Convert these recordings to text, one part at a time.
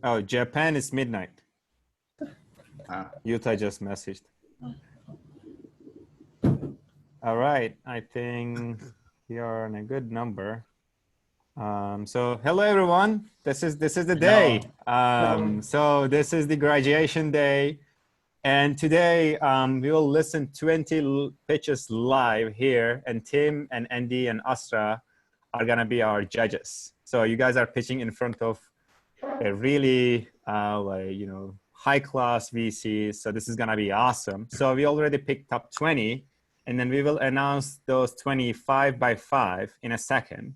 Oh, Japan is midnight. Ah. Utah just messaged. All right, I think you're on a good number. So hello everyone. This is the day. So this is the graduation day, and today we will listen 20 pitches live here, and Tim and Andy and Astra are gonna be our judges. So you guys are pitching in front of a really high class VCs. So this is gonna be awesome. So we already picked up 20, and then we will announce those 25 by 5 in a second.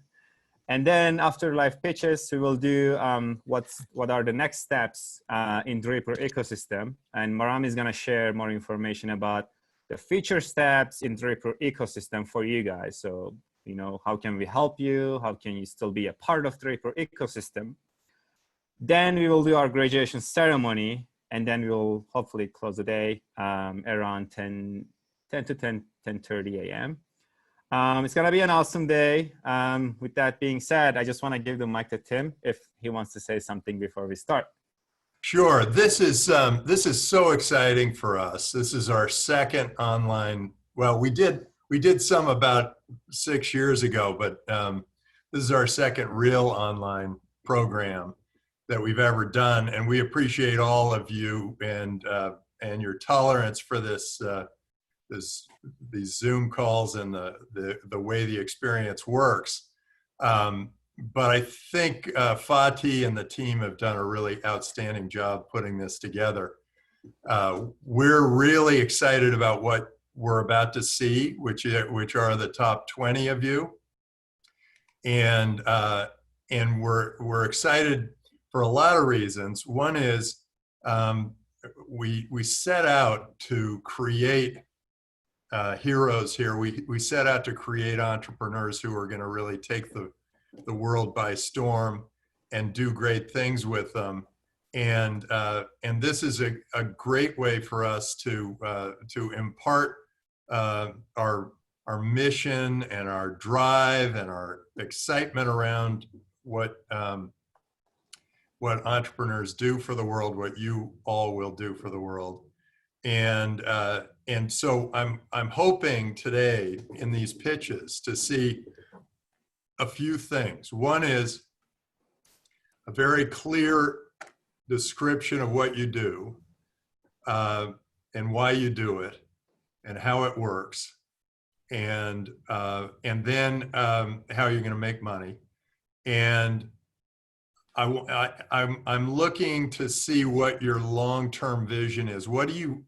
And then after live pitches, we will do what are the next steps in Draper ecosystem. And Maram is gonna share more information about the future steps in Draper ecosystem for you guys. So, you know, how can we help you? How can you still be a part of Draper ecosystem? Then we will do our graduation ceremony, and then we will hopefully close the day around 10 to 10:30 a.m. It's gonna be an awesome day. With that being said, I just want to give the mic to Tim if he wants to say something before we start. Sure. This is so exciting for us. This is our second online. Well, we did some about 6 years ago, but this is our second real online program that we've ever done, and we appreciate all of you and your tolerance for this. These Zoom calls and the way the experience works. But I think Fatih and the team have done a really outstanding job putting this together. We're really excited about what we're about to see, which are the top 20 of you. And we're excited for a lot of reasons. One is we set out to create heroes here. We set out to create entrepreneurs who are going to really take the world by storm and do great things with them. And this is a great way for us to impart our mission and our drive and our excitement around what entrepreneurs do for the world, what you all will do for the world. And so I'm hoping today in these pitches to see a few things. One is a very clear description of what you do and why you do it and how it works, and then how you're going to make money. And I'm looking to see what your long-term vision is. What do you,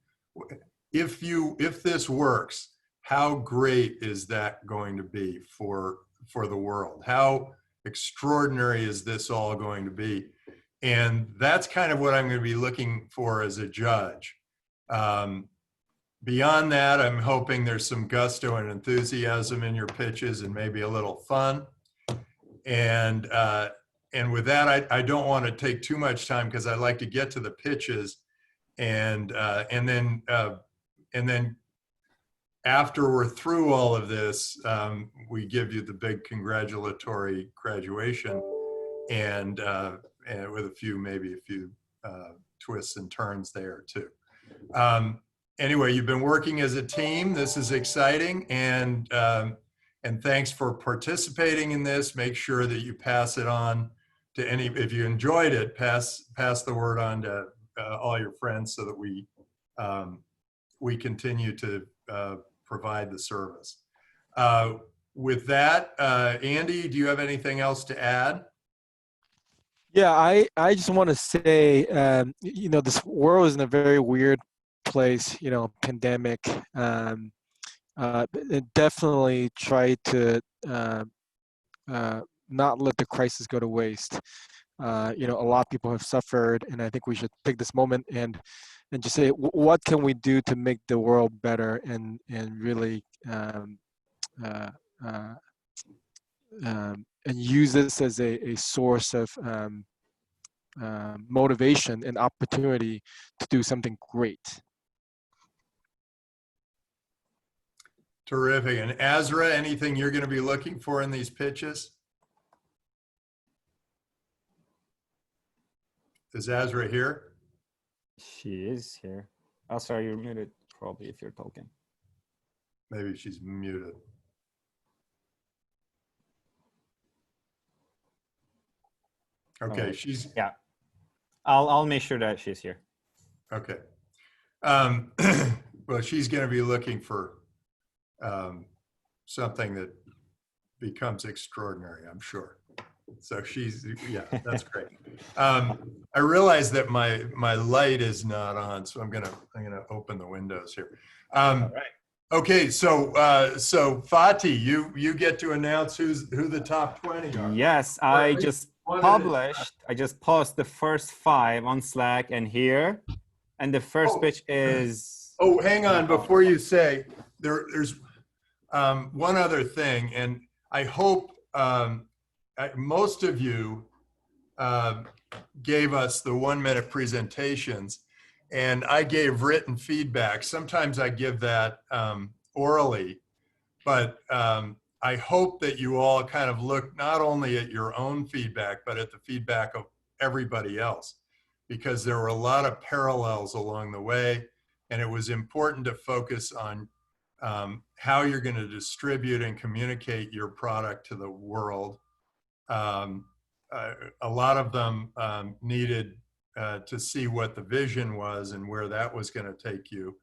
if this works, how great is that going to be for the world? How extraordinary is this all going to be? And that's kind of what I'm going to be looking for as a judge. Beyond that, I'm hoping there's some gusto and enthusiasm in your pitches and maybe a little fun. And with that, I don't want to take too much time because I'd like to get to the pitches, and then after we're through all of this, we give you the big congratulatory graduation, and with maybe a few twists and turns there too. Anyway, you've been working as a team. This is exciting, and thanks for participating in this. Make sure that you pass it on to if you enjoyed it, pass the word on to all your friends so that we continue to provide the service. With that, Andy, do you have anything else to add? Yeah, I just want to say, this world is in a very weird place, pandemic. Definitely try to not let the crisis go to waste. A lot of people have suffered, and I think we should take this moment and just say, what can we do to make the world better and really and use this as a source of motivation and opportunity to do something great. Terrific. And Azra, anything you're going to be looking for in these pitches? Is Azra here? She is here. Oh, sorry, you're muted probably if you're talking. Maybe she's muted. Okay, Alright. she's Yeah. I'll make sure that she's here. okay. Well, she's going to be looking for something that becomes extraordinary, I'm sure. So she's, yeah, that's great. I realize that my light is not on, so I'm gonna open the windows here. All right. Okay, so Fatih, you get to announce who the top 20 are. Yes, I just published. I just posted the first 5 on Slack and here, and the first pitch is. Oh, hang on, before you say, there's one other thing, and I hope most of you gave us the 1-minute presentations, and I gave written feedback. Sometimes I give that orally, but I hope that you all kind of look not only at your own feedback, but at the feedback of everybody else, because there were a lot of parallels along the way, and it was important to focus on how you're going to distribute and communicate your product to the world. A lot of them needed to see what the vision was and where that was going to take you,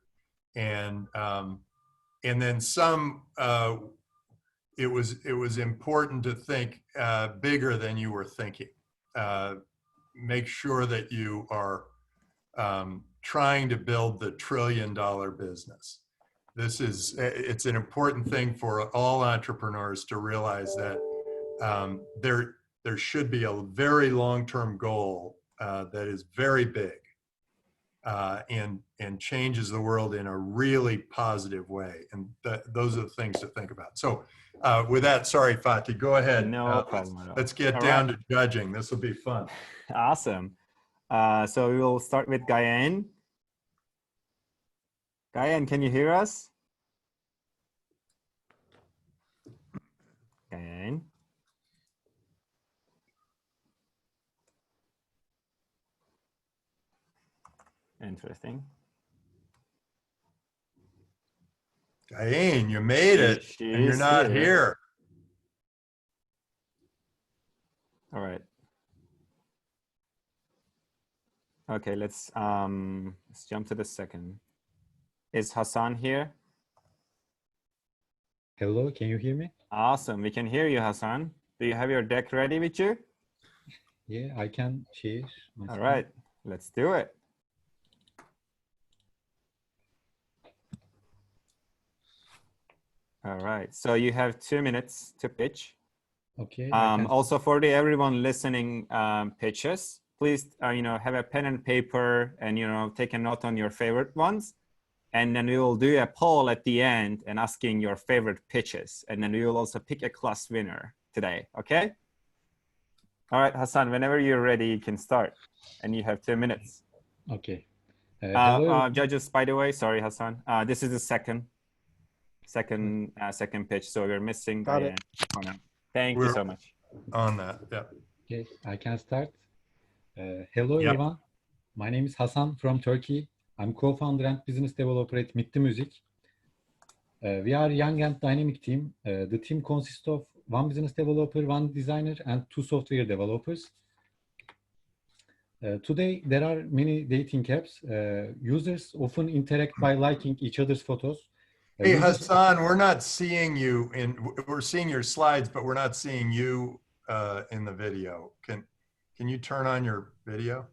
and then some. It was important to think bigger than you were thinking. Make sure that you are trying to build the $1 trillion business. It's an important thing for all entrepreneurs to realize that there should be a very long-term goal that is very big and changes the world in a really positive way. And those are the things to think about. So with that, sorry, Fatih, go ahead. No problem at all. Let's get All down right. to judging. This will be fun. Awesome. So we will start with Gayan. Gayan, can you hear us? Gayan. Interesting. Diane, you made it, and you're She's not here. All right. Okay, let's jump to the second. Is Hassan here? Hello, can you hear me? Awesome, we can hear you, Hassan. Do you have your deck ready with you? Yeah, I can share my All screen. right, let's do it. All right, so you have 2 minutes to pitch. Okay. Also for everyone listening pitches, please have a pen and paper and take a note on your favorite ones, and then we will do a poll at the end and asking your favorite pitches, and then we will also pick a class winner today. Okay. All right, Hassan, whenever you're ready, you can start, and you have 2 minutes. Okay. Hello. Judges, by the way, sorry, Hassan. This is the second pitch, so we're missing. Got it. Thank you so much. On that, yeah. Okay, I can start. Hello, Yep. everyone. My name is Hasan from Turkey. I'm co-founder and business developer at Mitti Music. We are a young and dynamic team. The team consists of 1 business developer, 1 designer, and 2 software developers. Today, there are many dating apps. Users often interact by liking each other's photos. Hey, Hassan, we're not seeing you we're seeing your slides, but we're not seeing you in the video. Can you turn on your video?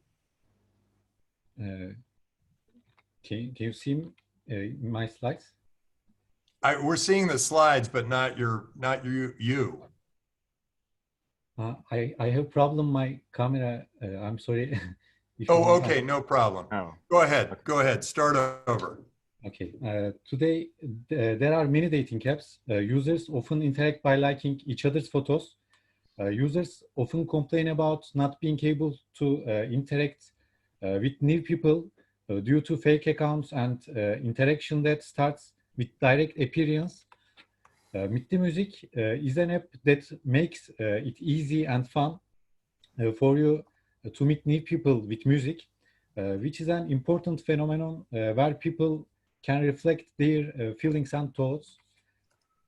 Can you see my slides? We're seeing the slides, but not you. I have problem my camera. I'm sorry. Oh, okay, no problem. Oh. Go ahead. Start over. Okay. Today, there are many dating apps. Users often interact by liking each other's photos. Users often complain about not being able to interact with new people due to fake accounts and interaction that starts with direct appearance. Mitti Music is an app that makes it easy and fun for you to meet new people with music, which is an important phenomenon where people can reflect their feelings and thoughts.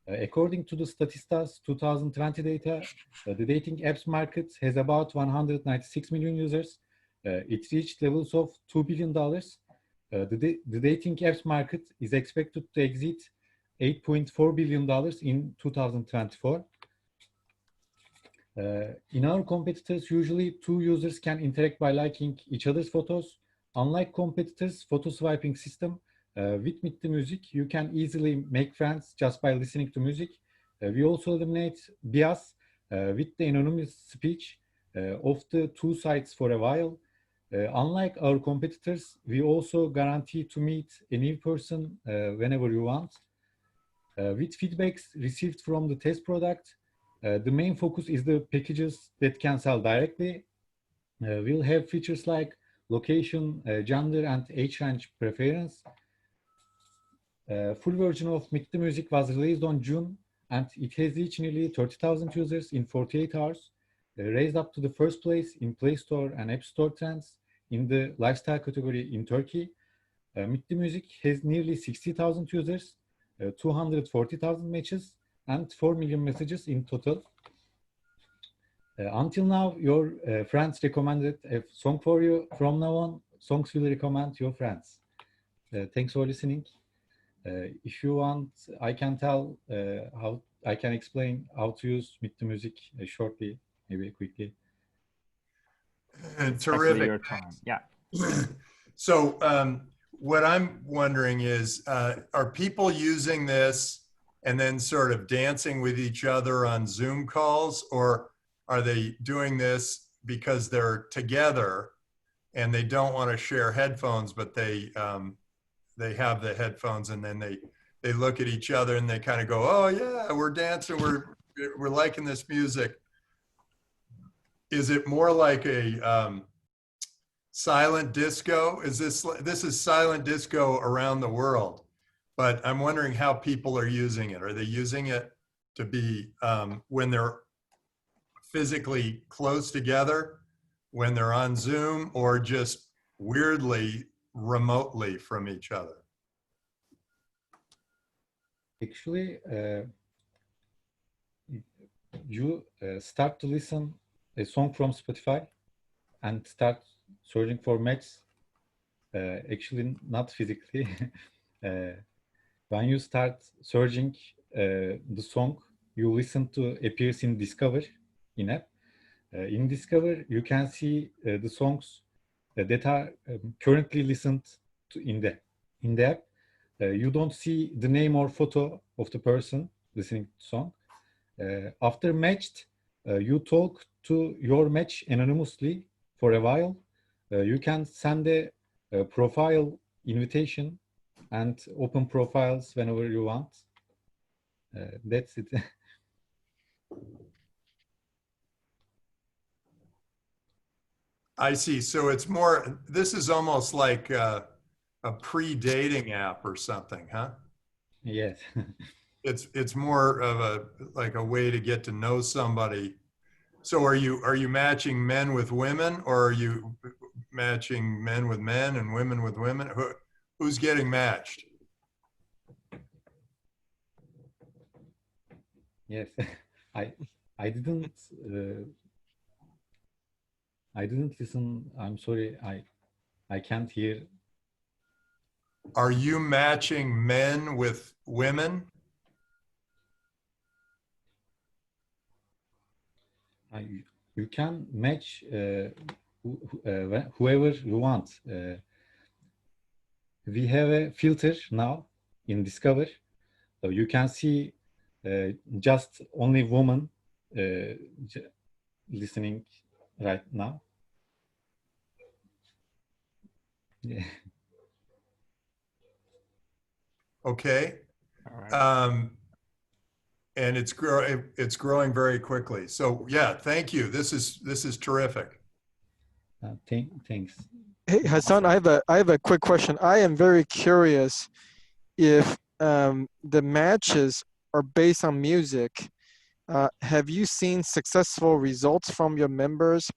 According to the Statista's 2020 data, the dating apps market has about 196 million users. It reached levels of $2 billion. The dating apps market is expected to exceed $8.4 billion in 2024. In our competitors, usually two users can interact by liking each other's photos. Unlike competitors' photo swiping system, with Meet the Music, you can easily make friends just by listening to music. We also eliminate bias with the anonymous speech of the two sides for a while. Unlike our competitors, we also guarantee to meet a new person whenever you want. With feedbacks received from the test product, the main focus is the packages that can sell directly. We'll have features like location, gender, and age range preference. Full version of Meet the Music was released on June, and it has reached nearly 30,000 users in 48 hours, raised up to the first place in Play Store and App Store trends in the lifestyle category in Turkey. Meet the Music has nearly 60,000 users, 240,000 matches, and 4 million messages in total. Until now, your friends recommended a song for you. From now on, songs will recommend your friends. Thanks for listening. If you want, I can tell how I can explain how to use Meet the Music shortly, maybe quickly. Terrific. Your time. Yeah. So what I'm wondering is, are people using this and then sort of dancing with each other on Zoom calls, or are they doing this because they're together and they don't want to share headphones, but they have the headphones, and then they look at each other and they kind of go, oh yeah, we're dancing, we're liking this music. Is it more like a silent disco? This is silent disco around the world, but I'm wondering how people are using it. Are they using it to be when they're physically close together, when they're on Zoom, or just weirdly remotely from each other? Actually, you start to listen a song from Spotify and start searching for matches. Actually, not physically. When you start searching the song, you listen to appears in Discover in app. In Discover, you can see the songs that are currently listened to in the app. You don't see the name or photo of the person listening to the song. After matched, you talk to your match anonymously for a while. You can send a profile invitation and open profiles whenever you want. That's it. I see. So it's more, this is almost like a pre-dating app or something, huh? Yes. It's more of like a way to get to know somebody. So are you matching men with women, or are you matching men with men and women with women? Who's getting matched? Yes. I didn't listen. I'm sorry. I can't hear. Are you matching men with women? You can match whoever you want. We have a filter now in Discover, so you can see just only women listening right now. Yeah. Okay. All right. And it's growing very quickly. So yeah, thank you. This is terrific. Thanks. Hey, Hassan, I have a quick question. I am very curious if the matches are based on music. Have you seen successful results from your members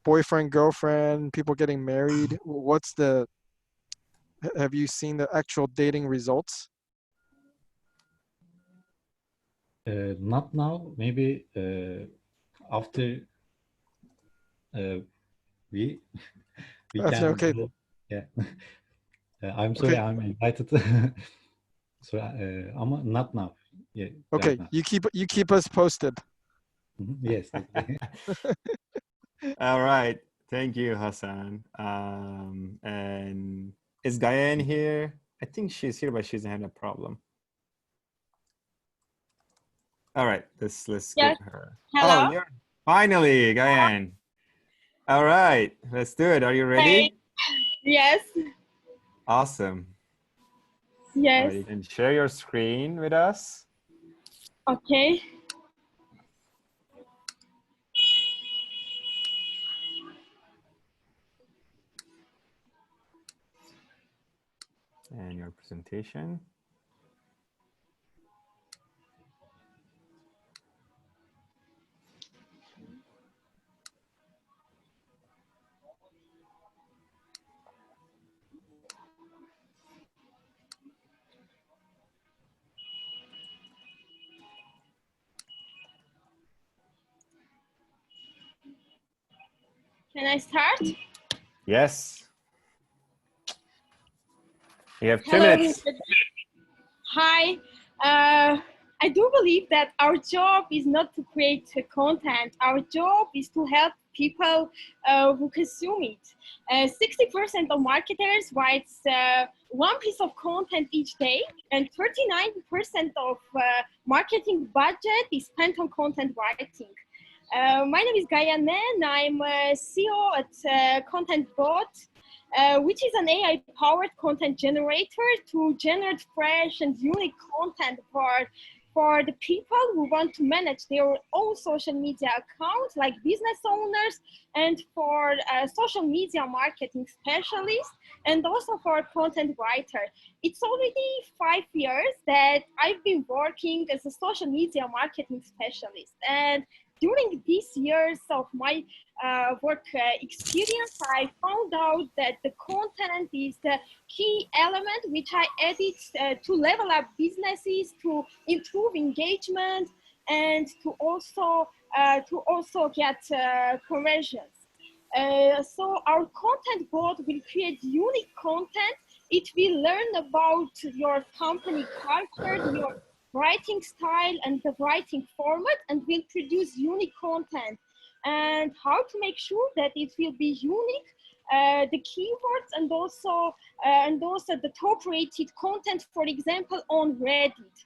boyfriend, girlfriend, people getting married? Have you seen the actual dating results? Not now. Maybe after we we That's can okay. go. Yeah. I'm sorry. Okay. I'm invited. So, ama not now. Yeah, right Okay. now. You keep us posted. Yes. Okay. All right. Thank you, Hassan. And is Gayan here? I think she's here, but she's had a problem. All right. Let's Yes. give her. Hello. Oh, you're finally, Gayan. All right. Let's do it. Are you ready? Hey. Yes. Awesome. All Yes. right, you can share your screen with us. Okay. And your presentation. Can I start? Yes. You have 2 Hello, minutes. everybody. Hi. I do believe that our job is not to create content. Our job is to help people who consume it. 60% of marketers writes one piece of content each day, and 39% of marketing budget is spent on content writing. My name is Gaia Nen. I'm a CEO at Content Bot, which is an AI-powered content generator to generate fresh and unique content for the people who want to manage their own social media accounts, like business owners, and for social media marketing specialists, and also for content writer. It's already 5 years that I've been working as a social media marketing specialist, and during these years of my work experience, I found out that the content is the key element which I added to level up businesses, to improve engagement, and to also get conversions. So our content bot will create unique content. It will learn about your company culture, your writing style, and the writing format, and will produce unique content. And how to make sure that it will be unique, the keywords, and also the top rated content, for example, on Reddit.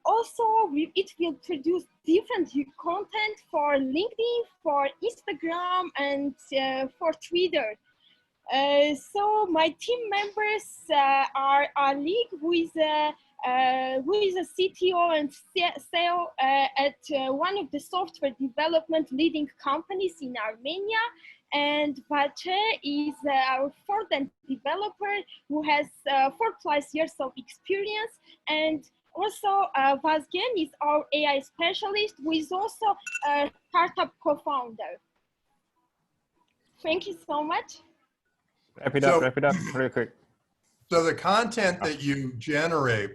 Also, it will produce different content for LinkedIn, for Instagram, and for Twitter. So my team members are Ali, who is a CTO and CEO at one of the software development leading companies in Armenia. And Vache is our front-end developer who has 4+ years of experience. And also Vazgen is our AI specialist, who is also a startup co-founder. Thank you so much. Wrap it up real quick. So the content that you generate,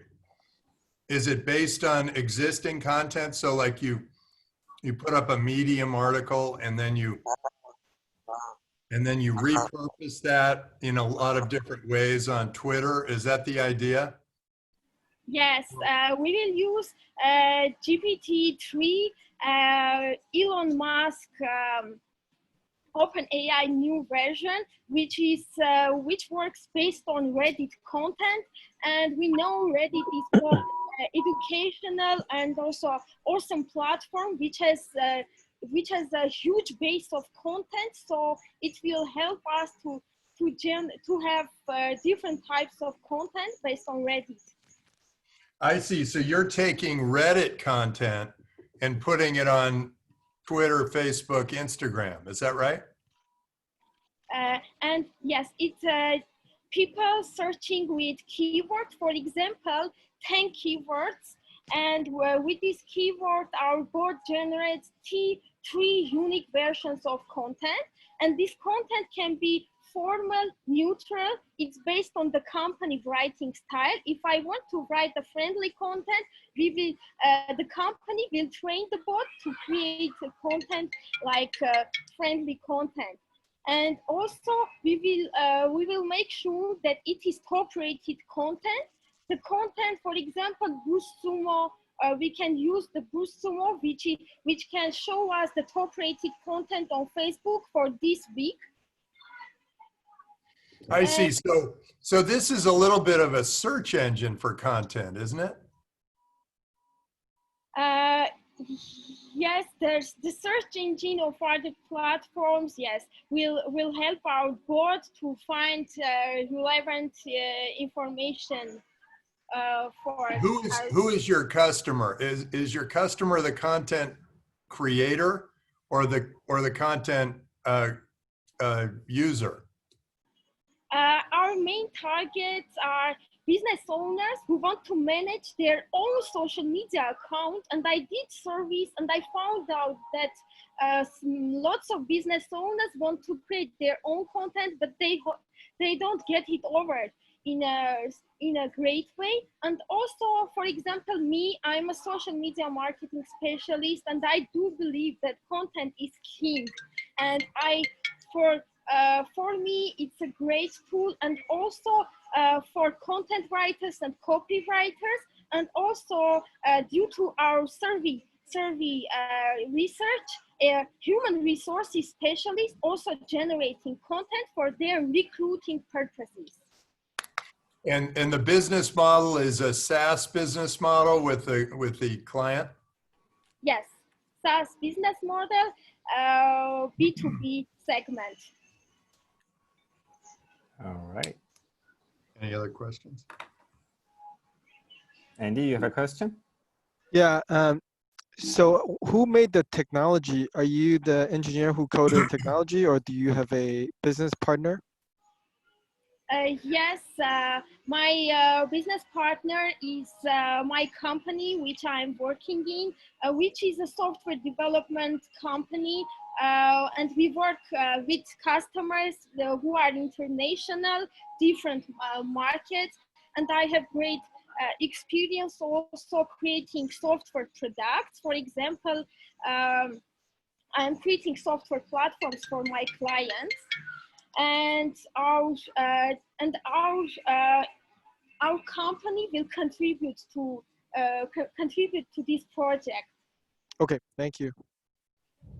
is it based on existing content? So like you put up a Medium article and then you repurpose that in a lot of different ways on Twitter. Is that the idea? Yes, we will use GPT-3, Elon Musk OpenAI new version, which works based on Reddit content, and we know Reddit is both educational and also awesome platform, which has a huge base of content. So it will help us to have different types of content based on Reddit. I see. So you're taking Reddit content and putting it on Twitter, Facebook, Instagram. Is that right? And yes, it's people searching with keywords, for example, 10 keywords. And with this keyword, our bot generates 3 unique versions of content. And this content can be formal, neutral. It's based on the company writing style. If I want to write a friendly content, the company will train the bot to create a content like friendly content. And also we will make sure that it is top-rated content. The content, for example, Boost Sumo, we can use the Boost Sumo, which can show us the top-rated content on Facebook for this week. I see. So this is a little bit of a search engine for content, isn't it? Yes, there's the search engine of other platforms. Yes, will help our bot to find relevant information for Who is your customer? Is your customer the content creator or the content user? Our main targets are business owners who want to manage their own social media account. And I did surveys and I found out that lots of business owners want to create their own content, but they don't get it over in a great way. And also, for example, me, I'm a social media marketing specialist, and I do believe that content is king. And for me, it's a great tool, and also for content writers and copywriters, and also due to our survey research, human resources specialists also generating content for their recruiting purposes. And the business model is a SaaS business model with the client? Yes, SaaS business model, B2B segment. All right. Any other questions? Andy, you have a question? Yeah. So who made the technology? Are you the engineer who coded the technology, or do you have a business partner? Yes, my business partner is my company, which I'm working in, which is a software development company. And we work with customers who are international, different markets. And I have great experience also creating software products. For example, I'm creating software platforms for my clients. And our company will contribute to this project. Okay, thank you.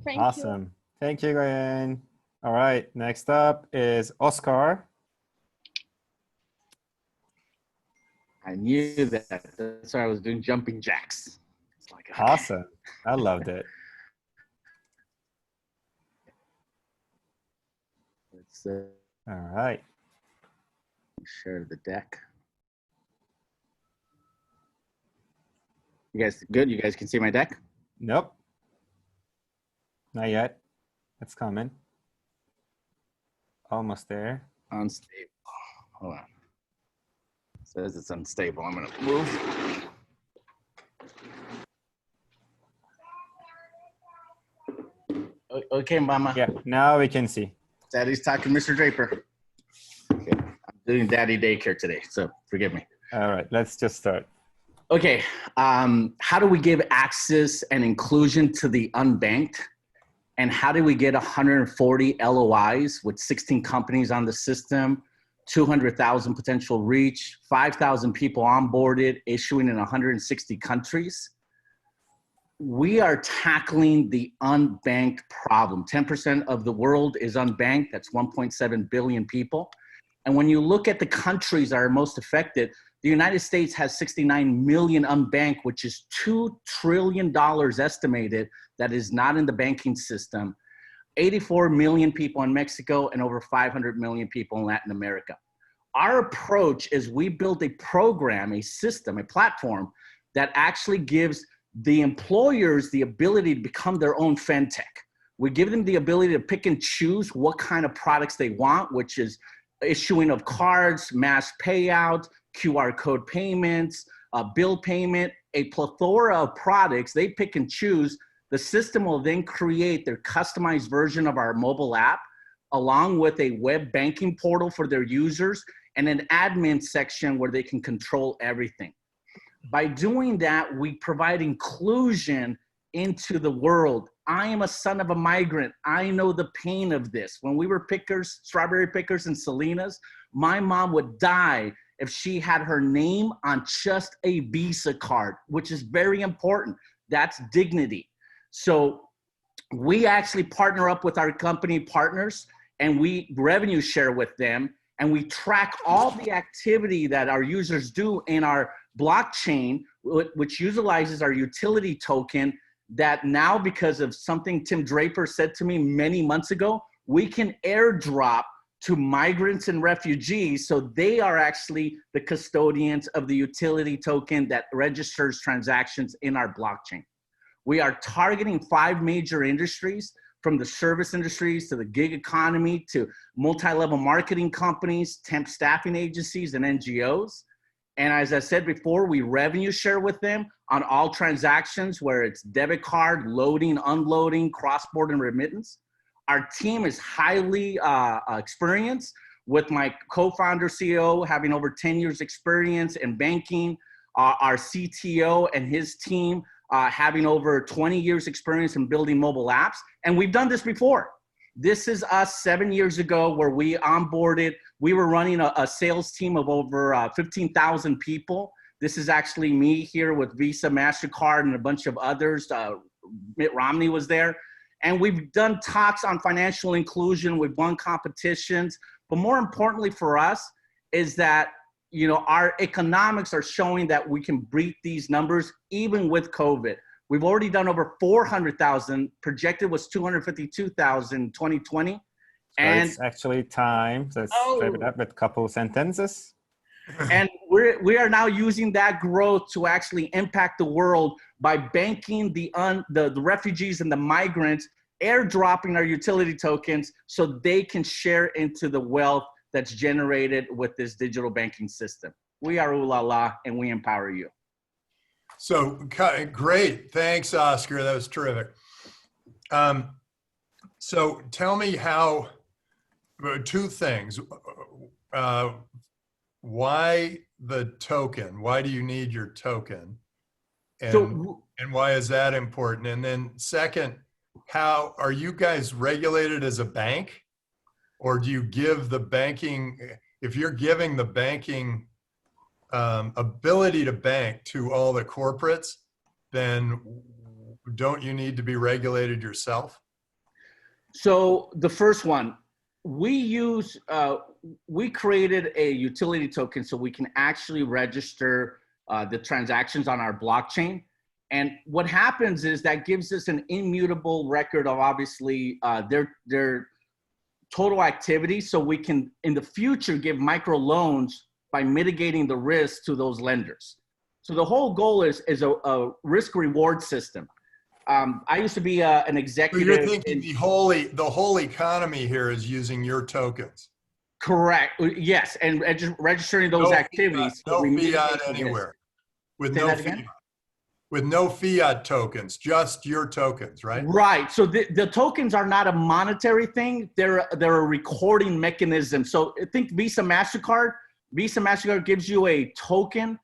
Thank you. Awesome. Thank you, Ryan. All right, next up is Oscar. I knew that. That's why I was doing jumping jacks. It's like, okay. Awesome. I loved it. Let's All right. share the deck. You guys good? You guys can see my deck? Nope. Not yet. It's coming. Almost there. Unstable. Hold on. It says it's unstable. I'm gonna move. Okay, Mama. Yeah, now we can see. Daddy's talking, Mr. Draper. Okay. I'm doing daddy daycare today, so forgive me. All right, let's just start. Okay, how do we give access and inclusion to the unbanked? And how do we get 140 LOIs with 16 companies on the system, 200,000 potential reach, 5,000 people onboarded, issuing in 160 countries? We are tackling the unbanked problem. 10% of the world is unbanked. That's 1.7 billion people. And when you look at the countries that are most affected, the United States has 69 million unbanked, which is $2 trillion estimated that is not in the banking system. 84 million people in Mexico and over 500 million people in Latin America. Our approach is we build a program, a system, a platform that actually gives the employers the ability to become their own fintech. We give them the ability to pick and choose what kind of products they want, which is issuing of cards, mass payout, QR code payments, bill payment, a plethora of products. They pick and choose The system will then create their customized version of our mobile app, along with a web banking portal for their users and an admin section where they can control everything. By doing that, we provide inclusion into the world. I am a son of a migrant. I know the pain of this. When we were pickers, strawberry pickers in Salinas, my mom would die if she had her name on just a Visa card, which is very important. That's dignity. So we actually partner up with our company partners and we revenue share with them, and we track all the activity that our users do in our blockchain, which utilizes our utility token, that now, because of something Tim Draper said to me many months ago, we can airdrop to migrants and refugees. So they are actually the custodians of the utility token that registers transactions in our blockchain. We are targeting 5 major industries, from the service industries to the gig economy to multi-level marketing companies, temp staffing agencies, and NGOs. And as I said before, we revenue share with them on all transactions, where it's debit card, loading, unloading, cross-border and remittance. Our team is highly experienced, with my co-founder CEO having over 10 years experience in banking, our CTO and his team having over 20 years experience in building mobile apps. And we've done this before. This is us 7 years ago, where we onboarded, we were running a sales team of over 15,000 people. This is actually me here with Visa, MasterCard, and a bunch of others. Mitt Romney was there. And we've done talks on financial inclusion. We've won competitions. But more importantly for us is that, you know, our economics are showing that we can beat these numbers even with COVID. We've already done over 400,000. Projected was 252,000 in 2020. So and it's actually time. Let's wrap it up with a couple sentences. And we are now using that growth to actually impact the world by banking the refugees and the migrants, airdropping our utility tokens so they can share into the wealth that's generated with this digital banking system. We are Ooh La La, and we empower you. So great. Thanks, Oscar. That was terrific. So tell me how, 2 things. Why the token? Why do you need your token? And why is that important? And then second, how are you guys regulated as a bank? Or do you give the banking, if you're giving the banking ability to bank to all the corporates, then don't you need to be regulated yourself? So the first one, we created a utility token so we can actually register the transactions on our blockchain. And what happens is that gives us an immutable record of obviously their total activity, so we can in the future give micro loans by mitigating the risk to those lenders. So the whole goal is a risk reward system. I used to be an executive. So you're thinking the whole economy here is using your tokens. Correct. Yes, and registering those activities. No fiat anywhere. With no fiat. With no fiat tokens, just your tokens, right? Right. So the tokens are not a monetary thing. They're a recording mechanism. So I think Visa, MasterCard gives you a token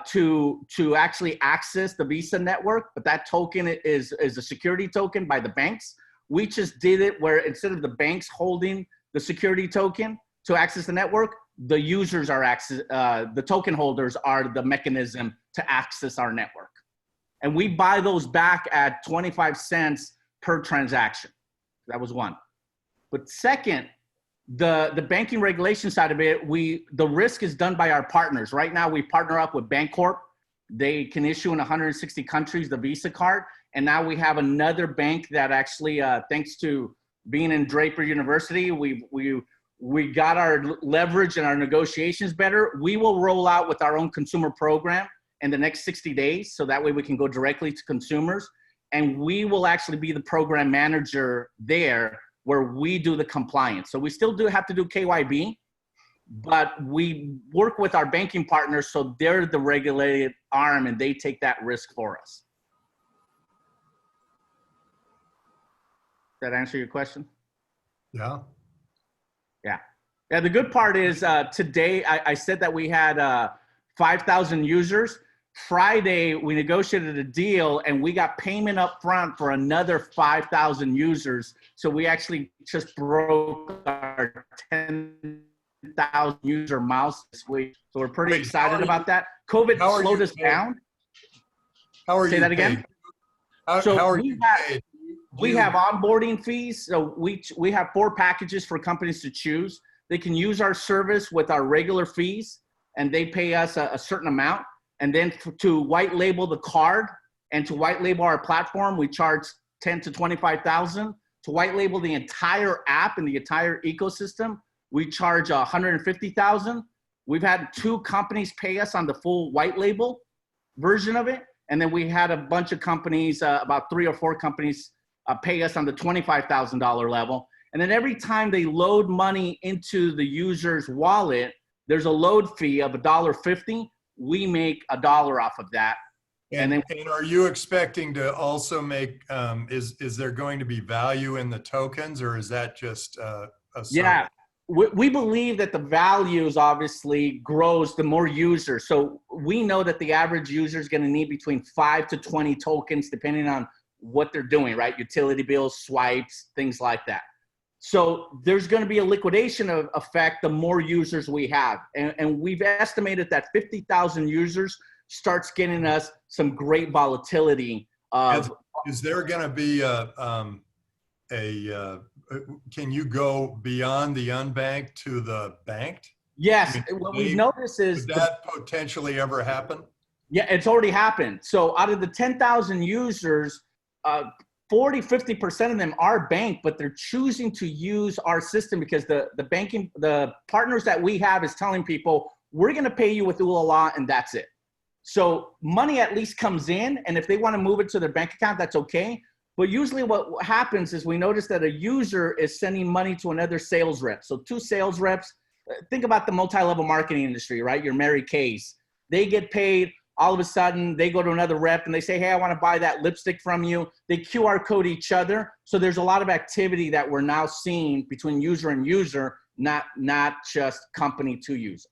to actually access the Visa network, but that token is a security token by the banks. We just did it where instead of the banks holding the security token to access the network, the users are the token holders are the mechanism to access our network. And we buy those back at 25 cents per transaction. That was one. But second, the banking regulation side of it, the risk is done by our partners. Right now, we partner up with Bancorp. They can issue in 160 countries the Visa card. And now we have another bank that actually, thanks to being in Draper University, we got our leverage and our negotiations better. We will roll out with our own consumer program in the next 60 days. So that way we can go directly to consumers. And we will actually be the program manager there where we do the compliance. So we still do have to do KYB, but we work with our banking partners so they're the regulated arm and they take that risk for us. that answer your question? Yeah. Yeah. Yeah, the good part is today I said that we had 5,000 users. Friday, we negotiated a deal and we got payment up front for another 5,000 users. So we actually just broke our 10,000 user milestone this week. So we're pretty excited about that. COVID slowed us down. How are Say you that paid? again? How are you paid? We have onboarding fees. So we have 4 packages for companies to choose. They can use our service with our regular fees and they pay us a certain amount. And then to white label the card and to white label our platform, we charge 10 to 25,000. To white label the entire app and the entire ecosystem, we charge 150,000. We've had 2 companies pay us on the full white label version of it. And then we had a bunch of companies, about 3 or 4 companies pay us on the $25,000 level. And then every time they load money into the user's wallet, there's a load fee of $1.50. We make $1 off of that. And are you expecting to also make, is there going to be value in the tokens, or is that just a service? Yeah, we believe that the values obviously grows the more users. So we know that the average user is going to need between 5 to 20 tokens, depending on what they're doing, right? Utility bills, swipes, things like that. So there's going to be a liquidation effect the more users we have. And we've estimated that 50,000 users starts getting us some great volatility. Is there going to be can you go beyond the unbanked to the banked? Yes. I mean, what we've noticed is could that potentially ever happen? Yeah, it's already happened. So out of the 10,000 users, 40–50% of them are banked, but they're choosing to use our system because the partners that we have is telling people, we're going to pay you with Oola and that's it. So money at least comes in, and if they want to move it to their bank account, that's okay. But usually what happens is we notice that a user is sending money to another sales rep. So 2 sales reps, think about the multi-level marketing industry, right? Your Mary Kay's. They get paid. All of a sudden, they go to another rep and they say, hey, I want to buy that lipstick from you. They QR code each other. So there's a lot of activity that we're now seeing between user and user, not just company to user.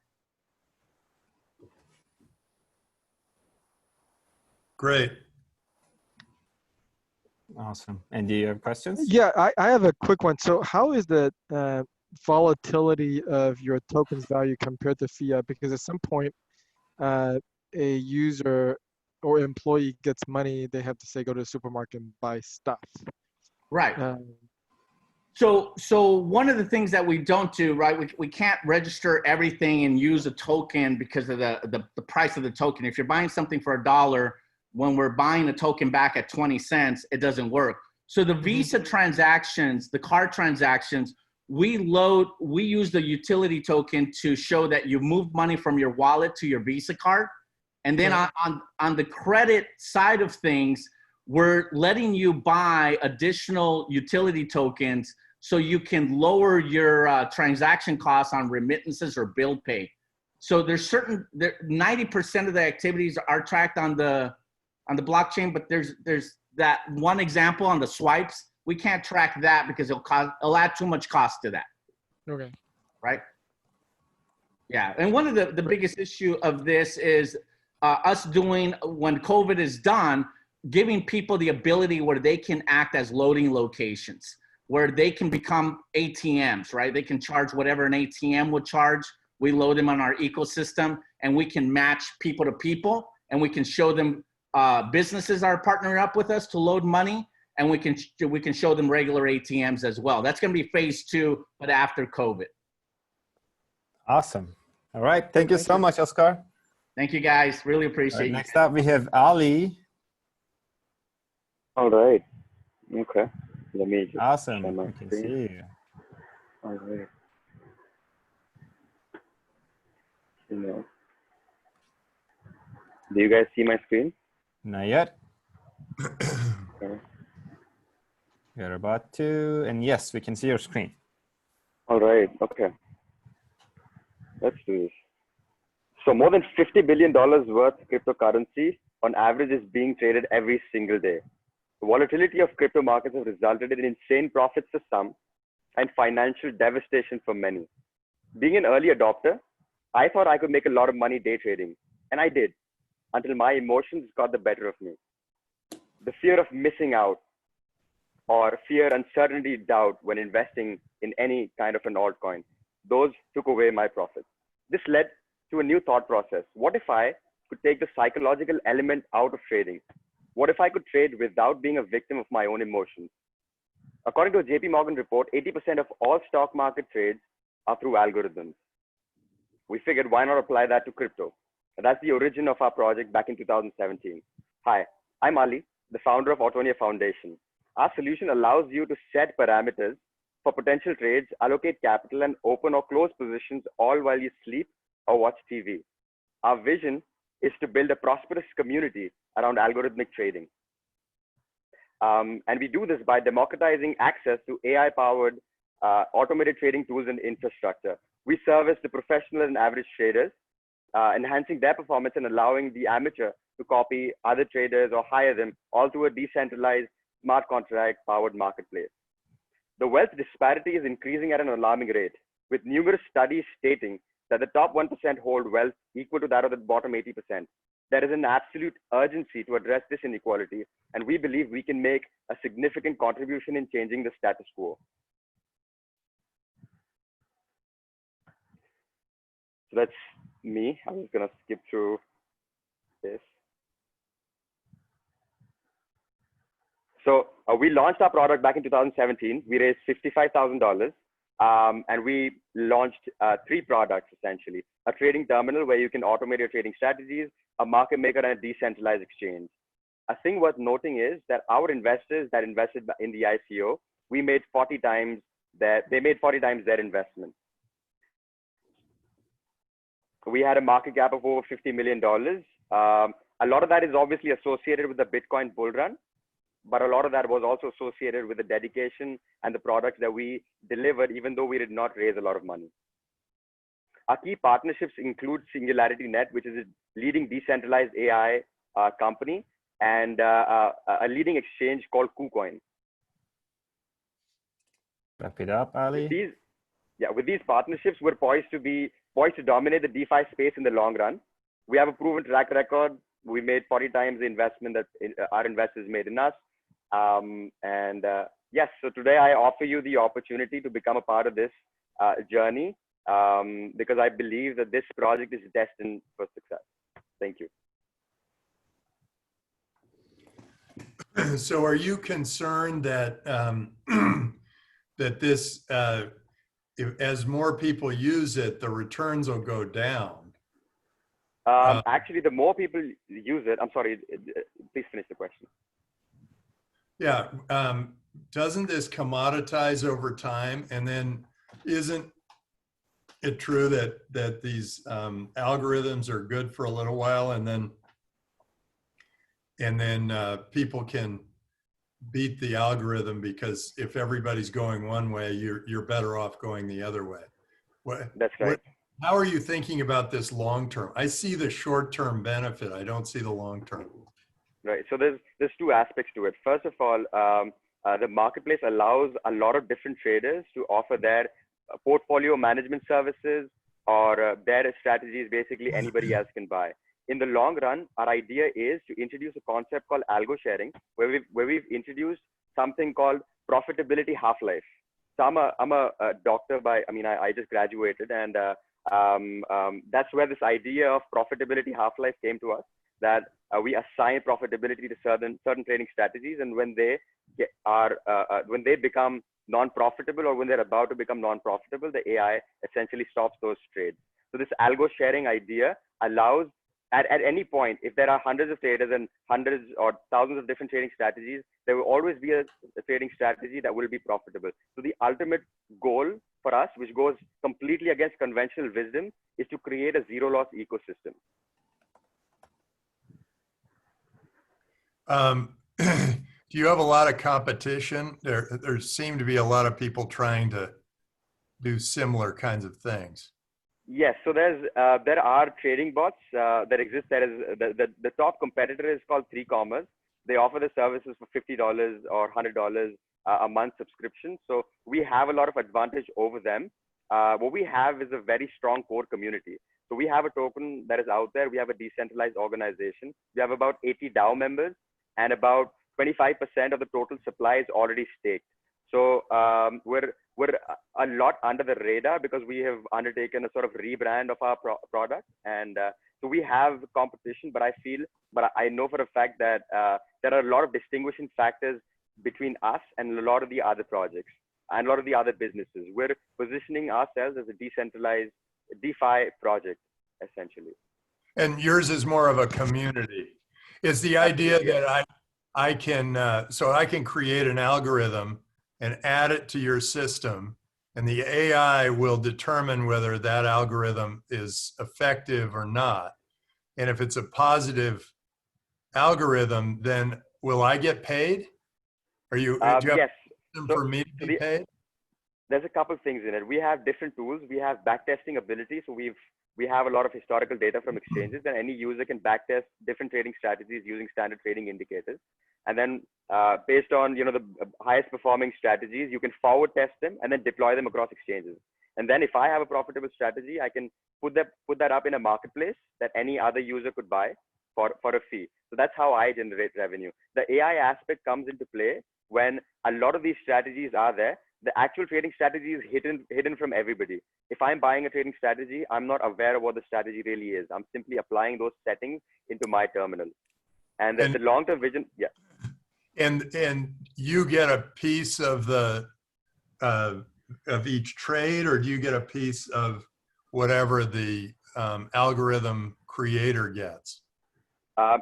Great. Awesome. And do you have questions? Yeah, I have a quick one. So how is the volatility of your token's value compared to fiat? Because at some point, a user or employee gets money, they have to say, go to the supermarket and buy stuff. Right. So one of the things that we don't do, right, we can't register everything and use a token because of the price of the token. If you're buying something for $1, when we're buying a token back at 20 cents, it doesn't work. So the Visa transactions, the card transactions, we use the utility token to show that you moved money from your wallet to your Visa card. And then on the credit side of things, we're letting you buy additional utility tokens so you can lower your transaction costs on remittances or bill pay. So there's 90% of the activities are tracked on the blockchain, but there's that one example on the swipes. We can't track that because it'll add too much cost to that. Okay. Right? Yeah, and one of the biggest issue of this is us doing, when COVID is done, giving people the ability where they can act as loading locations, where they can become ATMs, right? They can charge whatever an ATM would charge. We load them on our ecosystem, and we can match people to people, and we can show them businesses are partnering up with us to load money, and we can show them regular ATMs as well. That's going to be phase 2, but after COVID. Awesome. All right. Thank you so much, Oscar. Thank you, guys. Really appreciate it. Next up, we have Ali. All right. Okay. Let me just Awesome. share my I can screen. see you. All right. No. Do you guys see my screen? Not yet. Okay. You're about to, and yes, we can see your screen. All right. Okay. Let's do this. So more than $50 billion worth of cryptocurrency on average is being traded every single day. The volatility of crypto markets has resulted in insane profits for some and financial devastation for many. Being an early adopter, I thought I could make a lot of money day trading, and I did, until my emotions got the better of me. The fear of missing out, or fear, uncertainty, doubt when investing in any kind of an altcoin, those took away my profits. This led to a new thought process. What if I could take the psychological element out of trading? What if I could trade without being a victim of my own emotions? According to a JP Morgan report, 80% of all stock market trades are through algorithms. We figured, why not apply that to crypto? And that's the origin of our project back in 2017. Hi, I'm Ali, the founder of Autonia Foundation. Our solution allows you to set parameters for potential trades, allocate capital, and open or close positions all while you sleep or watch TV. Our vision is to build a prosperous community around algorithmic trading. And we do this by democratizing access to AI-powered automated trading tools and infrastructure. We service the professional and average traders, enhancing their performance and allowing the amateur to copy other traders or hire them, all through a decentralized smart contract-powered marketplace. The wealth disparity is increasing at an alarming rate, with numerous studies stating that the top 1% hold wealth equal to that of the bottom 80%. There is an absolute urgency to address this inequality, and we believe we can make a significant contribution in changing the status quo. So that's me. I'm just gonna skip through this. So we launched our product back in 2017. We raised $55,000, and we launched 3 products essentially: a trading terminal where you can automate your trading strategies, a market maker, and a decentralized exchange. A thing worth noting is that our investors that invested in the ICO, they made 40 times their investment. We had a market cap of over $50 million. A lot of that is obviously associated with the Bitcoin bull run, but a lot of that was also associated with the dedication and the products that we delivered, even though we did not raise a lot of money. Our key partnerships include Singularity Net, which is a leading decentralized AI company, and a leading exchange called KuCoin. Wrap it up, Ali. With these partnerships, we're poised to dominate the DeFi space in the long run. We have a proven track record. We made 40 times the investment that our investors made in us. Yes, so today I offer you the opportunity to become a part of this journey, because I believe that this project is destined for success. Thank you. So are you concerned that that this, as more people use it, the returns will go down? Actually, the more people use it, I'm sorry, please finish the question. Yeah, doesn't this commoditize over time? And then isn't it true that these algorithms are good for a little while, and then people can beat the algorithm, because if everybody's going one way, you're better off going the other way? That's right. How are you thinking about this long term? I see the short term benefit. I don't see the long term. Right. So there's 2 aspects to it. First of all, the marketplace allows a lot of different traders to offer their portfolio management services or their strategies. Basically, anybody else can buy. In the long run, our idea is to introduce a concept called algo sharing, where we've introduced something called profitability half-life. So I'm a doctor I just graduated, and that's where this idea of profitability half-life came to us, that we assign profitability to certain trading strategies, and when they become non-profitable, or when they're about to become non-profitable, the AI essentially stops those trades. So this algo sharing idea allows, at any point, if there are hundreds of traders and hundreds or thousands of different trading strategies, there will always be a trading strategy that will be profitable. So the ultimate goal for us, which goes completely against conventional wisdom, is to create a zero-loss ecosystem. Do you have a lot of competition? There seem to be a lot of people trying to do similar kinds of things. Yes, so there are trading bots that exist. There is the top competitor is called 3Commerce. they offer the services for $50 or $100 a month subscription. So we have a lot of advantage over them. What we have is a very strong core community. So we have a token that is out there. We have a decentralized organization. We have about 80 DAO members, and about 25% of the total supply is already staked. So we're a lot under the radar because we have undertaken a sort of rebrand of our product, and so we have competition. But I know for a fact that there are a lot of distinguishing factors between us and a lot of the other projects and a lot of the other businesses. We're positioning ourselves as a decentralized DeFi project, essentially. And yours is more of a community. It's the idea that I can create an algorithm and add it to your system, and the AI will determine whether that algorithm is effective or not. And if it's a positive algorithm, then will I get paid? Do you have yes. a system for me to be paid? There's a couple of things in it. We have different tools. We have backtesting ability. So we have a lot of historical data from exchanges, and any user can backtest different trading strategies using standard trading indicators. And then based on the highest performing strategies, you can forward test them and then deploy them across exchanges. And then if I have a profitable strategy, I can put that up in a marketplace that any other user could buy for a fee. So that's how I generate revenue. The AI aspect comes into play when a lot of these strategies are there. The actual trading strategy is hidden from everybody. If I'm buying a trading strategy, I'm not aware of what the strategy really is. I'm simply applying those settings into my terminal. And the long-term vision, yeah. And you get a piece of the of each trade, or do you get a piece of whatever the algorithm creator gets?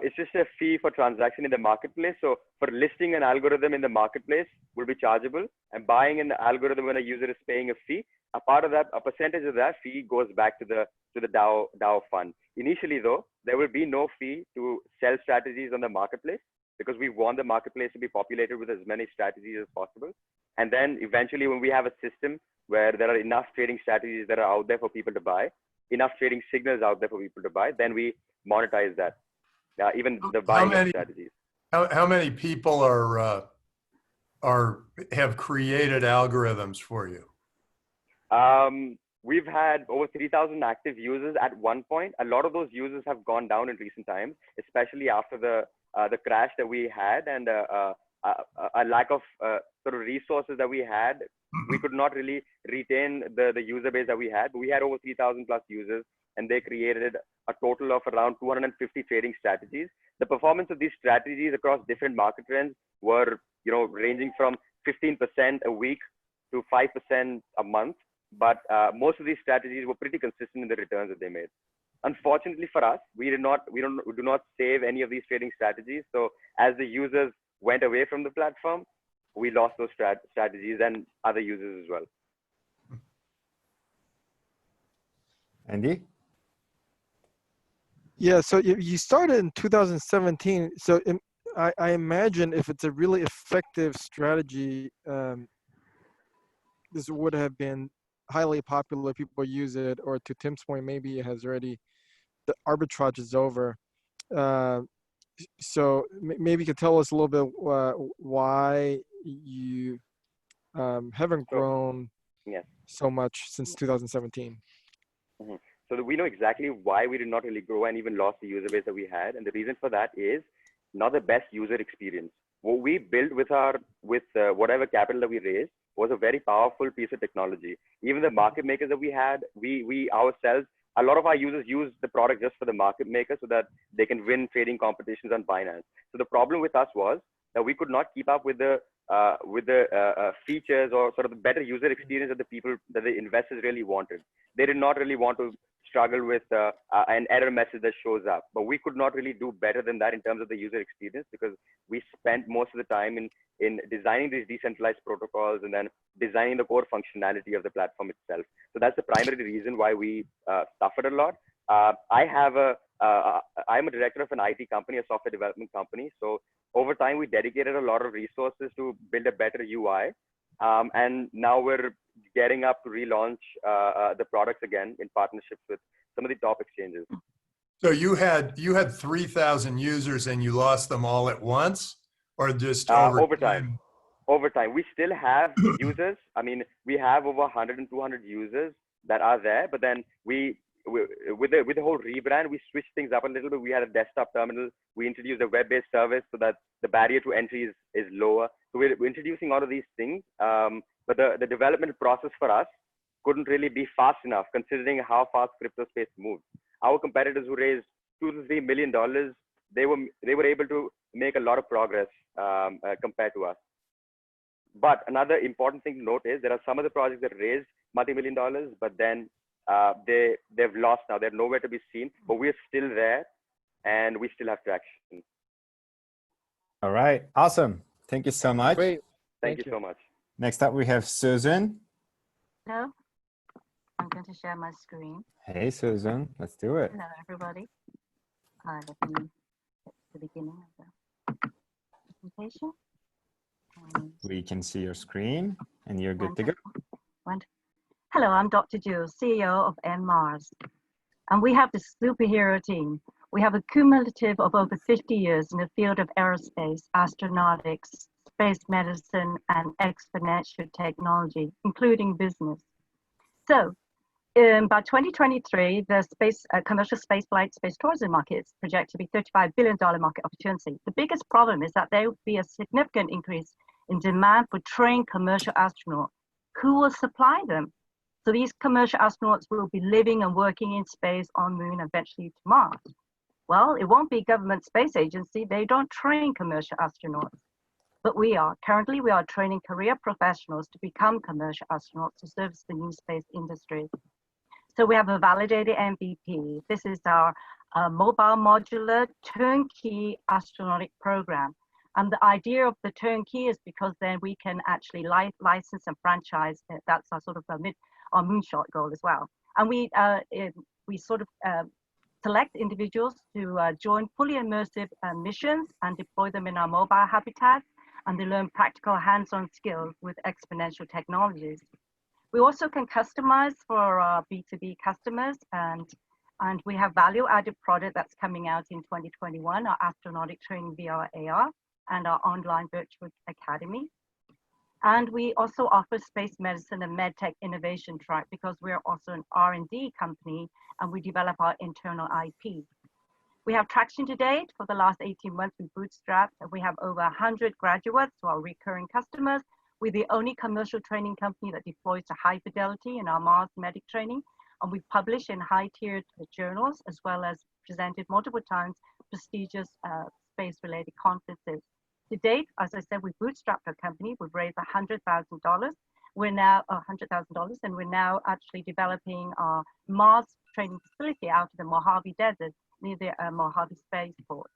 It's just a fee for transaction in the marketplace. So for listing an algorithm in the marketplace will be chargeable, and buying an algorithm when a user is paying a fee, a part of that, a percentage of that fee goes back to the DAO fund. Initially though, there will be no fee to sell strategies on the marketplace because we want the marketplace to be populated with as many strategies as possible. And then eventually when we have a system where there are enough trading strategies that are out there for people to buy, enough trading signals out there for people to buy, then we monetize that. Even the buying of strategies. How many people have created algorithms for you? We've had over 3,000 active users at one point. A lot of those users have gone down in recent times, especially after the crash that we had and a lack of sort of resources that we had. We could not really retain the user base that we had. But we had over 3,000 plus users, and they created a total of around 250 trading strategies. The performance of these strategies across different market trends were, ranging from 15% a week to 5% a month. But most of these strategies were pretty consistent in the returns that they made. Unfortunately for us, we do not save any of these trading strategies. So as the users went away from the platform, we lost those strategies and other users as well. Andy? Yeah, so you started in 2017. So I imagine if it's a really effective strategy, this would have been highly popular. People use it, or to Tim's point, maybe it has already, the arbitrage is over. So maybe you could tell us a little bit why you haven't grown so much since 2017. Mm-hmm. So we know exactly why we did not really grow and even lost the user base that we had. And the reason for that is not the best user experience. What we built with whatever capital that we raised was a very powerful piece of technology. Even the market makers that we had, we ourselves, a lot of our users use the product just for the market maker so that they can win trading competitions on Binance. So the problem with us was that we could not keep up with the features or sort of the better user experience that the investors really wanted. They did not really want to struggle with an error message that shows up, but we could not really do better than that in terms of the user experience because we spent most of the time in designing these decentralized protocols and then designing the core functionality of the platform itself. So that's the primary reason why we suffered a lot. I'm a director of an IT company, a software development company. So over time, we dedicated a lot of resources to build a better UI. And now we're getting up to relaunch the products again in partnerships with some of the top exchanges. So you had 3,000 users and you lost them all at once, or just Over time. Over time, we still have users. I mean, we have over 100 and 200 users that are there, but then we with the whole rebrand, we switched things up a little bit. We had a desktop terminal. We introduced a web-based service so that the barrier to entry is lower. So we're introducing all of these things. But the development process for us couldn't really be fast enough considering how fast crypto space moved. Our competitors who raised $2 to $3 million, they were able to make a lot of progress compared to us. But another important thing to note is there are some of the projects that raised multi-million dollars, but then they've lost now. They're nowhere to be seen, but we're still there and we still have traction. All right, awesome. Thank you so much. Great. Thank you so much. Next up, we have Susan. Hello, I'm going to share my screen. Hey, Susan, let's do it. Hello, everybody. Let me get to the beginning of the presentation. We can see your screen and you're good to go. Wonderful. Hello, I'm Dr. Jules, CEO of MMars. And we have this superhero team. We have a cumulative of over 50 years in the field of aerospace, astronautics, space medicine, and exponential technology, including business. So by 2023, the commercial spaceflight, space tourism market is projected to be $35 billion market opportunity. The biggest problem is that there will be a significant increase in demand for trained commercial astronauts. Who will supply them? So these commercial astronauts will be living and working in space, on Moon, eventually to Mars. Well, it won't be government space agency. They don't train commercial astronauts. But we are. Currently, we are training career professionals to become commercial astronauts to service the new space industry. So we have a validated MVP. This is our mobile modular turnkey astronautic program. And the idea of the turnkey is because then we can actually license and franchise. That's our sort of our moonshot goal as well. And we sort of select individuals to join fully immersive missions and deploy them in our mobile habitat. And they learn practical hands-on skills with exponential technologies. We also can customize for our B2B customers, and we have value-added product that's coming out in 2021, our astronautic training VR AR, and our online virtual academy. And we also offer space medicine and medtech innovation track because we're also an R&D company and we develop our internal IP. We have traction to date. For the last 18 months, we bootstrapped, and we have over 100 graduates who are recurring customers. We're the only commercial training company that deploys to high fidelity in our Mars medic training. And we publish in high-tiered journals, as well as presented multiple times prestigious space-related conferences. To date, as I said, we bootstrapped our company. We've raised $100,000. We're now $100,000, and we're now actually developing our Mars training facility out of the Mojave Desert near the Mojave Spaceport.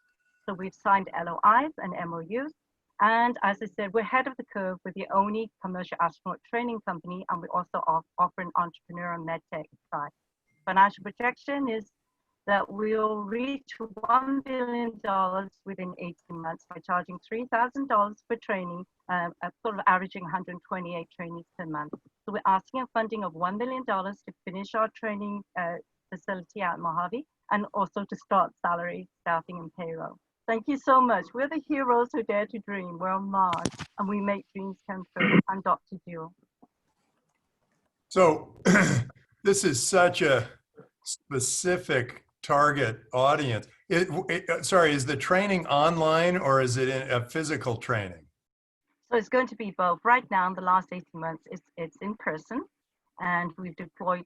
So we've signed LOIs and MOUs. And as I said, we're ahead of the curve with the only commercial astronaut training company, and we also offer an entrepreneur and medtech side. Financial projection is that we'll reach $1 billion within 18 months by charging $3,000 for training, sort of averaging 128 trainees per month. So we're asking a funding of $1 million to finish our training facility at Mojave, and also to start salary, staffing, and payroll. Thank you so much. We're the heroes who dare to dream. We're on Mars, and we make dreams come true. I'm Dr. Jewel. So this is such a specific target audience. Sorry, is the training online or is it a physical training? So it's going to be both. Right now, in the last 18 months, it's in person, and we've deployed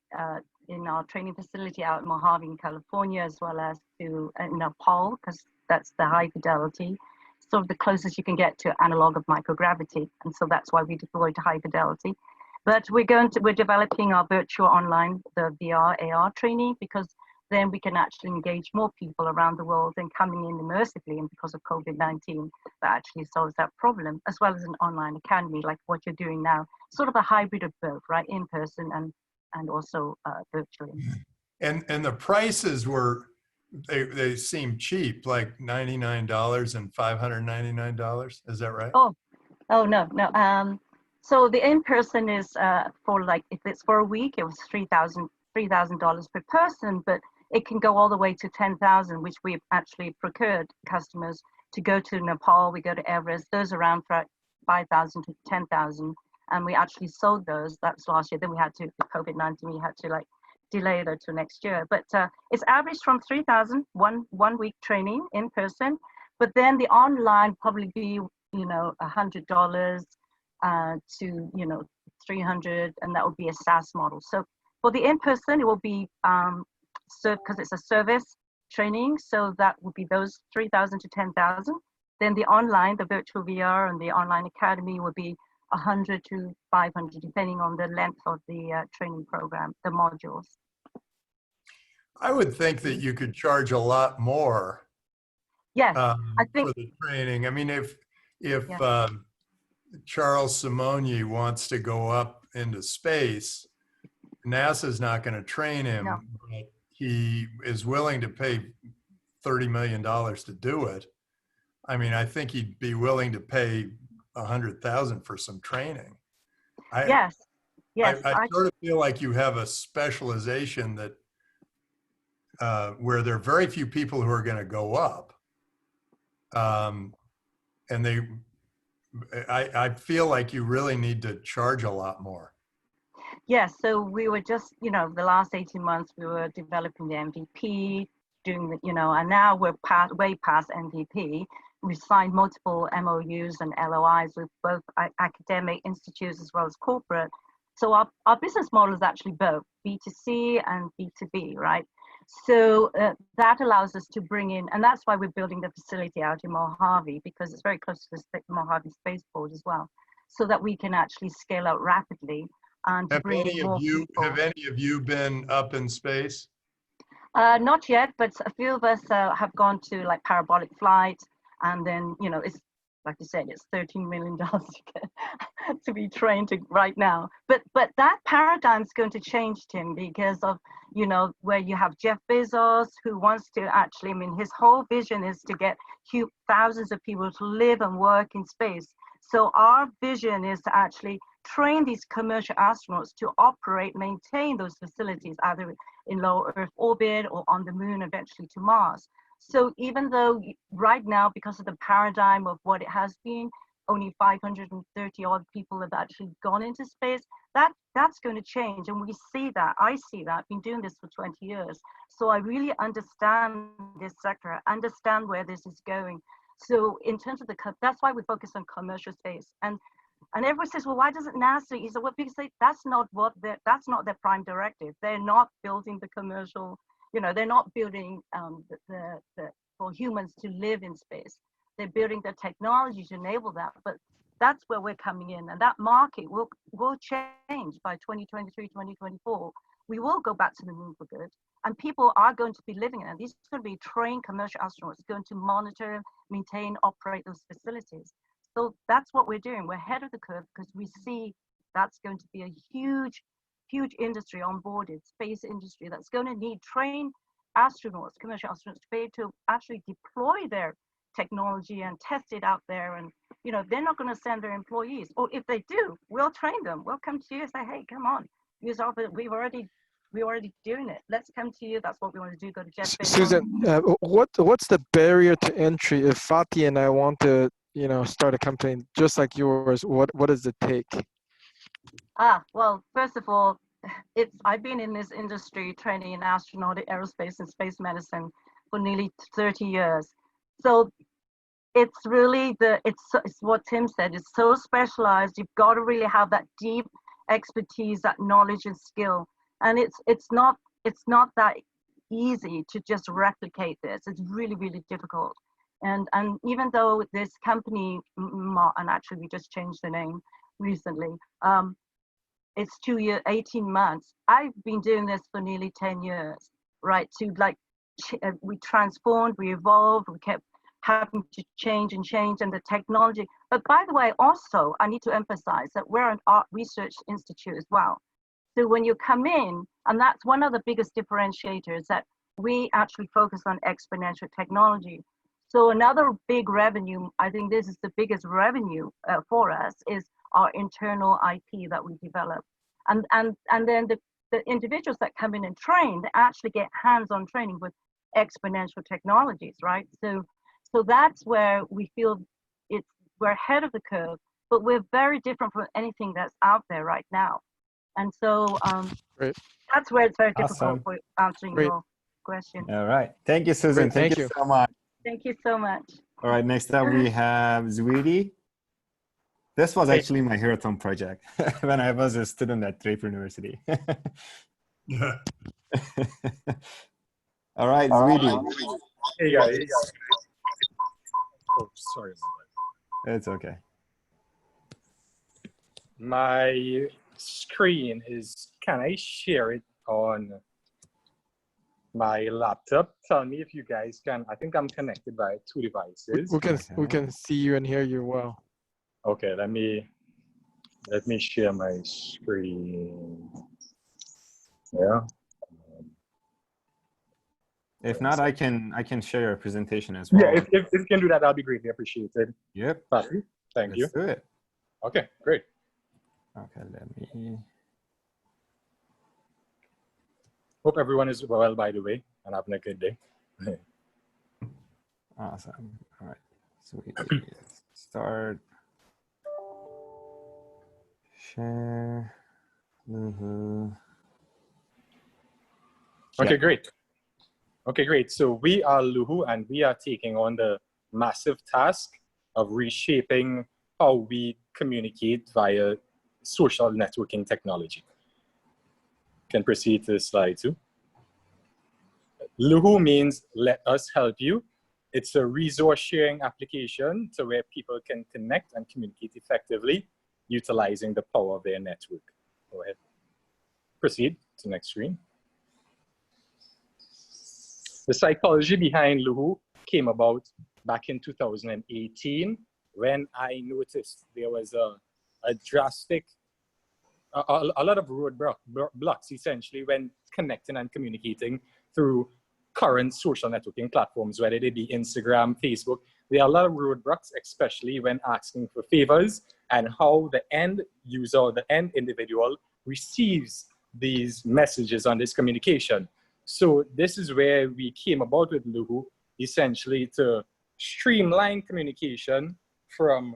in our training facility out in Mojave in California, as well as to Nepal, because that's the high fidelity, sort of the closest you can get to analog of microgravity. And so that's why we deploy to high fidelity. But we're developing our virtual online, the VR AR training, because then we can actually engage more people around the world and coming in immersively. And because of COVID-19, that actually solves that problem, as well as an online academy, like what you're doing now, sort of a hybrid of both, right? In person and also virtually. And the prices were, they seem cheap, like $99 and $599. Is that right? Oh no. So the in-person is for, like, if it's for a week, it was $3,000 per person. But it can go all the way to 10,000, which we've actually procured customers to go to Nepal. We go to Everest. Those around for 5,000 to 10,000, and we actually sold those. That's last year. Then we had to COVID-19. We had to like delay that to next year. But it's averaged from 3,000 one week training in person. But then the online probably be $100 to $300, and that would be a SaaS model. So for the in-person, it will be because it's a service training, so that would be those 3,000 to 10,000. Then the online, the virtual VR and the online academy would be 100 to 500, depending on the length of the training program, the modules. I would think that you could charge a lot more. Yes, I think for the training. I mean, if yeah. Charles Simonyi wants to go up into space, NASA's not going to train him, No. but he is willing to pay $30 million to do it. I mean, I think he'd be willing to pay $100,000 for some training. Yes. I sort of feel like you have a specialization that where there are very few people who are going to go up. And I feel like you really need to charge a lot more. Yes, so we were just, the last 18 months, we were developing the MVP, doing the, and now we're way past MVP. We signed multiple MOUs and LOIs with both academic institutes as well as corporate. So our business model is actually both B2C and B2B, right? So that allows us to bring in, and that's why we're building the facility out in Mojave, because it's very close to the Mojave Spaceport as well, so that we can actually scale out rapidly and Have bring in more people. Have any of you been up in space? Not yet, but a few of us have gone to like parabolic flight, and then it's like you said, it's $13 million to be trained to right now. But that paradigm is going to change, Tim, because of where you have Jeff Bezos, who wants to actually, his whole vision is to get thousands of people to live and work in space. So our vision is to actually train these commercial astronauts to operate, maintain those facilities, either in low Earth orbit or on the moon, eventually to Mars. So even though right now, because of the paradigm of what it has been, only 530 odd people have actually gone into space, that's going to change. And we see that, I see that, I've been doing this for 20 years. So I really understand this sector, understand where this is going. So in terms of that's why we focus on commercial space. And everyone says, well, why doesn't NASA? Well, because that's not their prime directive. They're not building the commercial, they're not building for humans to live in space. They're building the technology to enable that. But that's where we're coming in, and that market will change by 2023, 2024. We will go back to the moon for good, and people are going to be living in it. These are going to be trained commercial astronauts going to monitor, maintain, operate those facilities. So that's what we're doing. We're ahead of the curve because we see that's going to be a huge industry on board, space industry that's going to need trained astronauts, commercial astronauts, to be able to actually deploy their technology and test it out there. And they're not going to send their employees, or if they do, we'll train them. We'll come to you and say, hey, come on, we're already doing it. Let's come to you. That's what we want to do. Go to Jeff Bezos. Susan, what's the barrier to entry if Fatih and I want to start a company just like yours? What does it take? Well, first of all, I've been in this industry training in astronautics, aerospace, and space medicine for nearly 30 years. So it's really it's what Tim said. It's so specialized. You've got to really have that deep expertise, that knowledge and skill. And it's not that easy to just replicate this. It's really, really difficult. And even though this company, and actually we just changed the name recently, it's 2 years, 18 months. I've been doing this for nearly 10 years, right? We transformed, we evolved, we kept having to change, and the technology. But by the way, also, I need to emphasize that we're an art research institute as well. So when you come in, and that's one of the biggest differentiators, that we actually focus on exponential technology. So another big revenue, I think this is the biggest revenue for us, is our internal IP that we develop. And then the individuals that come in and train, they actually get hands-on training with exponential technologies, right? So that's where we feel we're ahead of the curve, but we're very different from anything that's out there right now. And so Great. that's where it's very difficult Awesome. for answering Great. your question. All right. Thank you, Susan. Great, Thank thank you you. so much. Thank you so much. All right. Next up, we have Zwidi. This was Hey. actually my hackathon project when I was a student at Draper University. Yeah. All right, Zwidi. Hey guys. Oh, sorry. It's okay. My screen is, can I share it on my laptop? Tell me if you guys can. I think I'm connected by 2 devices. We can see you and hear you well. Okay, let me share my screen. Yeah. If not, I can share your presentation as well. Yeah, if you can do that, that'll be greatly appreciated. Yep. Patty, thank you. Let's do it. Okay, great. Okay, let me. Hope everyone is well, by the way, and having a good day. Awesome. All right. So we start. Share. Woohoo. Okay, Yeah. great. Okay, great. So we are Luhu, and we are taking on the massive task of reshaping how we communicate via social networking technology. Can proceed to slide 2. Luhu means let us help you. It's a resource sharing application to where people can connect and communicate effectively utilizing the power of their network. Go ahead. Proceed to next screen. The psychology behind Luhu came about back in 2018 when I noticed there was a drastic, a lot of roadblocks essentially when connecting and communicating through current social networking platforms, whether they be Instagram, Facebook. There are a lot of roadblocks, especially when asking for favors and how the end user, the end individual receives these messages on this communication. So this is where we came about with Luhu, essentially to streamline communication from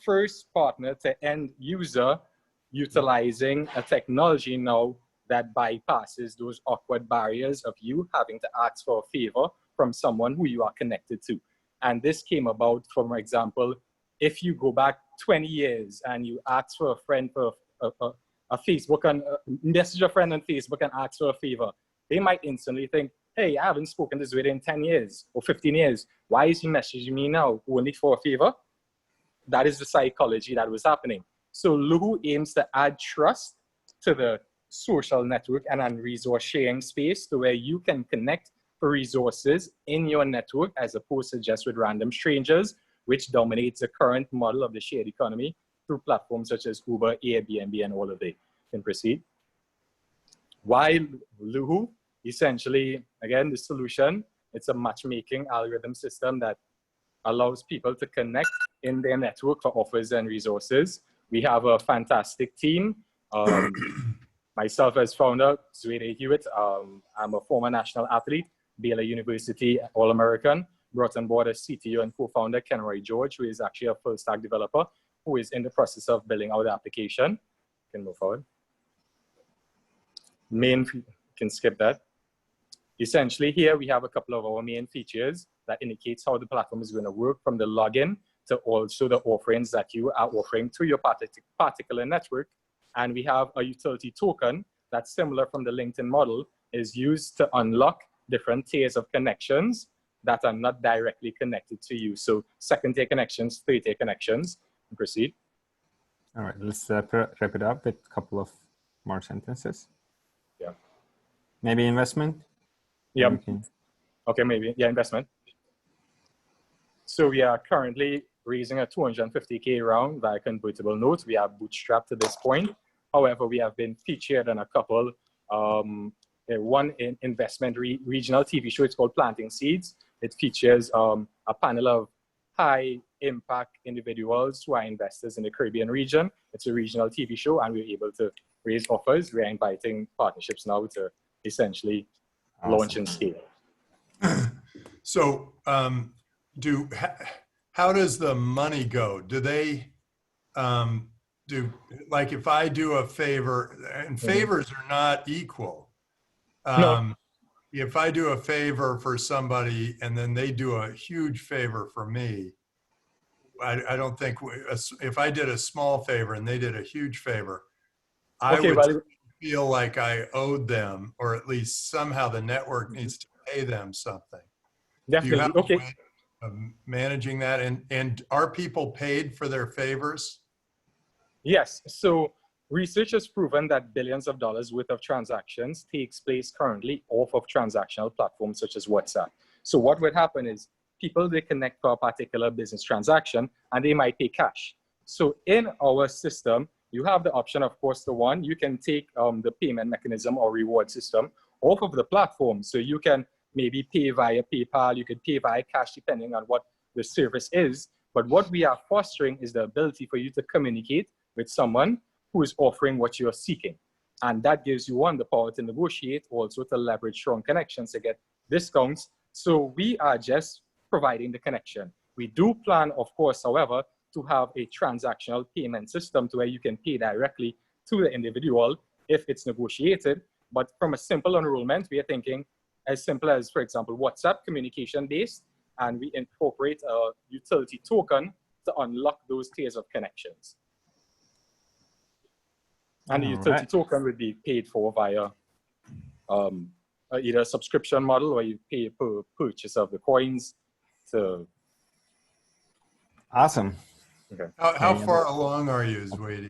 first partner to end user, utilizing a technology now that bypasses those awkward barriers of you having to ask for a favor from someone who you are connected to. And this came about, for example, if you go back 20 years and you ask for a friend for a Facebook and message a friend on Facebook and ask for a favor, they might instantly think, hey, I haven't spoken this way in 10 years or 15 years. Why is he messaging me now only for a favor? That is the psychology that was happening. So Luhu aims to add trust to the social network and resource sharing space to where you can connect for resources in your network as opposed to just with random strangers, which dominates the current model of the shared economy through platforms such as Uber, Airbnb, and all of they. Can proceed. Why Luhu? Essentially, again, the solution, it's a matchmaking algorithm system that allows people to connect in their network for offers and resources. We have a fantastic team. Myself as founder, Zwede Hewitt. I'm a former national athlete, Baylor University All-American, brought on board as CTO and co-founder Ken Roy George, who is actually a full stack developer, who is in the process of building out the application. Can move forward. Can skip that. Essentially here we have a couple of our main features that indicates how the platform is going to work, from the login to also the offerings that you are offering to your particular network. And we have a utility token that's similar from the LinkedIn model, is used to unlock different tiers of connections that are not directly connected to you. So second tier connections, third tier connections. Proceed. All right, let's wrap it up with a couple of more sentences. Yeah. Maybe investment? Yeah. Okay. Okay, maybe. Yeah, investment. So we are currently raising a 250K round via convertible notes. We are bootstrapped to this point. However, we have been featured on a couple, one investment regional TV show. It's called Planting Seeds. It features a panel of high impact individuals who are investors in the Caribbean region. It's a regional TV show, and we were able to raise offers. We are inviting partnerships now to essentially launch and scale. So how does the money go? Do they like if I do a favor, and favors are not equal. No. If I do a favor for somebody and then they do a huge favor for me, I don't think if I did a small favor and they did a huge favor, I would feel like I owed them, or at least somehow the network needs to pay them something. Definitely. Do you have Okay. a way of managing that? And are people paid for their favors? Yes. So research has proven that billions of dollars worth of transactions takes place currently off of transactional platforms such as WhatsApp. So what would happen is people, they connect for a particular business transaction and they might pay cash. So in our system, you have the option, of course, you can take the payment mechanism or reward system off of the platform. So you can maybe pay via PayPal, you could pay via cash depending on what the service is. But what we are fostering is the ability for you to communicate with someone who is offering what you're seeking. And that gives you, one, the power to negotiate, also to leverage strong connections to get discounts. So we are just providing the connection. We do plan, of course, however, to have a transactional payment system to where you can pay directly to the individual if it's negotiated. But from a simple enrollment, we are thinking as simple as, for example, WhatsApp communication based, and we incorporate a utility token to unlock those tiers of connections. And the utility token would be paid for via either a subscription model where you pay per purchase of the coins. So, awesome. Okay. How far along are you, Zwedi?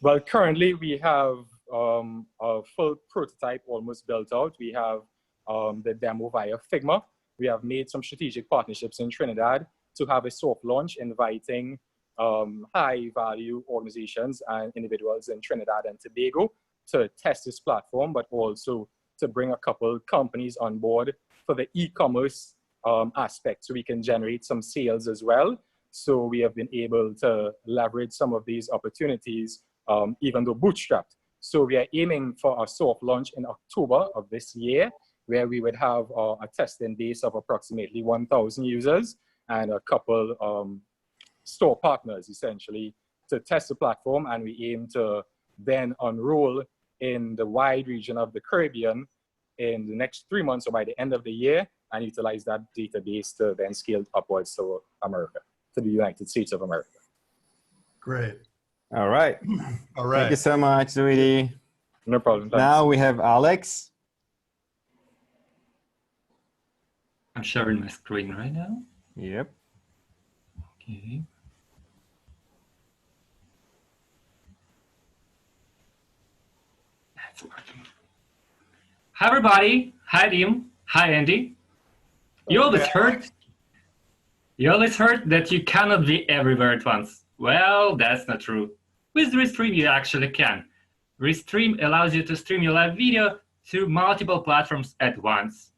Well, currently we have a full prototype almost built out. We have the demo via Figma. We have made some strategic partnerships in Trinidad to have a soft launch, inviting high value organizations and individuals in Trinidad and Tobago to test this platform, but also to bring a couple companies on board for the e-commerce aspect so we can generate some sales as well. So we have been able to leverage some of these opportunities, even though bootstrapped. So we are aiming for a soft launch in October of this year, where we would have a testing base of approximately 1,000 users and a couple store partners, essentially, to test the platform. And we aim to then unroll in the wide region of the Caribbean in the next 3 months or by the end of the year, and utilize that database to then scale upwards to America, to the United States of America. Great. All right. All right. Thank you so much, Zwedi. No problem. Thanks. Now we have Alex. I'm sharing my screen right now. Yep. Okay. That's working. Hi, everybody. Hi, Tim. Hi, Andy. You always heard that you cannot be everywhere at once. Well, that's not true. With Restream, you actually can. Restream allows you to stream your live video through multiple platforms at once.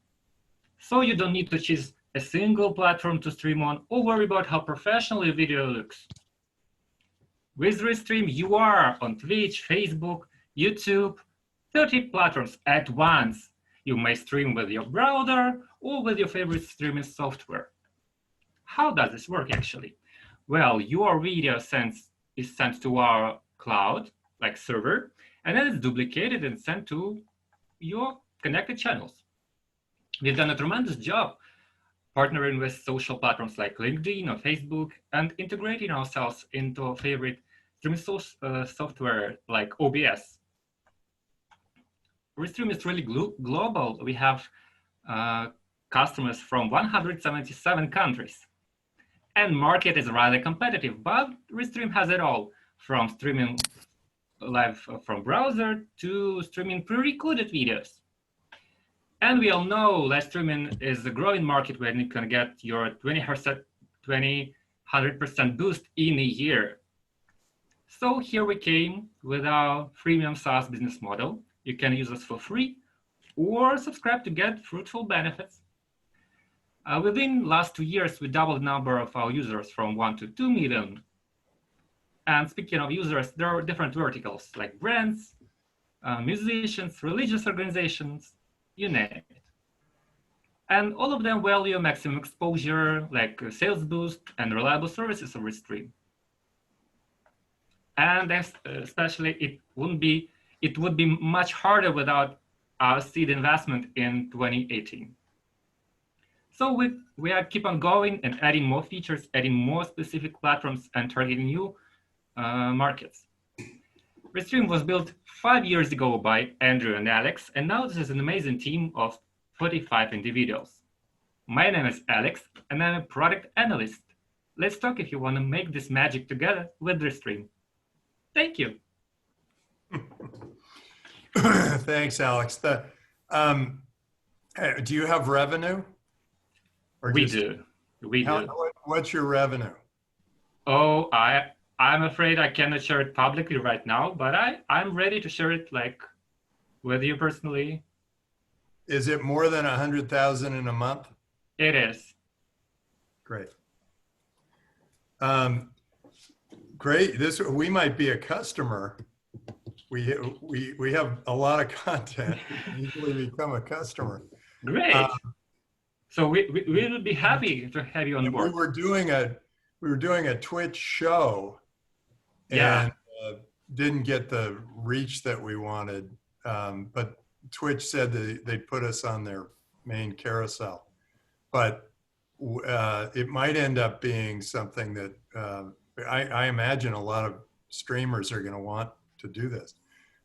So you don't need to choose a single platform to stream on or worry about how professional your video looks. With Restream, you are on Twitch, Facebook, YouTube, 30 platforms at once. You may stream with your browser or with your favorite streaming software. How does this work actually? Well, your video is sent to our cloud, like server, and then it's duplicated and sent to your connected channels. We've done a tremendous job partnering with social platforms like LinkedIn or Facebook and integrating ourselves into favorite streaming software like OBS. Restream is really global. We have customers from 177 countries. And market is rather competitive, but Restream has it all, from streaming live from browser to streaming pre-recorded videos. And we all know live streaming is a growing market where you can get your 100% boost in a year. So here we came with our freemium SaaS business model. You can use us for free or subscribe to get fruitful benefits. Within the last 2 years, we doubled the number of our users from 1 to 2 million. And speaking of users, there are different verticals like brands, musicians, religious organizations, you name it. And all of them value maximum exposure, like sales boost and reliable services of Restream. And especially it would be much harder without our seed investment in 2018. So we are keep on going and adding more features, adding more specific platforms, and targeting new markets. Restream was built 5 years ago by Andrew and Alex, and now this is an amazing team of 45 individuals. My name is Alex, and I'm a product analyst. Let's talk if you want to make this magic together with Restream. Thank you. Thanks, Alex. Do you have revenue? Or We do. What's your revenue? Oh, I'm afraid I cannot share it publicly right now, but I'm ready to share it like with you personally. Is it more than 100,000 in a month? It is. Great. Great. We might be a customer. We have a lot of content. We can easily become a customer. Great. So we will be happy to have you on board. We were doing a Twitch show, and didn't get the reach that we wanted. But Twitch said they'd put us on their main carousel. But it might end up being something that I imagine a lot of streamers are going to want to do this.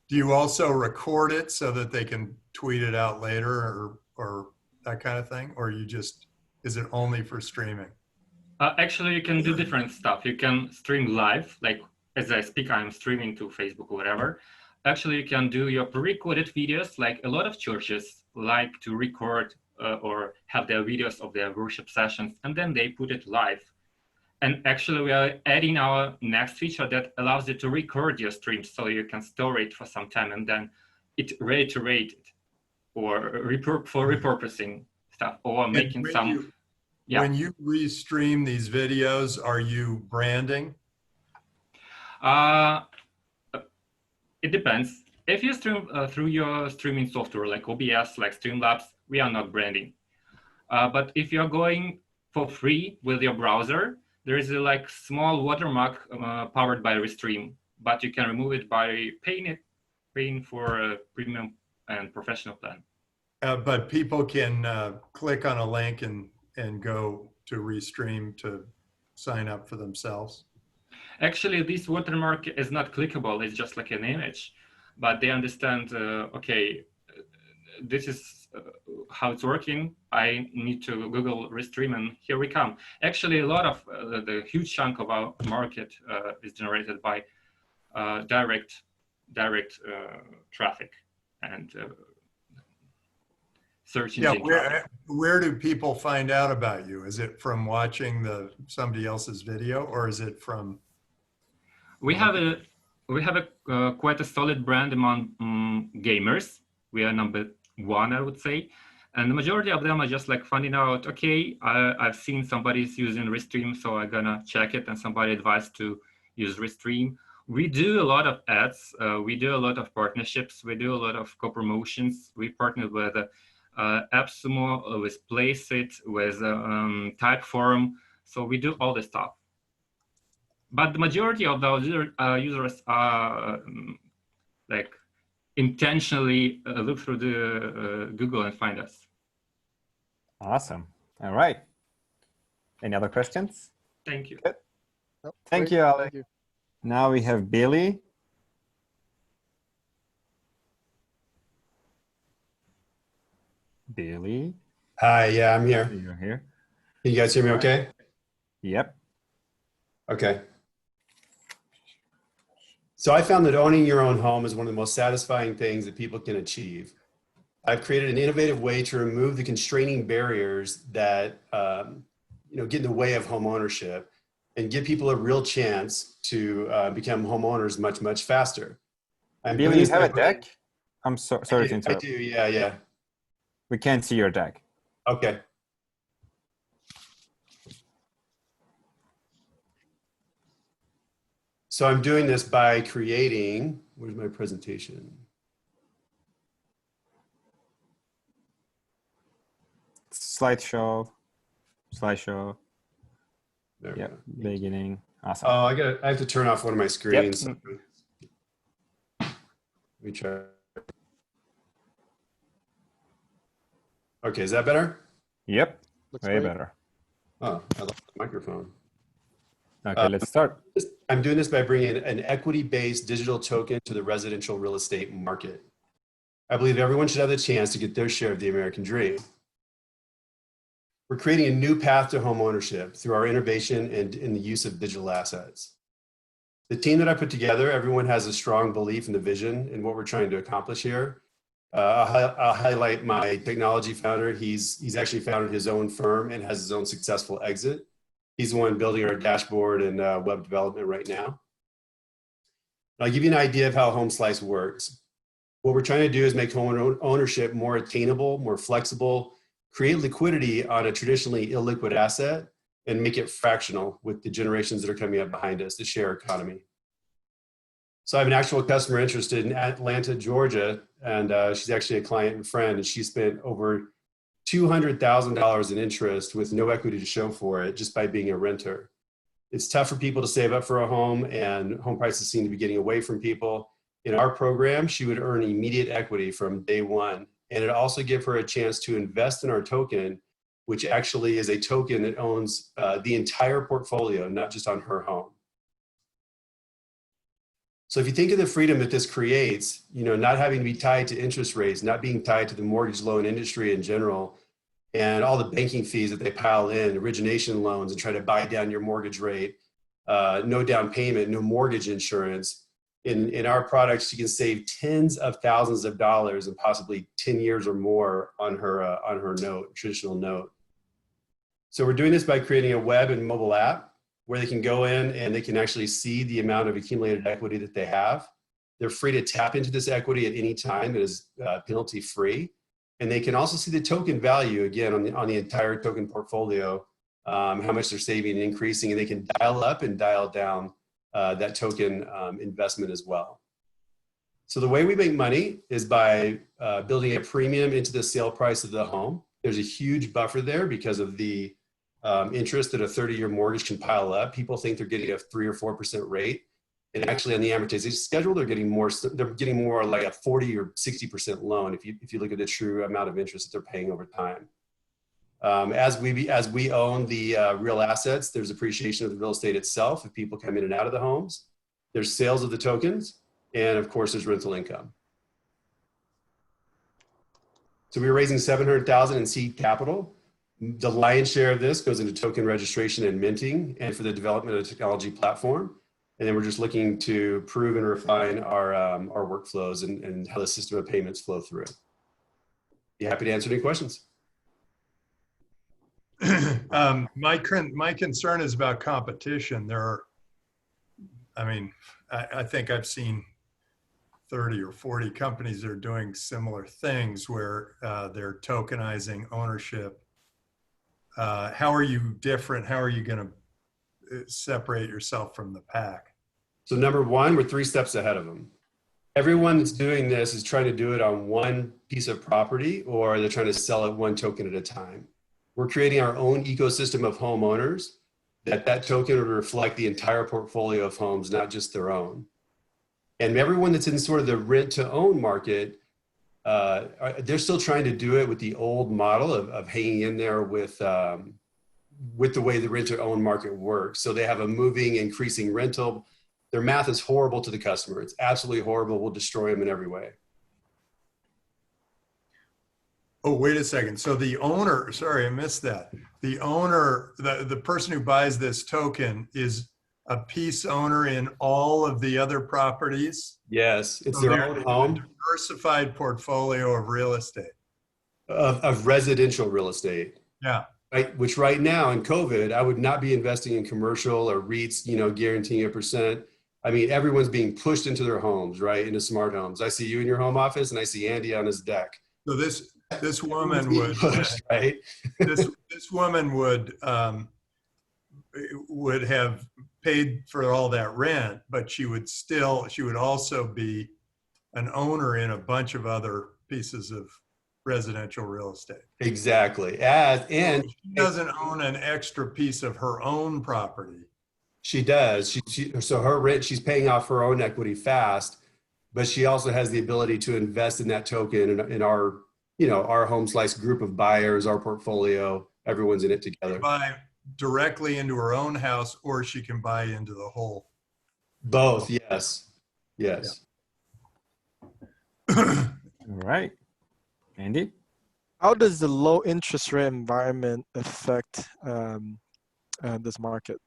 Do you also record it so that they can tweet it out later or that kind of thing? Or is it only for streaming? Actually, you can do different stuff. You can stream live, like as I speak, I'm streaming to Facebook or whatever. Actually, you can do your pre-recorded videos, like a lot of churches like to record or have their videos of their worship sessions, and then they put it live. And actually, we are adding our next feature that allows you to record your streams so you can store it for some time and then reiterate it or for repurposing stuff or making some. When you restream these videos, are you branding? It depends. If you stream through your streaming software like OBS, like Streamlabs, we are not branding. But if you're going for free with your browser, there is a like small watermark powered by Restream, but you can remove it by paying for a premium and professional plan. But people can click on a link and go to Restream to sign up for themselves. Actually, this watermark is not clickable. It's just like an image, but they understand, okay, this is how it's working. I need to Google Restream and here we come. Actually, a lot of the huge chunk of our market is generated by direct traffic and search engine traffic. Where do people find out about you? Is it from watching somebody else's video, or is it from? We have a quite a solid brand among gamers. We are number one, I would say, and the majority of them are just like finding out. Okay, I've seen somebody's using Restream, so I'm gonna check it, and somebody advised to use Restream. We do a lot of ads. We do a lot of partnerships. We do a lot of co-promotions. We partnered with AppSumo, with Placeit, with Typeform. So we do all this stuff. But the majority of those users are like intentionally look through the Google and find us. Awesome. All right. Any other questions? Thank you. Good. Thank you, Alex. Thank you. Now we have Billy. Billy. Hi, yeah, I'm here. You're here. Can you guys hear me okay? Yep. Okay. So I found that owning your own home is one of the most satisfying things that people can achieve. I've created an innovative way to remove the constraining barriers that get in the way of home ownership and give people a real chance to become homeowners much, much faster. Billy, you have a deck? I'm sorry to interrupt. I do, yeah. We can't see your deck. Okay. So I'm doing this by creating, where's my presentation? slideshow. There we Yep, go. beginning. Awesome. Oh, I have to turn off one of my screens. Yep. Let me try. Okay, is that better? Yep, Looks way great. better. Oh, I lost the microphone. Okay, let's start. I'm doing this by bringing an equity-based digital token to the residential real estate market. I believe everyone should have the chance to get their share of the American dream. We're creating a new path to home ownership through our innovation and in the use of digital assets. The team that I put together, everyone has a strong belief in the vision and what we're trying to accomplish here. I'll highlight my technology founder. He's actually founded his own firm and has his own successful exit. He's the one building our dashboard and web development right now. I'll give you an idea of how HomeSlice works. What we're trying to do is make home ownership more attainable, more flexible, create liquidity on a traditionally illiquid asset, and make it fractional with the generations that are coming up behind us, the share economy. So I have an actual customer interested in Atlanta, Georgia, and she's actually a client and friend, and she spent over $200,000 in interest with no equity to show for it just by being a renter. It's tough for people to save up for a home, and home prices seem to be getting away from people. In our program, she would earn immediate equity from day one, and it also give her a chance to invest in our token, which actually is a token that owns the entire portfolio, not just on her home. So if you think of the freedom that this creates, not having to be tied to interest rates, not being tied to the mortgage loan industry in general, and all the banking fees that they pile in, origination loans, and try to buy down your mortgage rate, no down payment, no mortgage insurance. In our products, you can save tens of thousands of dollars and possibly 10 years or more on her note, traditional note. So we're doing this by creating a web and mobile app where they can go in and they can actually see the amount of accumulated equity that they have. They're free to tap into this equity at any time. It is penalty free. And they can also see the token value, again, on the entire token portfolio, how much they're saving and increasing, and they can dial up and dial down that token investment as well. So the way we make money is by building a premium into the sale price of the home. There's a huge buffer there because of the interest that a 30-year mortgage can pile up. People think they're getting a 3 or 4% rate, and actually on the amortization schedule, they're getting more like a 40 or 60% loan if you look at the true amount of interest that they're paying over time. As we own the real assets, there's appreciation of the real estate itself if people come in and out of the homes. There's sales of the tokens, and of course, there's rental income. So we were raising $700,000 in seed capital. The lion's share of this goes into token registration and minting and for the development of the technology platform. And then we're just looking to prove and refine our workflows and how the system of payments flow through. Be happy to answer any questions. My concern is about competition. I think I've seen 30 or 40 companies that are doing similar things where they're tokenizing ownership. How are you different? How are you going to separate yourself from the pack? So number one, we're 3 steps ahead of them. Everyone that's doing this is trying to do it on one piece of property, or they're trying to sell it one token at a time. We're creating our own ecosystem of homeowners that token would reflect the entire portfolio of homes, not just their own. And everyone that's in sort of the rent to own market, they're still trying to do it with the old model of hanging in there with the way the rent to own market works. So they have a moving, increasing rental. Their math is horrible to the customer. It's absolutely horrible. We'll destroy them in every way. Oh, wait a second. So the owner, sorry, I missed that. The owner, the person who buys this token is a piece owner in all of the other properties? Yes, it's So their own home. a diversified portfolio of real estate. Of residential real estate. Yeah. Right, which right now in COVID, I would not be investing in commercial or REITs, guaranteeing a percent. I mean, everyone's being pushed into their homes, right? Into smart homes. I see you in your home office and I see Andy on his deck. So this woman would, pushed, right? this woman would have paid for all that rent, but she would also be an owner in a bunch of other pieces of residential real estate. Exactly. And she doesn't own an extra piece of her own property. She does. So her rent, she's paying off her own equity fast, but she also has the ability to invest in that token in our, our home slice group of buyers, our portfolio, everyone's in it together. Buy directly into her own house, or she can buy into the whole. Both. Yes. Yes. All right. Andy? How does the low interest rate environment affect this market?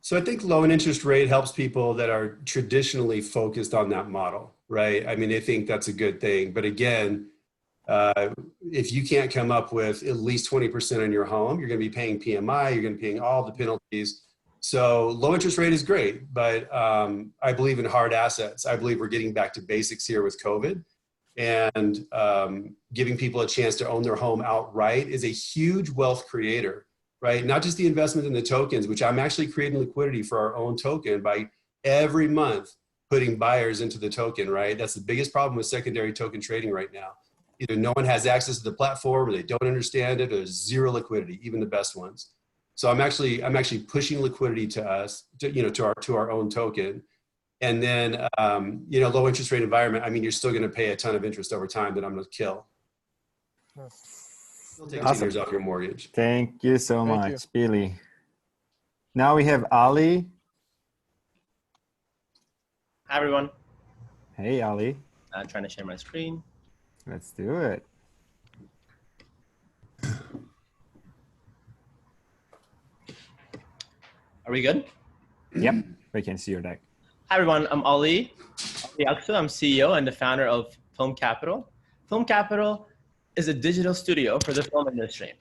So I think low interest rate helps people that are traditionally focused on that model, right? I mean, they think that's a good thing. But again, if you can't come up with at least 20% on your home, you're going to be paying PMI, you're going to be paying all the penalties. So low interest rate is great, but I believe in hard assets. I believe we're getting back to basics here with COVID, and giving people a chance to own their home outright is a huge wealth creator, right? Not just the investment in the tokens, which I'm actually creating liquidity for our own token by every month putting buyers into the token, right? That's the biggest problem with secondary token trading right now. Either no one has access to the platform, or they don't understand it, or there's zero liquidity, even the best ones. So I'm actually pushing liquidity to us, to our own token. And then, low interest rate environment, I mean, you're still going to pay a ton of interest over time that I'm going to kill. Still take 10 years off your mortgage. Thank you so much, Billy. Now we have Ali. Hi, everyone. Hey, Ali. I'm trying to share my screen. Let's do it. Are we good? Yep, we can see your deck. Hi, everyone. I'm Ali Aksu. I'm CEO and the founder of Film Capital. Film Capital is a digital studio for the film industry.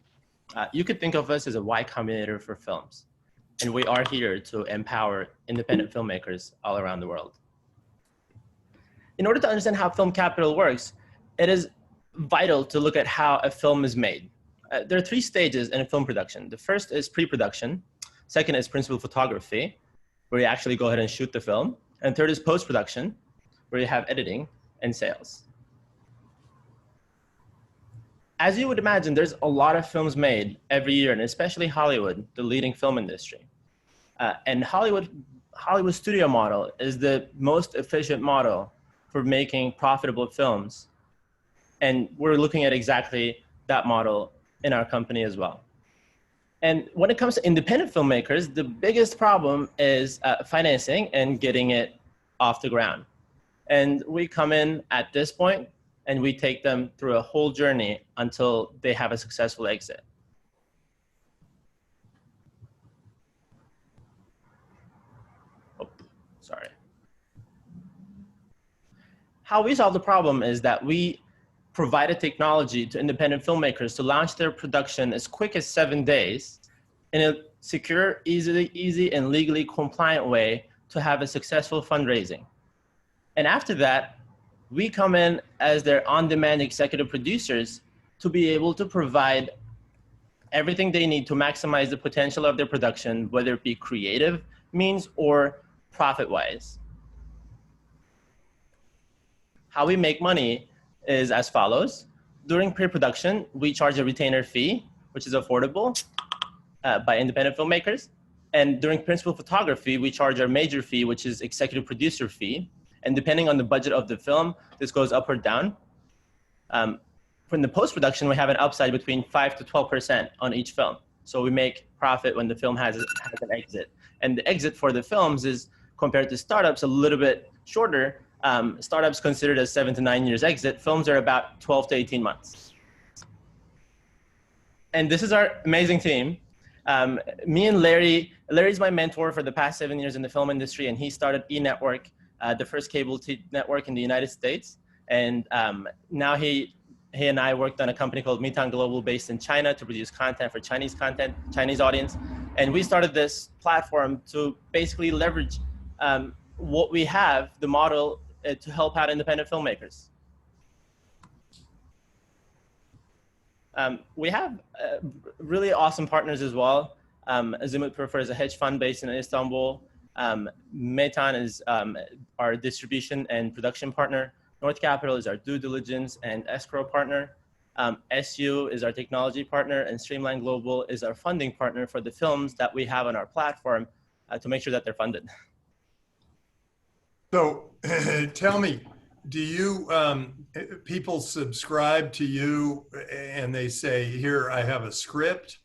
You could think of us as a Y Combinator for films. And we are here to empower independent filmmakers all around the world. In order to understand how Film Capital works, it is vital to look at how a film is made. There are 3 stages in a film production. The first is pre-production. Second is principal photography, where you actually go ahead and shoot the film. And third is post-production, where you have editing and sales. As you would imagine, there's a lot of films made every year, and especially Hollywood, the leading film industry. And Hollywood studio model is the most efficient model for making profitable films. And we're looking at exactly that model in our company as well. And when it comes to independent filmmakers, the biggest problem is financing and getting it off the ground. And we come in at this point and we take them through a whole journey until they have a successful exit. Oh, sorry. How we solve the problem is that we provided technology to independent filmmakers to launch their production as quick as 7 days in a secure, easy and legally compliant way to have a successful fundraising. And after that, we come in as their on-demand executive producers to be able to provide everything they need to maximize the potential of their production, whether it be creative means or profit-wise. How we make money is as follows. During pre-production, we charge a retainer fee, which is affordable by independent filmmakers. And during principal photography, we charge our major fee, which is executive producer fee. And depending on the budget of the film, this goes up or down. From the post-production, we have an upside between 5 to 12% on each film. So we make profit when the film has an exit. And the exit for the films is, compared to startups, a little bit shorter. Startups considered as 7 to 9 years exit. Films are about 12 to 18 months. And this is our amazing team. Me and Larry's my mentor for the past 7 years in the film industry, and he started E-Network, the first cable network in the United States. And now he and I worked on a company called Mitan Global based in China to produce content for Chinese audience. And we started this platform to basically leverage what we have, the model, to help out independent filmmakers. We have really awesome partners as well. Azimut Prefer is a hedge fund based in Istanbul. Metan is our distribution and production partner North Capital is our due diligence and escrow partner. SU is our technology partner, and Streamline Global is our funding partner for the films that we have on our platform to make sure that they're funded. So tell me, do you, people subscribe to you and they say, here, I have a script,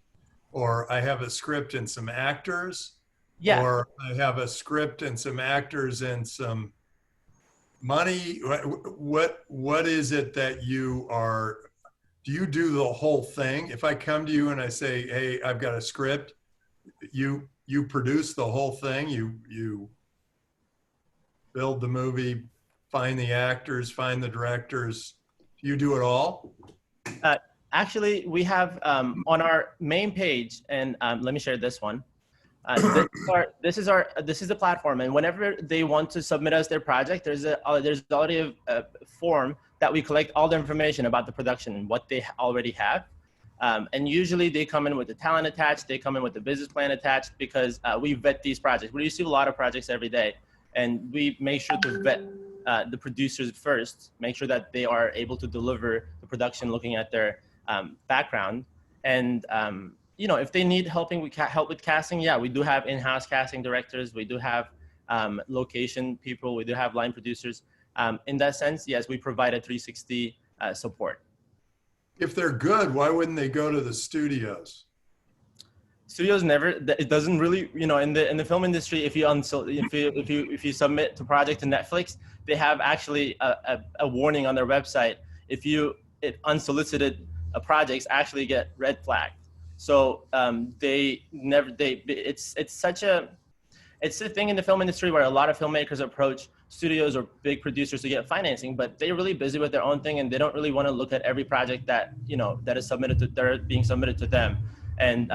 or I have a script and some actors, Yeah. or I have a script and some actors and some money? What is it that you are, do you do the whole thing? If I come to you and I say, hey, I've got a script, you produce the whole thing, you build the movie, find the actors, find the directors, you do it all? Actually, we have on our main page, and let me share this one. This is the platform, and whenever they want to submit us their project, there's already a form that we collect all the information about the production and what they already have. And usually they come in with the talent attached, they come in with the business plan attached, because we vet these projects. We receive a lot of projects every day, and we make sure to vet the producers first, make sure that they are able to deliver the production looking at their background. And you know, if they need help with casting, yeah, we do have in-house casting directors. We do have location people. We do have line producers. In that sense, yes, we provide a 360 support. If they're good, why wouldn't they go to the studios? Studios never. It doesn't really, you know, in the film industry, if you submit to project to Netflix, they have actually a warning on their website. If unsolicited projects actually get red flagged. So it's a thing in the film industry where a lot of filmmakers approach studios or big producers to get financing, but they're really busy with their own thing, and they don't really want to look at every project that, you know, that are being submitted to them, and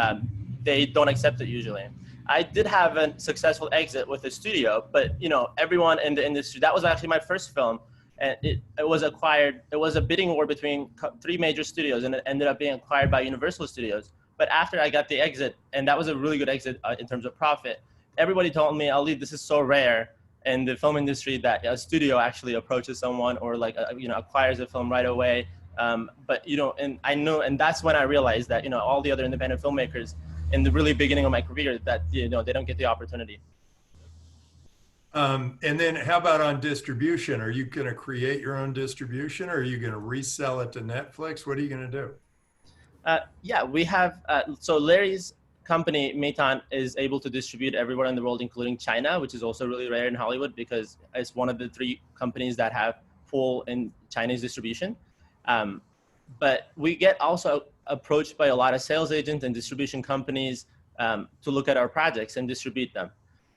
they don't accept it usually. I did have a successful exit with a studio, but you know, everyone in the industry, that was actually my first film, and it was acquired. It was a bidding war between 3 major studios, and it ended up being acquired by Universal Studios. But after I got the exit, and that was a really good exit in terms of profit, everybody told me, Ali, this is so rare in the film industry that a studio actually approaches someone or like, you know, acquires a film right away. But, you know, and I know, and that's when I realized that, you know, all the other independent filmmakers in the really beginning of my career, that, you know, they don't get the opportunity. And then how about on distribution? Are you going to create your own distribution, or are you going to resell it to Netflix? What are you going to do? Yeah, we have, so Larry's company, Meitan, is able to distribute everywhere in the world, including China, which is also really rare in Hollywood because it's one of the 3 companies that have full in Chinese distribution. But we get also approached by a lot of sales agents and distribution companies to look at our projects and distribute them.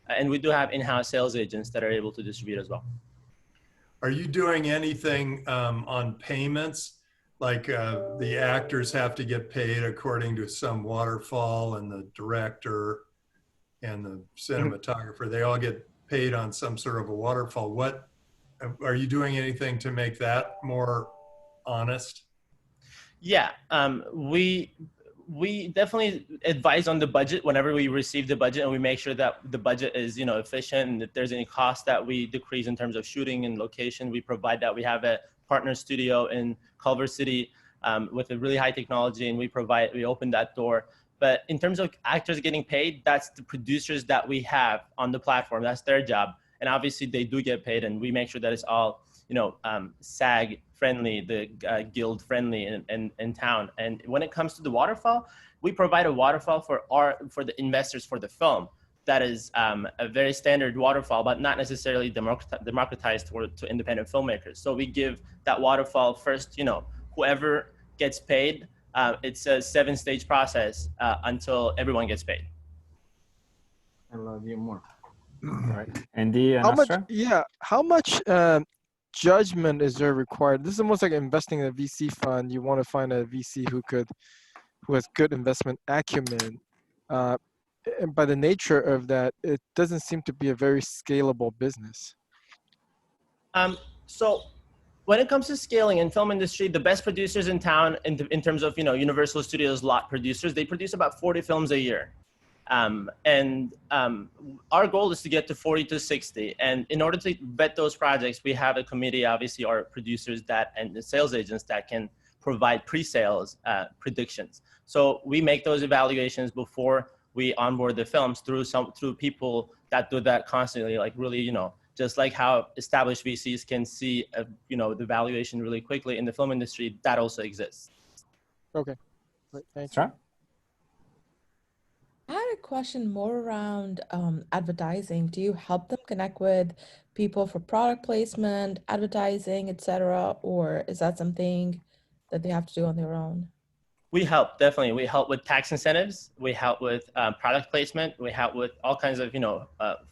And we do have in-house sales agents that are able to distribute as well. Are you doing anything on payments? Like the actors have to get paid according to some waterfall, and the director and the cinematographer, they all get paid on some sort of a waterfall. What, are you doing anything to make that more honest? Yeah, we definitely advise on the budget whenever we receive the budget, and we make sure that the budget is, you know, efficient, and if there's any cost that we decrease in terms of shooting and location, we provide that. We have a partner studio in Culver City with a really high technology, and we open that door. But in terms of actors getting paid, that's the producers that we have on the platform. That's their job. And obviously they do get paid, and we make sure that it's all, you know, SAG friendly, the guild friendly in town. And when it comes to the waterfall, we provide a waterfall for the investors for the film. That is a very standard waterfall, but not necessarily democratized to independent filmmakers. So we give that waterfall first, you know, whoever gets paid, it's a 7-stage process until everyone gets paid. I love you more. All right. Andy and How much, Astra? yeah, how much judgment is there required? This is almost like investing in a VC fund. You want to find a VC who has good investment acumen. And by the nature of that, it doesn't seem to be a very scalable business. So when it comes to scaling in film industry, the best producers in town in terms of, you know, Universal Studios lot producers, they produce about 40 films a year. Our goal is to get to 40 to 60. And in order to vet those projects, we have a committee, obviously our producers and the sales agents that can provide pre-sales predictions. So we make those evaluations before we onboard the films through people that do that constantly, like really, just like how established VCs can see, the valuation really quickly in the film industry, that also exists. Okay, great, thanks. Sure. I had a question more around advertising. Do you help them connect with people for product placement, advertising, etc., or is that something that they have to do on their own? We help, definitely. We help with tax incentives. We help with product placement. We help with all kinds of,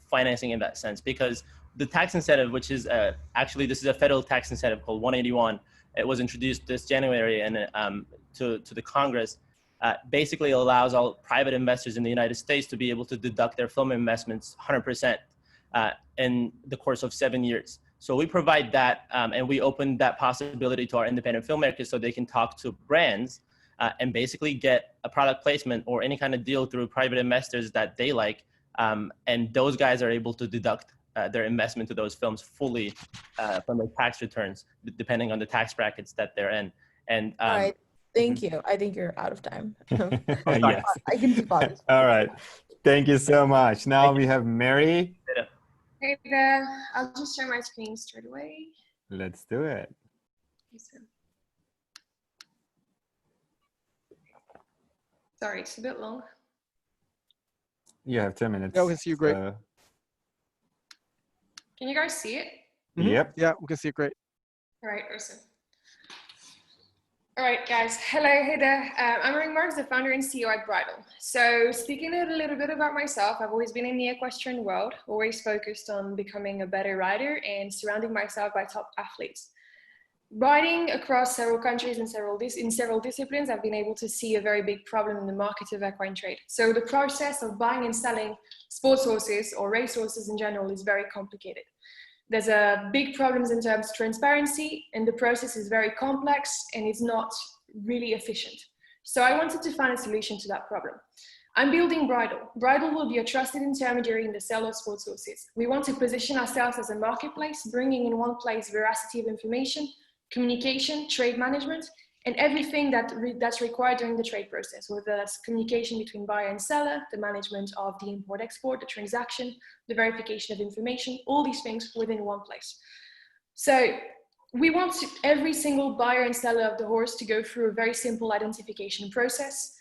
financing in that sense, because the tax incentive, which is actually, this is a federal tax incentive called 181. It was introduced this January and to the Congress. Basically allows all private investors in the United States to be able to deduct their film investments 100% in the course of 7 years. So we provide that and we open that possibility to our independent filmmakers so they can talk to brands and basically get a product placement or any kind of deal through private investors that they like. And those guys are able to deduct their investment to those films fully from their tax returns, depending on the tax brackets that they're in. And all right. Thank you. I think you're out of time. Yes. I can keep on. All right. Thank you so much. Now we have Mary. Hey there. I'll just share my screen straight away. Let's do it. Sorry, it's a bit long. You have 10 minutes. Yeah, we can see you great. Can you guys see it? Yep. Yeah, we can see it great. All right, awesome. All right, guys. Hello, hey there. I'm Marie Marks, the founder and CEO at Bridal. So speaking a little bit about myself, I've always been in the equestrian world, always focused on becoming a better rider and surrounding myself by top athletes. Riding across several countries and in several disciplines, I've been able to see a very big problem in the market of equine trade. So the process of buying and selling sports horses or race horses in general is very complicated. There's big problems in terms of transparency, and the process is very complex and it's not really efficient. So I wanted to find a solution to that problem. I'm building Bridal. Bridal will be a trusted intermediary in the sale of sports horses. We want to position ourselves as a marketplace, bringing in one place veracity of information, communication, trade management, and everything that's required during the trade process, whether that's communication between buyer and seller, the management of the import-export, the transaction, the verification of information, all these things within one place. So we want every single buyer and seller of the horse to go through a very simple identification process,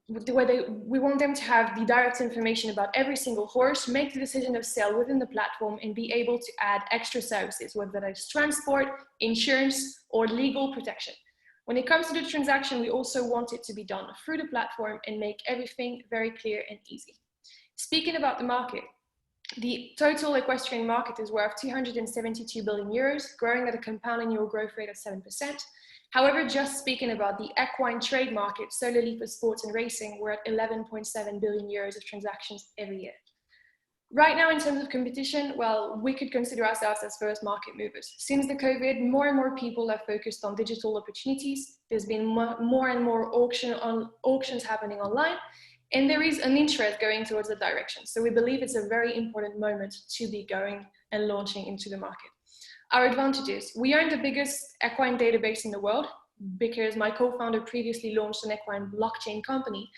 where we want them to have the direct information about every single horse, make the decision of sale within the platform, and be able to add extra services, whether that's transport, insurance, or legal protection. When it comes to the transaction, we also want it to be done through the platform and make everything very clear and easy. Speaking about the market, the total equestrian market is worth 272 billion euros, growing at a compound annual growth rate of 7%. However, just speaking about the equine trade market solely for sports and racing, we're at 11.7 billion euros of transactions every year. Right now, in terms of competition, well, we could consider ourselves as first market movers. Since the COVID, more and more people are focused on digital opportunities. There's been more and more auctions happening online, and there is an interest going towards that direction. So we believe it's a very important moment to be going and launching into the market. Our advantages: we are the biggest equine database in the world because my co-founder previously launched an equine blockchain company,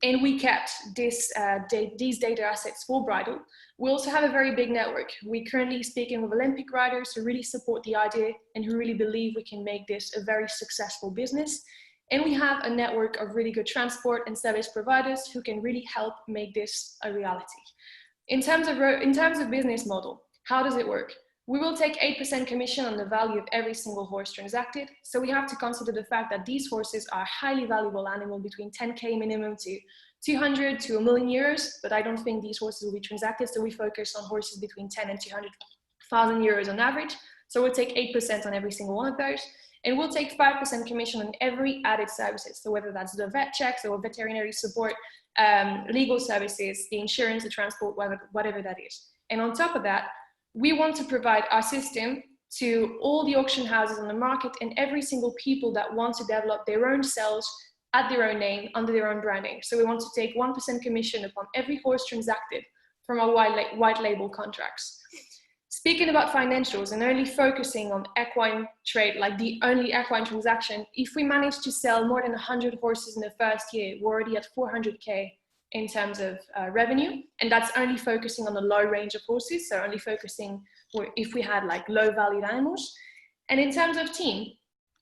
and we kept these data assets for Bridal. We also have a very big network. We're currently speaking with Olympic riders who really support the idea and who really believe we can make this a very successful business. And we have a network of really good transport and service providers who can really help make this a reality. In terms of business model, how does it work? We will take 8% commission on the value of every single horse transacted. So we have to consider the fact that these horses are highly valuable animals, between 10K minimum to 200 to 1 million euros, but I don't think these horses will be transacted. So we focus on horses between 10 and 200,000 euros on average. So we'll take 8% on every single one of those. And we'll take 5% commission on every added services. So whether that's the vet checks or veterinary support, legal services, the insurance, the transport, whatever that is. And on top of that, we want to provide our system to all the auction houses on the market and every single people that want to develop their own sales at their own name, under their own branding. So we want to take 1% commission upon every horse transacted from our white label contracts. Speaking about financials and only focusing on equine trade, like the only equine transaction, if we manage to sell more than 100 horses in the first year, we're already at 400K in terms of revenue. And that's only focusing on the low range of horses. So only focusing if we had like low valued animals. And in terms of team,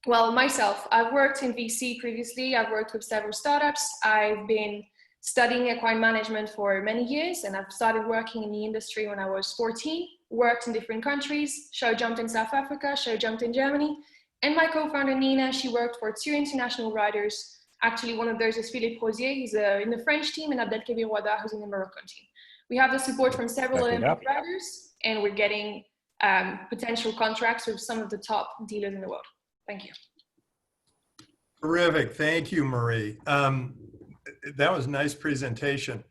well, myself, I've worked in VC previously. I've worked with several startups. I've been studying equine management for many years, and I've started working in the industry when I was 14, worked in different countries, show jumped in South Africa, show jumped in Germany. And my co-founder, Nina, she worked for 2 international riders. Actually, one of those is Philippe Rosier, he's in the French team, and Abdelkabir Wada, who's in the Moroccan team. We have the support from several Olympic riders, and we're getting potential contracts with some of the top dealers in the world. Thank you. Terrific. Thank you, Marie. That was a nice presentation.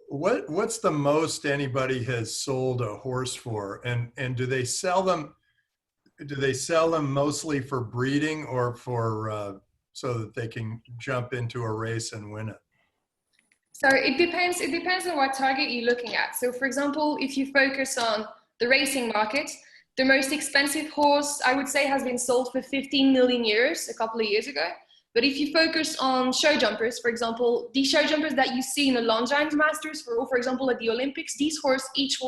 What's the most anybody has sold a horse for? And do they sell them mostly for breeding or for so that they can jump into a race and win it? So it depends on what target you're looking at. So for example, if you focus on the racing market, the most expensive horse, I would say, has been sold for 15 million euros a couple of years ago. But if you focus on show jumpers, for example, the show jumpers that you see in the Longines Masters, for example, at the Olympics, these horses each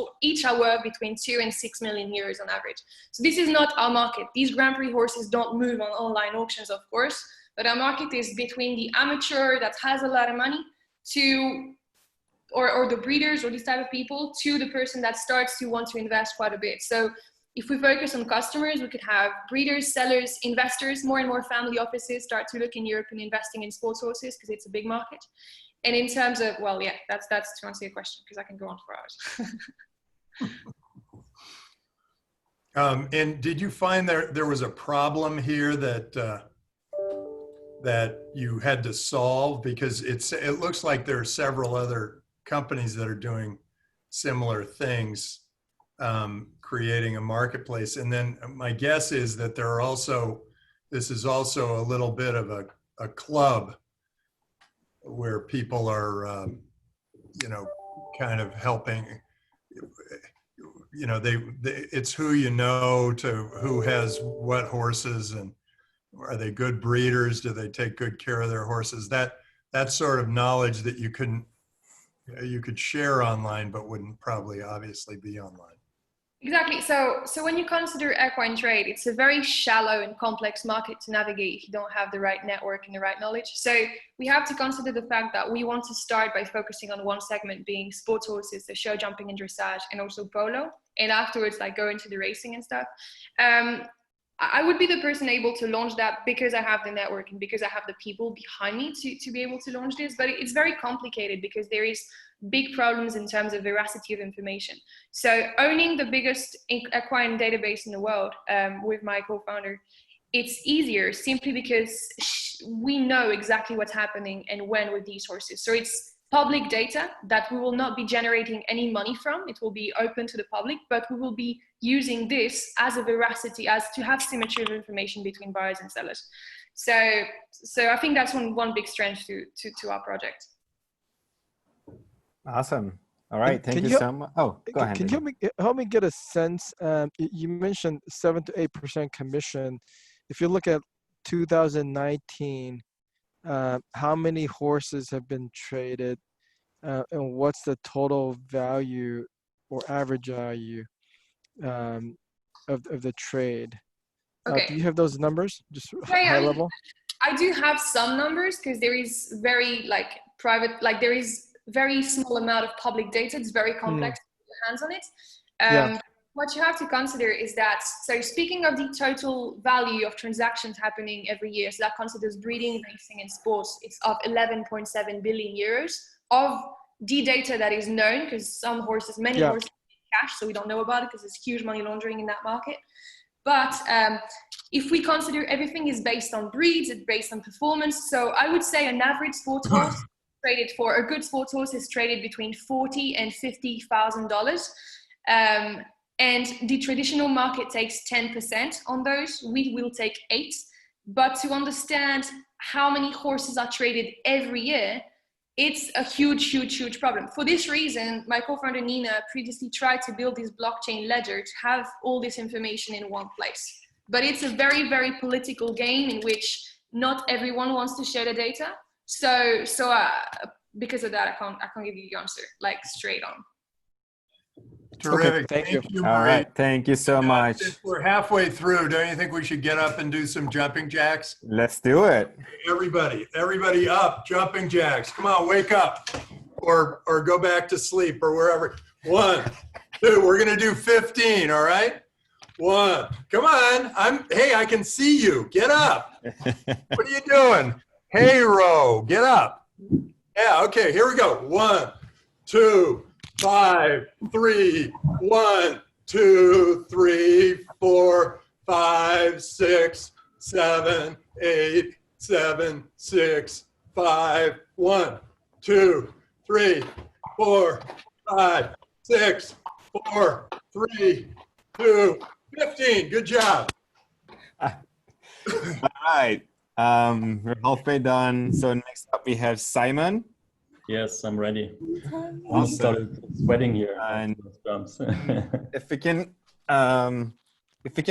are worth between 2 and 6 million euros on average. So this is not our market. These Grand Prix horses don't move on online auctions, of course, but our market is between the amateur that has a lot of money to, or the breeders or these type of people, to the person that starts to want to invest quite a bit. So if we focus on customers, we could have breeders, sellers, investors. More and more family offices start to look in Europe and investing in sports horses because it's a big market. And in terms of, well, yeah, that's to answer your question, because I can go on for hours. And did you find there was a problem here that you had to solve? Because it looks like there are several other companies that are doing similar things, creating a marketplace. And then my guess is that this is also a little bit of a club where people are, kind of helping, it's who you know to who has what horses, and are they good breeders? Do they take good care of their horses? That sort of knowledge that you could share online, but wouldn't probably obviously be online. Exactly. So when you consider equine trade, it's a very shallow and complex market to navigate if you don't have the right network and the right knowledge. So we have to consider the fact that we want to start by focusing on one segment, being sports horses, so show jumping and dressage, and also polo. And afterwards, like, go into the racing and stuff. I would be the person able to launch that because I have the network and because I have the people behind me to be able to launch this. But it's very complicated because there is big problems in terms of veracity of information. So owning the biggest equine database in the world with my co-founder, it's easier simply because we know exactly what's happening and when with these horses. So it's public data that we will not be generating any money from. It will be open to the public, but we will be using this as a veracity, as to have symmetry of information between buyers and sellers. So I think that's one big strength to our project. Awesome. All right. Thank you so much. Oh, go ahead. Can you help me get a sense? You mentioned 7 to 8% commission. If you look at 2019, how many horses have been traded, and what's the total value or average value of the trade? Okay. Do you have those numbers, just Yeah, high level? I do have some numbers because there is very there is very small amount of public data. It's very complex to get your hands on it. What you have to consider is that, so speaking of the total value of transactions happening every year, so that considers breeding, racing, and sports, it's of 11.7 billion euros of the data that is known, because many horses have cash, so we don't know about it because there's huge money laundering in that market. But if we consider everything is based on breeds, it's based on performance. So I would say an average sports horse traded for, a good sports horse is traded between $40,000 and $50,000. And the traditional market takes 10% on those. We will take 8%. But to understand how many horses are traded every year, it's a huge problem. For this reason, my co-founder Nina previously tried to build this blockchain ledger to have all this information in one place. But it's a very political game in which not everyone wants to share the data. So because of that, I can't give you the answer like straight on. Terrific. Okay, thank you. Marie. All right. Thank you so much. Since we're halfway through, don't you think we should get up and do some jumping jacks? Let's do it. Everybody up, jumping jacks. Come on, wake up or go back to sleep or wherever. 1, 2, we're going to do 15. All right. 1, come on. Hey, I can see you. Get up. What are you doing? Hey, Ro, get up. Yeah. Okay. Here we go. 1, 2, 5, 3, 1, 2, 3, 4, 5, 6, 7, 8, 7, 6, 5, 1, 2, 3, 4, 5, 6, 4, 3, 2, 15. Good job. All right. We're halfway done. So next up we have Simon. Yes, I'm ready. Awesome. I started sweating here. And if we can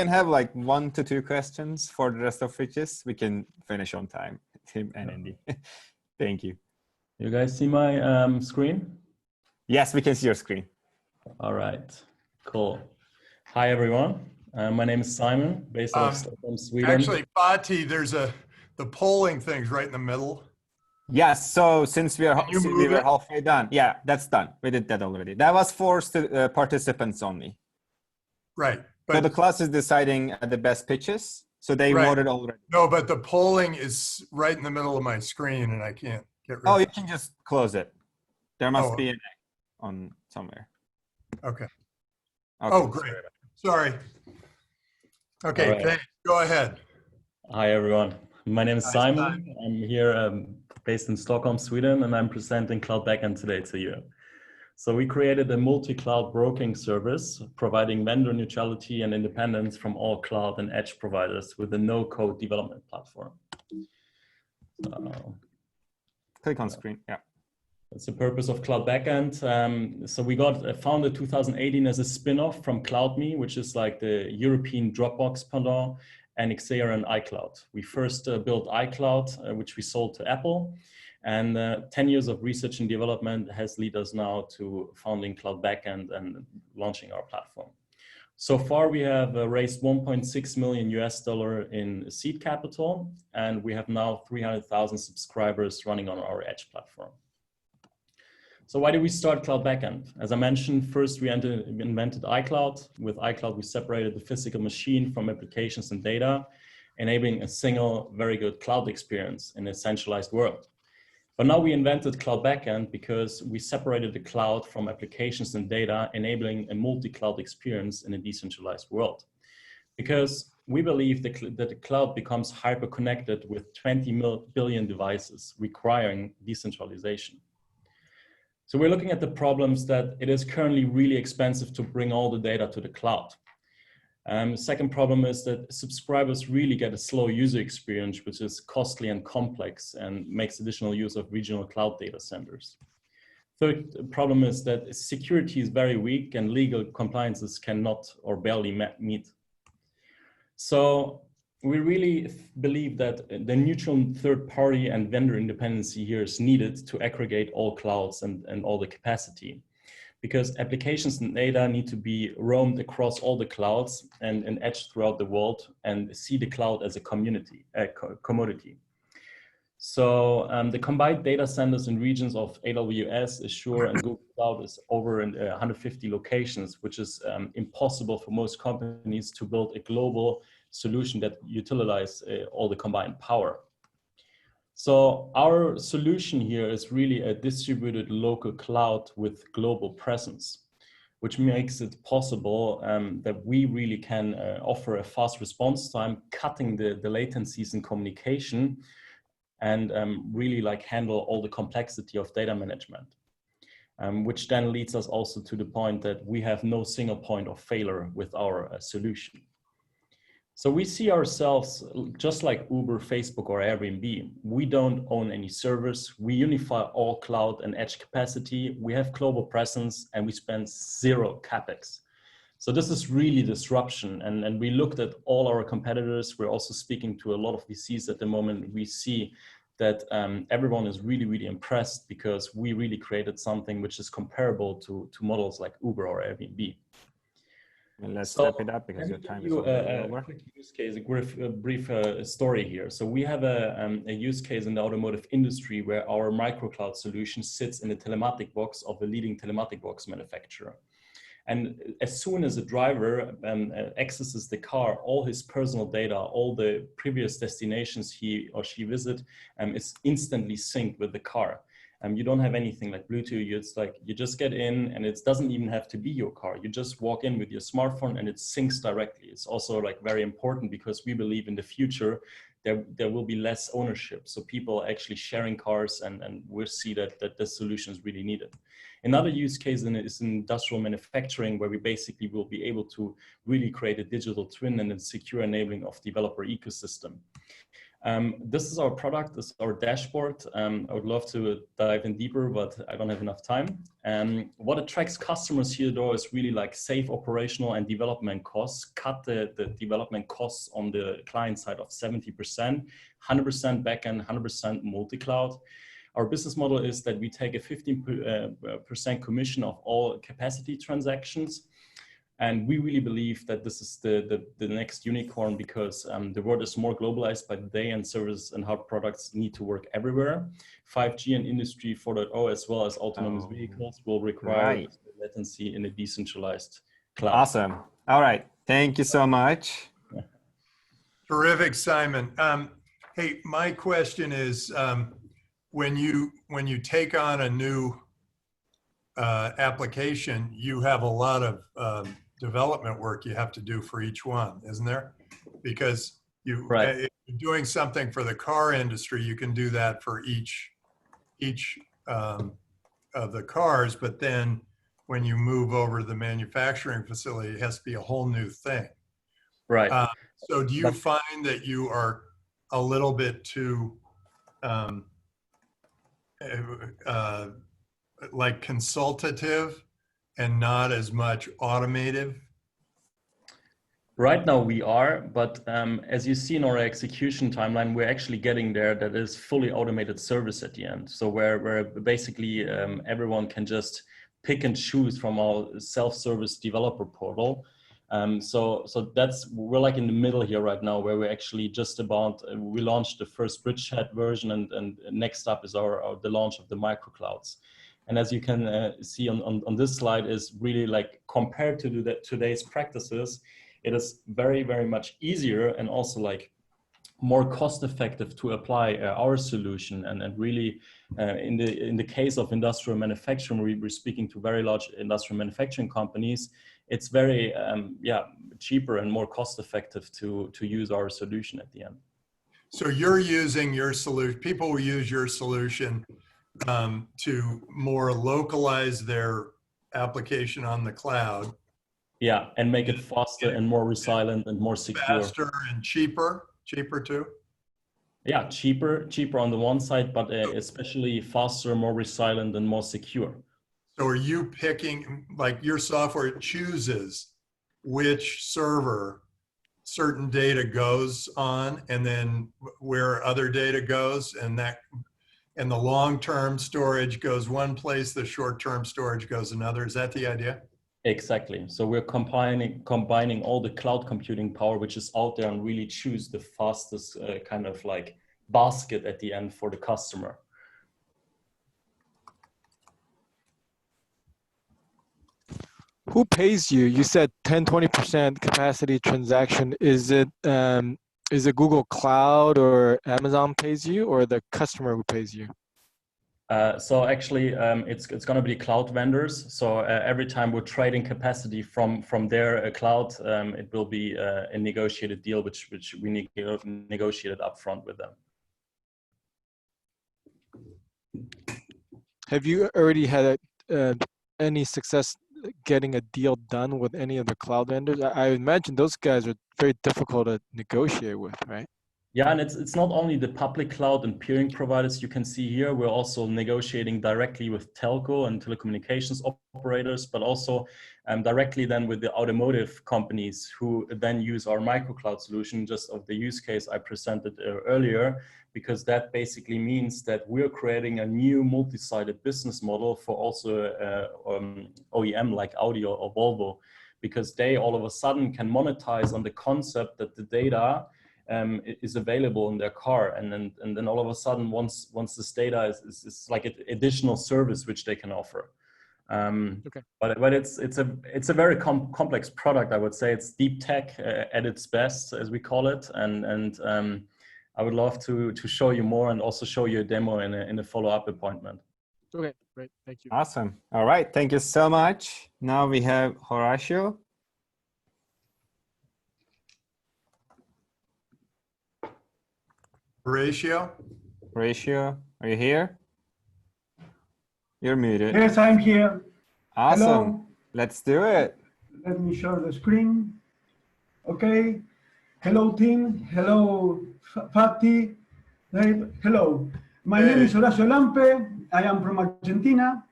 have like 1 to 2 questions for the rest of pitches, we can finish on time. Tim and Andy. Thank you. You guys see my screen? Yes, we can see your screen. All right, cool. Hi, everyone. My name is Simon, based out of Stockholm, Sweden. Actually, Fatih, the polling thing's right in the middle. Yes, so since we were halfway done, yeah, that's done. We did that already. That was for participants only. Right. So the class is deciding the best pitches. So they voted already. No, but the polling is right in the middle of my screen and I can't get rid of it. Oh, you can just close it. There must be an A on somewhere. Okay. Oh, great. Sorry. Okay, Right. thanks. Go ahead. Hi, everyone. My name is Simon. I'm here based in Stockholm, Sweden, and I'm presenting Cloud Backend today to you. So we created a multi-cloud broking service, providing vendor neutrality and independence from all cloud and edge providers with a no-code development platform. Click on screen, yeah. That's the purpose of Cloud Backend. So we got founded 2018 as a spin-off from CloudMe, which is like the European Dropbox pendant, and Xera and iCloud. We first built iCloud, which we sold to Apple. And 10 years of research and development has led us now to founding Cloud Backend and launching our platform. So far, we have raised $1.6 million in seed capital, and we have now 300,000 subscribers running on our Edge platform. So why did we start Cloud Backend? As I mentioned, first we invented iCloud. With iCloud, we separated the physical machine from applications and data, enabling a single, very good cloud experience in a centralized world. But now we invented Cloud Backend because we separated the cloud from applications and data, enabling a multi-cloud experience in a decentralized world. Because we believe that the cloud becomes hyper-connected with 20 billion devices, requiring decentralization. So we're looking at the problems that it is currently really expensive to bring all the data to the cloud. Second problem is that subscribers really get a slow user experience, which is costly and complex and makes additional use of regional cloud data centers. Third problem is that security is very weak and legal compliances cannot or barely meet. So we really believe that the neutral third party and vendor independency here is needed to aggregate all clouds and all the capacity, because applications and data need to be roamed across all the clouds and edged throughout the world and see the cloud as a commodity. So the combined data centers in regions of AWS, Azure, and Google Cloud is over in 150 locations, which is impossible for most companies to build a global solution that utilizes all the combined power. So our solution here is really a distributed local cloud with global presence, which makes it possible that we really can offer a fast response time, cutting the latencies in communication, and really like handle all the complexity of data management, which then leads us also to the point that we have no single point of failure with our solution. So we see ourselves just like Uber, Facebook, or Airbnb. We don't own any servers. We unify all cloud and edge capacity. We have global presence, and we spend zero CapEx. So this is really disruption. And we looked at all our competitors. We're also speaking to a lot of VCs at the moment. We see that everyone is really, really impressed because we really created something which is comparable to models like Uber or Airbnb. And let's So, wrap it up because your time is already over. A quick use case, a brief story here. So we have a use case in the automotive industry where our microcloud solution sits in the telematic box of a leading telematic box manufacturer. And as soon as a driver accesses the car, all his personal data, all the previous destinations he or she visit is instantly synced with the car. You don't have anything like Bluetooth. It's like you just get in, and it doesn't even have to be your car. You just walk in with your smartphone, and it syncs directly. It's also like very important because we believe in the future there will be less ownership. So people are actually sharing cars, and we'll see that this solution is really needed. Another use case is in industrial manufacturing, where we basically will be able to really create a digital twin and a secure enabling of developer ecosystem. This is our product, this is our dashboard. I would love to dive in deeper, but I don't have enough time. What attracts customers here though is really like save operational and development costs, cut the development costs on the client side of 70%, 100% backend, 100% multi-cloud. Our business model is that we take a 15% commission of all capacity transactions. And we really believe that this is the next unicorn because the world is more globalized by the day, and services and hard products need to work everywhere. 5G and Industry 4.0 as well as autonomous vehicles will require latency in a decentralized cloud. Awesome. All right. Thank you so much. Terrific, Simon. Hey, my question is, when you take on a new application, you have a lot of development work you have to do for each one, isn't there? Because if you're doing something for the car industry, you can do that for each of the cars, but then when you move over to the manufacturing facility, it has to be a whole new thing. Right. So do you find that you are a little bit too like consultative and not as much automative? Right now we are, but as you see in our execution timeline, we're actually getting there. That is fully automated service at the end. So where basically everyone can just pick and choose from our self-service developer portal. So we're like in the middle here right now, where we're actually just about, we launched the first bridgehead version, and next up is the launch of the microclouds. And as you can see on this slide, is really like compared to today's practices, it is very, very much easier and also like more cost effective to apply our solution. And really in the case of industrial manufacturing, we're speaking to very large industrial manufacturing companies. It's very cheaper and more cost effective to use our solution at the end. So you're using your solution, people will use your solution to more localize their application on the cloud. Yeah, and make it faster and more resilient and more secure. Faster and cheaper too? Yeah, cheaper on the one side, but especially faster, more resilient and more secure. So are you picking, like your software chooses which server certain data goes on and then where other data goes, and the long-term storage goes one place, the short-term storage goes another? Is that the idea? Exactly. So we're combining all the cloud computing power which is out there and really choose the fastest kind of like basket at the end for the customer. Who pays you? You said 10-20% capacity transaction. Is it Google Cloud or Amazon pays you, or the customer who pays you? So actually, it's going to be cloud vendors. So every time we're trading capacity from their cloud, it will be a negotiated deal, which we negotiated upfront with them. Have you already had any success getting a deal done with any of the cloud vendors? I imagine those guys are very difficult to negotiate with, right? Yeah, and it's not only the public cloud and peering providers you can see here. We're also negotiating directly with telco and telecommunications operators, but also directly then with the automotive companies who then use our microcloud solution, just of the use case I presented earlier, because that basically means that we're creating a new multi-sided business model for also OEM like Audi or Volvo, because they all of a sudden can monetize on the concept that the data is available in their car, and then all of a sudden once this data is like an additional service which they can offer. Okay. But it's a very complex product. I would say it's deep tech at its best, as we call it, and I would love to show you more and also show you a demo in a follow-up appointment. Okay, great, thank you. Awesome. All right, thank you so much. Now we have Horacio. Horatio? Horatio, are you here? You're muted. Yes, I'm here. Awesome. Hello. Let's do it. Let me share the screen. Okay. Hello, team. Hello, Fati. Hello. My name is Horacio Lampe. I am from Argentina.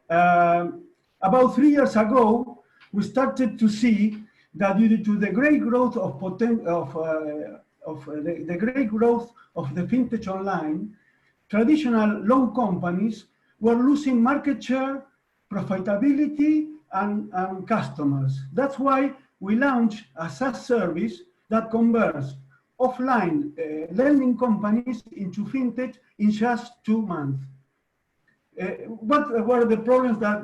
About 3 years ago, we started to see that due to the great growth the great growth of the fintech online, traditional loan companies were losing market share, profitability, and customers. That's why we launched a SaaS service that converts offline lending companies into fintech in just 2 months. What are the problems that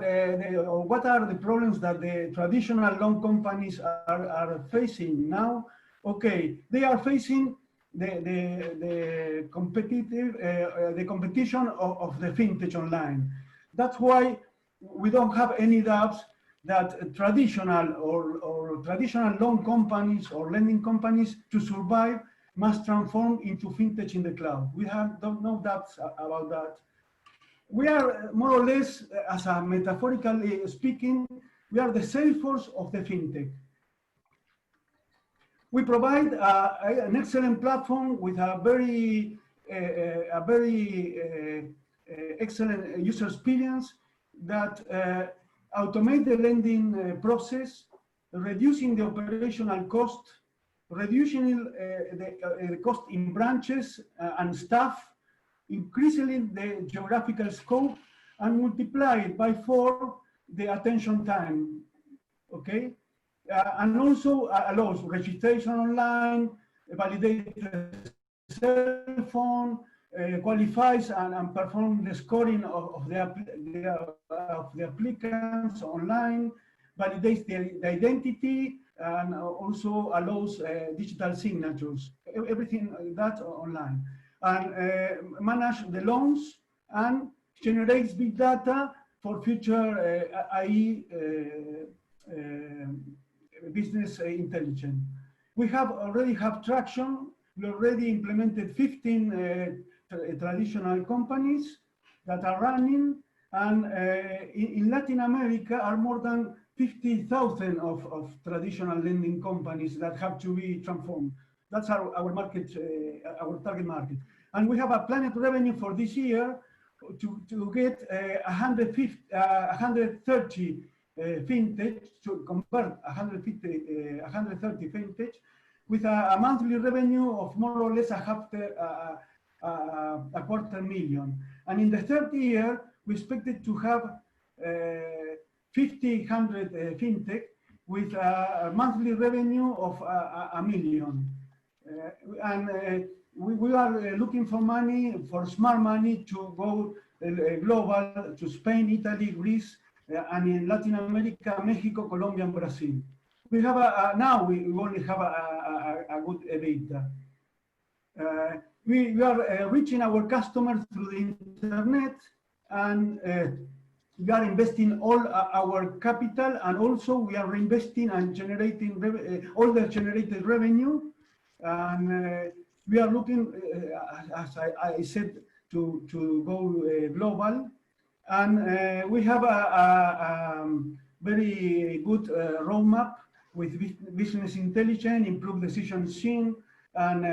the traditional loan companies are facing now? Okay, they are facing the competition of the fintech online. That's why we don't have any doubts that traditional or traditional loan companies or lending companies to survive must transform into fintech in the cloud. We have no doubts about that. We are more or less, as a metaphorically speaking, we are the Salesforce of the fintech. We provide an excellent platform with a very excellent user experience that automate the lending process, reducing the operational cost, reducing the cost in branches and staff, increasing the geographical scope, and multiply it by 4 the attention time. Okay. And also allows registration online, validate the cell phone, qualifies and perform the scoring of the applicants online, validates the identity, and also allows digital signatures, everything that online. And manage the loans and generates big data for future AI business intelligence. We already have traction. We already implemented 15 traditional companies that are running, and in Latin America are more than 50,000 of traditional lending companies that have to be transformed. That's our market, our target market. And we have a planned revenue for this year to get 130 fintech, to convert 130 fintech with a monthly revenue of more or less a $250,000. And in the third year, we expected to have 100 fintech with a monthly revenue of $1 million. We are looking for money, for smart money, to go global to Spain, Italy, Greece, and in Latin America, Mexico, Colombia, and Brazil. We have now we only have a good EBITDA. We are reaching our customers through the internet, and we are investing all our capital, and also we are reinvesting and generating all the generated revenue. And we are looking, as I said, to go global. And we have very good roadmap with business intelligence, improved decision machine, and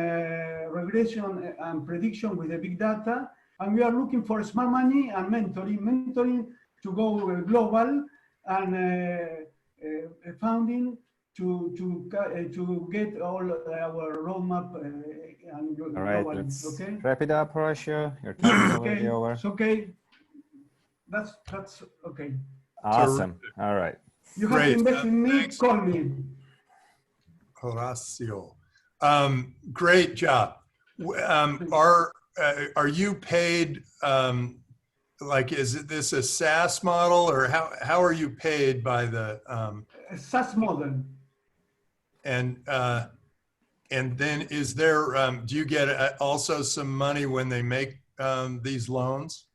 regression and prediction with the big data. And we are looking for smart money and mentoring to go global, and funding to get all our roadmap and All right, globally. let's Okay. wrap it up, Horacio. Your time is already Okay. over. It's okay. That's okay. Awesome. All right. You have to invest in me. Call me. Horacio. Great job. Are you paid? Like, is this a SaaS model, or how are you paid by the? A SaaS model. And then is there? Do you get also some money when they make these loans?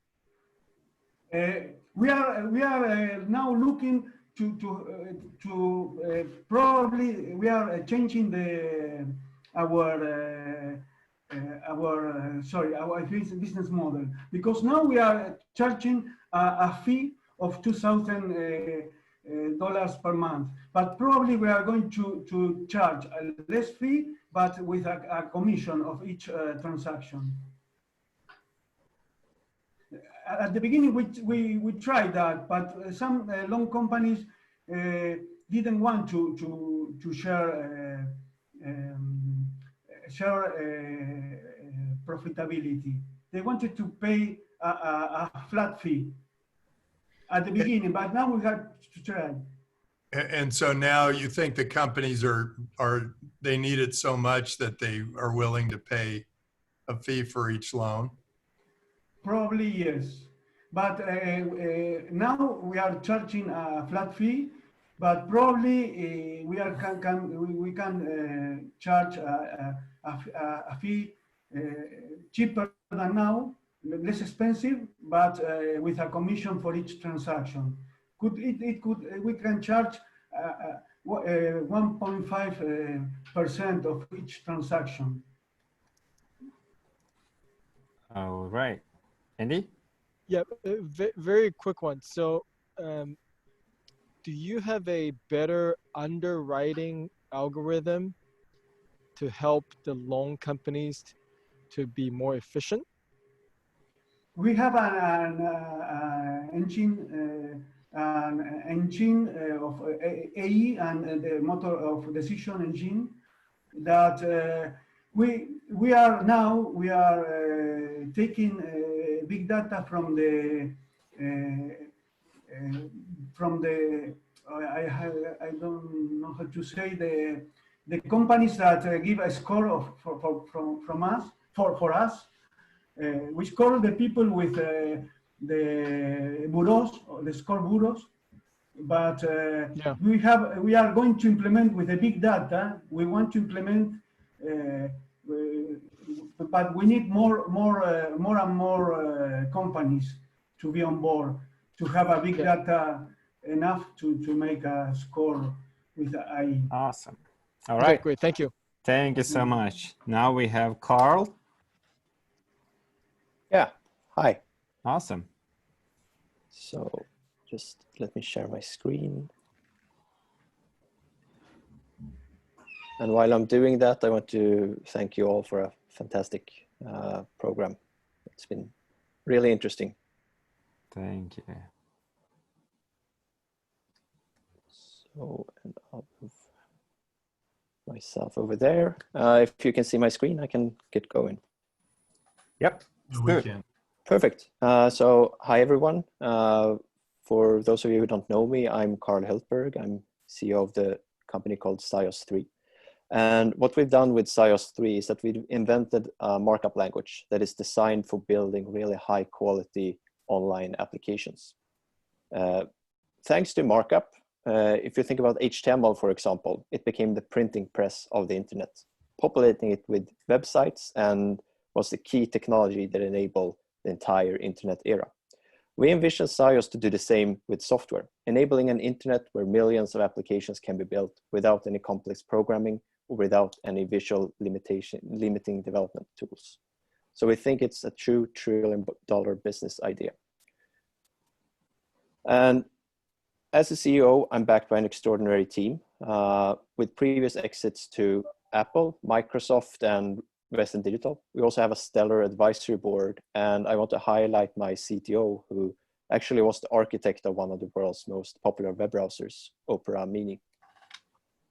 We are now looking to probably we are changing our business model, because now we are charging a fee of $2,000 per month, but probably we are going to charge a less fee, but with a commission of each transaction. At the beginning, we tried that, but some loan companies didn't want to share profitability. They wanted to pay a flat fee at the beginning, but now we have to try. And so now you think the companies they need it so much that they are willing to pay a fee for each loan? Probably yes, but now we are charging a flat fee, but probably we can charge a fee cheaper than now, less expensive, but with a commission for each transaction. We can charge 1.5% of each transaction. All right. Andy? Yeah, very quick one. So do you have a better underwriting algorithm to help the loan companies to be more efficient? We have an engine of AE and the motor of decision engine that we are taking big data from the I don't know how to say the companies that give a score from us for us. We score the people with the bureaus, or the score bureaus, but we are going to implement with the big data. We want to implement, but we need more and more companies to be on board to have a big data enough to make a score with AI. Awesome. All right. Great. Thank you. Thank you so much. Now we have Carl. Yeah. Hi. Awesome. So just let me share my screen. And while I'm doing that, I want to thank you all for a fantastic program. It's been really interesting. Thank you. So, and I'll move myself over there. If you can see my screen, I can get going. Yep. We can. Perfect. So hi, everyone. For those of you who don't know me, I'm Carl Heltberg. I'm CEO of the company called Sios3. And what we've done with Sios3 is that we've invented a markup language that is designed for building really high quality online applications. Thanks to markup, if you think about HTML, for example, it became the printing press of the internet, populating it with websites, and was the key technology that enabled the entire internet era. We envision Sios to do the same with software, enabling an internet where millions of applications can be built without any complex programming or without any visual limiting development tools. So we think it's a true $1 trillion business idea. And as a CEO, I'm backed by an extraordinary team with previous exits to Apple, Microsoft, and Western Digital. We also have a stellar advisory board, and I want to highlight my CTO, who actually was the architect of one of the world's most popular web browsers, Opera Mini.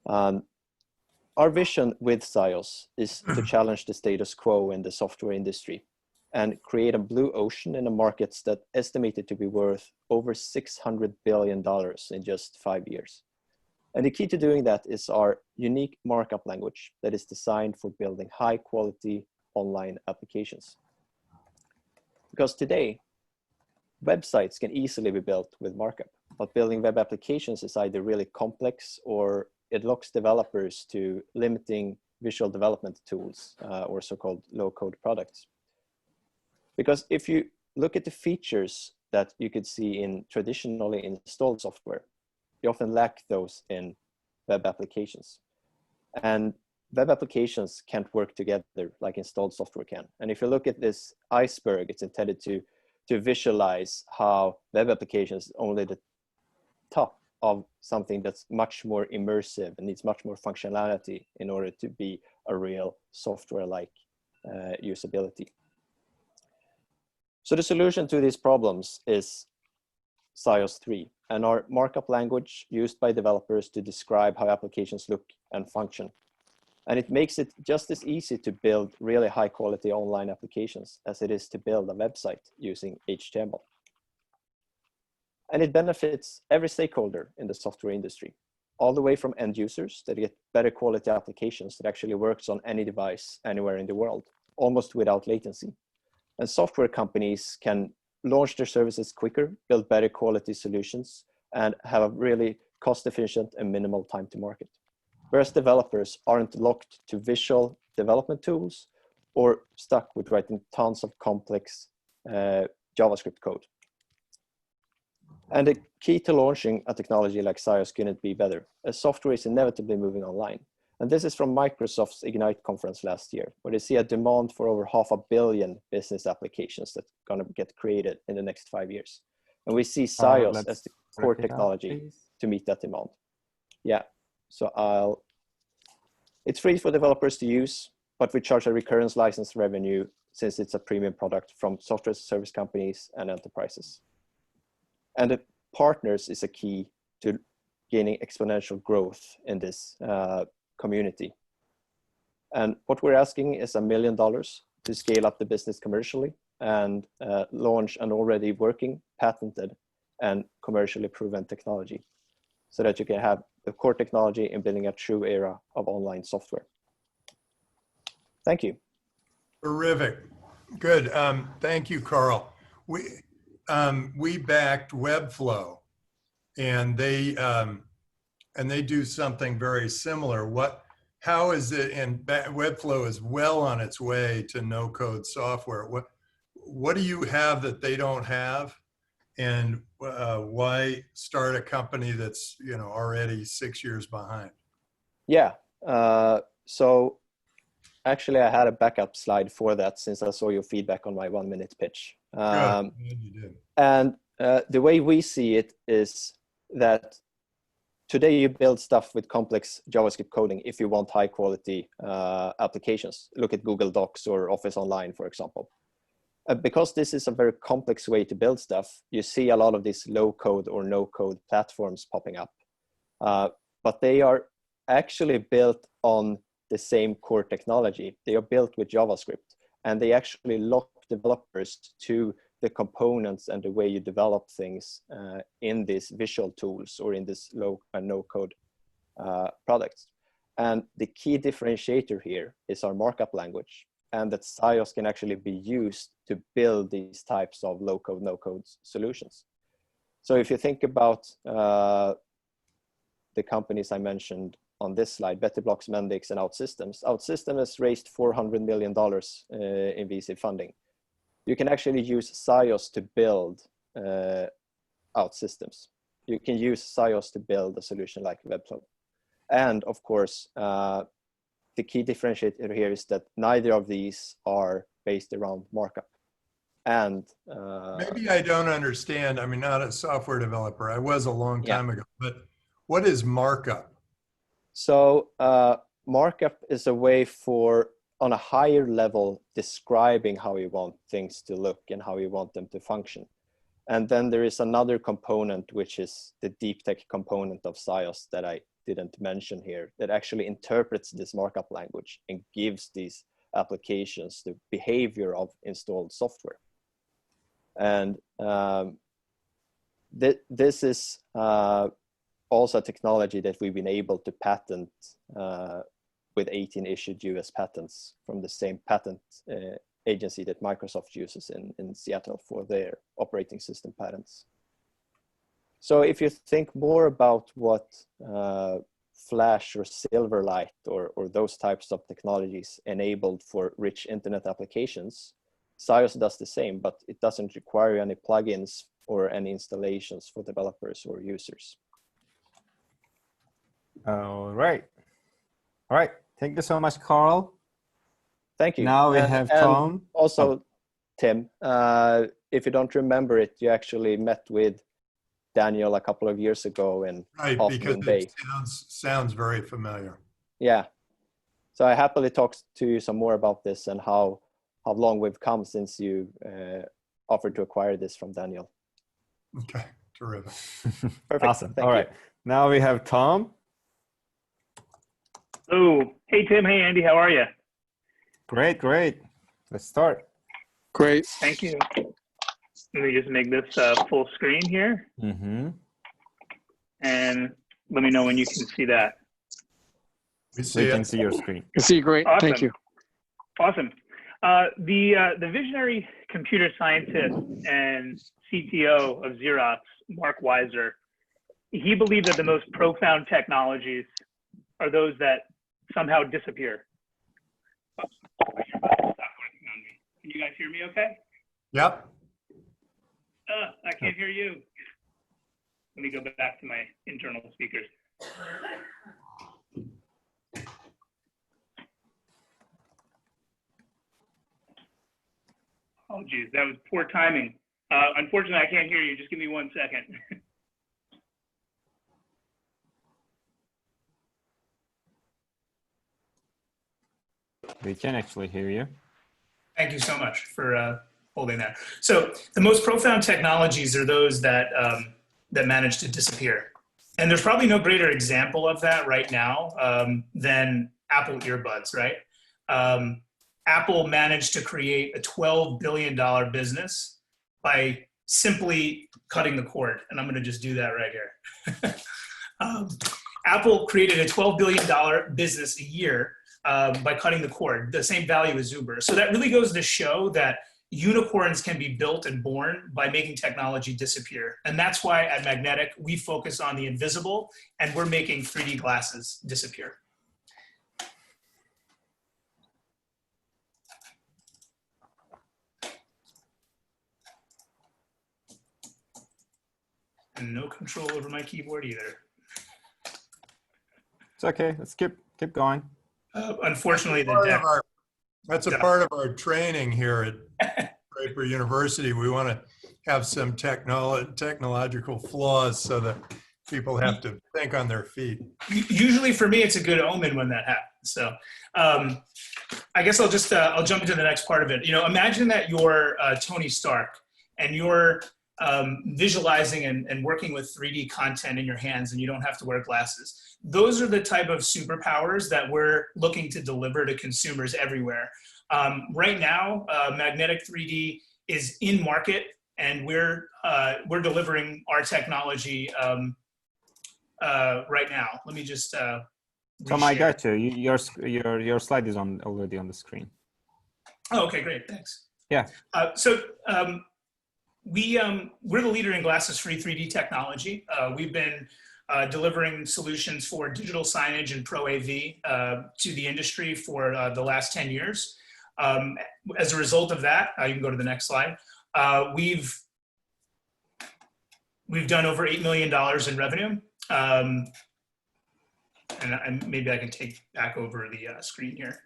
Our vision with Sios is to challenge the status quo in the software industry and create a blue ocean in the markets that estimated to be worth over $600 billion in just 5 years. And the key to doing that is our unique markup language that is designed for building high quality online applications. Because today, websites can easily be built with markup, but building web applications is either really complex or it locks developers to limiting visual development tools or so-called low-code products. Because if you look at the features that you could see in traditionally installed software, you often lack those in web applications. And web applications can't work together like installed software can. And if you look at this iceberg, it's intended to visualize how web applications only the top of something that's much more immersive and needs much more functionality in order to be a real software-like usability. So the solution to these problems is Sios 3, and our markup language used by developers to describe how applications look and function. And it makes it just as easy to build really high quality online applications as it is to build a website using HTML. And it benefits every stakeholder in the software industry, all the way from end users that get better quality applications that actually works on any device anywhere in the world, almost without latency. And software companies can launch their services quicker, build better quality solutions, and have a really cost-efficient and minimal time to market. Whereas developers aren't locked to visual development tools or stuck with writing tons of complex JavaScript code. And the key to launching a technology like Sios couldn't be better, as software is inevitably moving online. And this is from Microsoft's Ignite conference last year, where they see a demand for over 500 million business applications that are going to get created in the next 5 years. And we see Sios as the core technology to meet that demand. Yeah, so it's free for developers to use, but we charge a recurrence license revenue since it's a premium product from software service companies and enterprises. And the partners is a key to gaining exponential growth in this community. And what we're asking is $1 million to scale up the business commercially and launch an already working, patented, and commercially proven technology so that you can have the core technology in building a true era of online software. Thank you. Terrific. Good. Thank you, Carl. We backed Webflow, and they do something very similar. How is it? And Webflow is well on its way to no-code software. What do you have that they don't have, and why start a company that's already 6 years behind? Yeah. So actually, I had a backup slide for that since I saw your feedback on my 1-minute pitch. Good. You did. And the way we see it is that today you build stuff with complex JavaScript coding if you want high quality applications. Look at Google Docs or Office Online, for example. Because this is a very complex way to build stuff, you see a lot of these low code or no code platforms popping up. But they are actually built on the same core technology. They are built with JavaScript, and they actually lock developers to the components and the way you develop things in these visual tools or in this low and no code products. And the key differentiator here is our markup language, and that Sios can actually be used to build these types of low code, no code solutions. So if you think about the companies I mentioned on this slide, BetterBlocks, Mendix, and OutSystems. OutSystems has raised $400 million in VC funding. You can actually use Sios to build OutSystems. You can use Sios to build a solution like Webflow. And of course, the key differentiator here is that neither of these are based around markup. and maybe I don't understand. I mean, not a software developer. I was a long time ago, but what is markup? So markup is a way for, on a higher level, describing how you want things to look and how you want them to function. And then there is another component, which is the deep tech component of SIOS that I didn't mention here, that actually interprets this markup language and gives these applications the behavior of installed software. And this is also a technology that we've been able to patent with 18 issued US patents from the same patent agency that Microsoft uses in Seattle for their operating system patents. So if you think more about what Flash or Silverlight or those types of technologies enabled for rich internet applications, SIOS does the same, but it doesn't require any plugins or any installations for developers or users. All right. All right. Thank you so much, Carl. Thank you. Now we have Tom. Also, Tim, if you don't remember it, you actually met with Daniel a couple of years ago in Hoffman Bay. It sounds very familiar. Yeah. So I happily talk to you some more about this and how long we've come since you offered to acquire this from Daniel. Okay, terrific. Perfect. Awesome. Thank All you. right. Now we have Tom. Oh, hey, Tim. Hey, Andy. How are you? Great, great. Let's start. Great. Thank you. Let me just make this full screen here. Mm-hmm. And let me know when you can see that. We can see your screen. I see, great. Awesome. Thank you. Awesome. The visionary computer scientist and CTO of Xerox, Mark Weiser, he believed that the most profound technologies are those that somehow disappear. Oops. Can you guys hear me okay? Yep. I can't hear you. Let me go back to my internal speakers. Oh, geez, that was poor timing. Unfortunately, I can't hear you. Just give me 1 second. We can actually hear you. Thank you so much for holding that. So the most profound technologies are those that that manage to disappear. And there's probably no greater example of that right now than Apple earbuds, right? Apple managed to create a $12 billion business by simply cutting the cord. And I'm gonna just do that right here. Apple created a $12 billion business a year by cutting the cord, the same value as Uber. So that really goes to show that unicorns can be built and born by making technology disappear. And that's why at Magnetic, we focus on the invisible, and we're making 3D glasses disappear. And no control over my keyboard either. It's okay. Let's keep going. Unfortunately, that's a part of our training here at Draper University. We want to have some technological flaws so that people have to think on their feet. Usually for me, it's a good omen when that happens. So I guess I'll just, I'll jump into the next part of it. You know, imagine that you're Tony Stark and you're visualizing and working with 3D content in your hands and you don't have to wear glasses. Those are the type of superpowers that we're looking to deliver to consumers everywhere. Right now, Magnetic 3D is in market, and we're delivering our technology right now. Let me just Tom, I got you. Your slide is already on the screen. Oh, okay, great, thanks. Yeah. We're the leader in glasses-free 3D technology. We've been delivering solutions for digital signage and Pro AV to the industry for the last 10 years. As a result of that, you can go to the next slide. We've done over $8 million in revenue. And maybe I can take back over the screen here.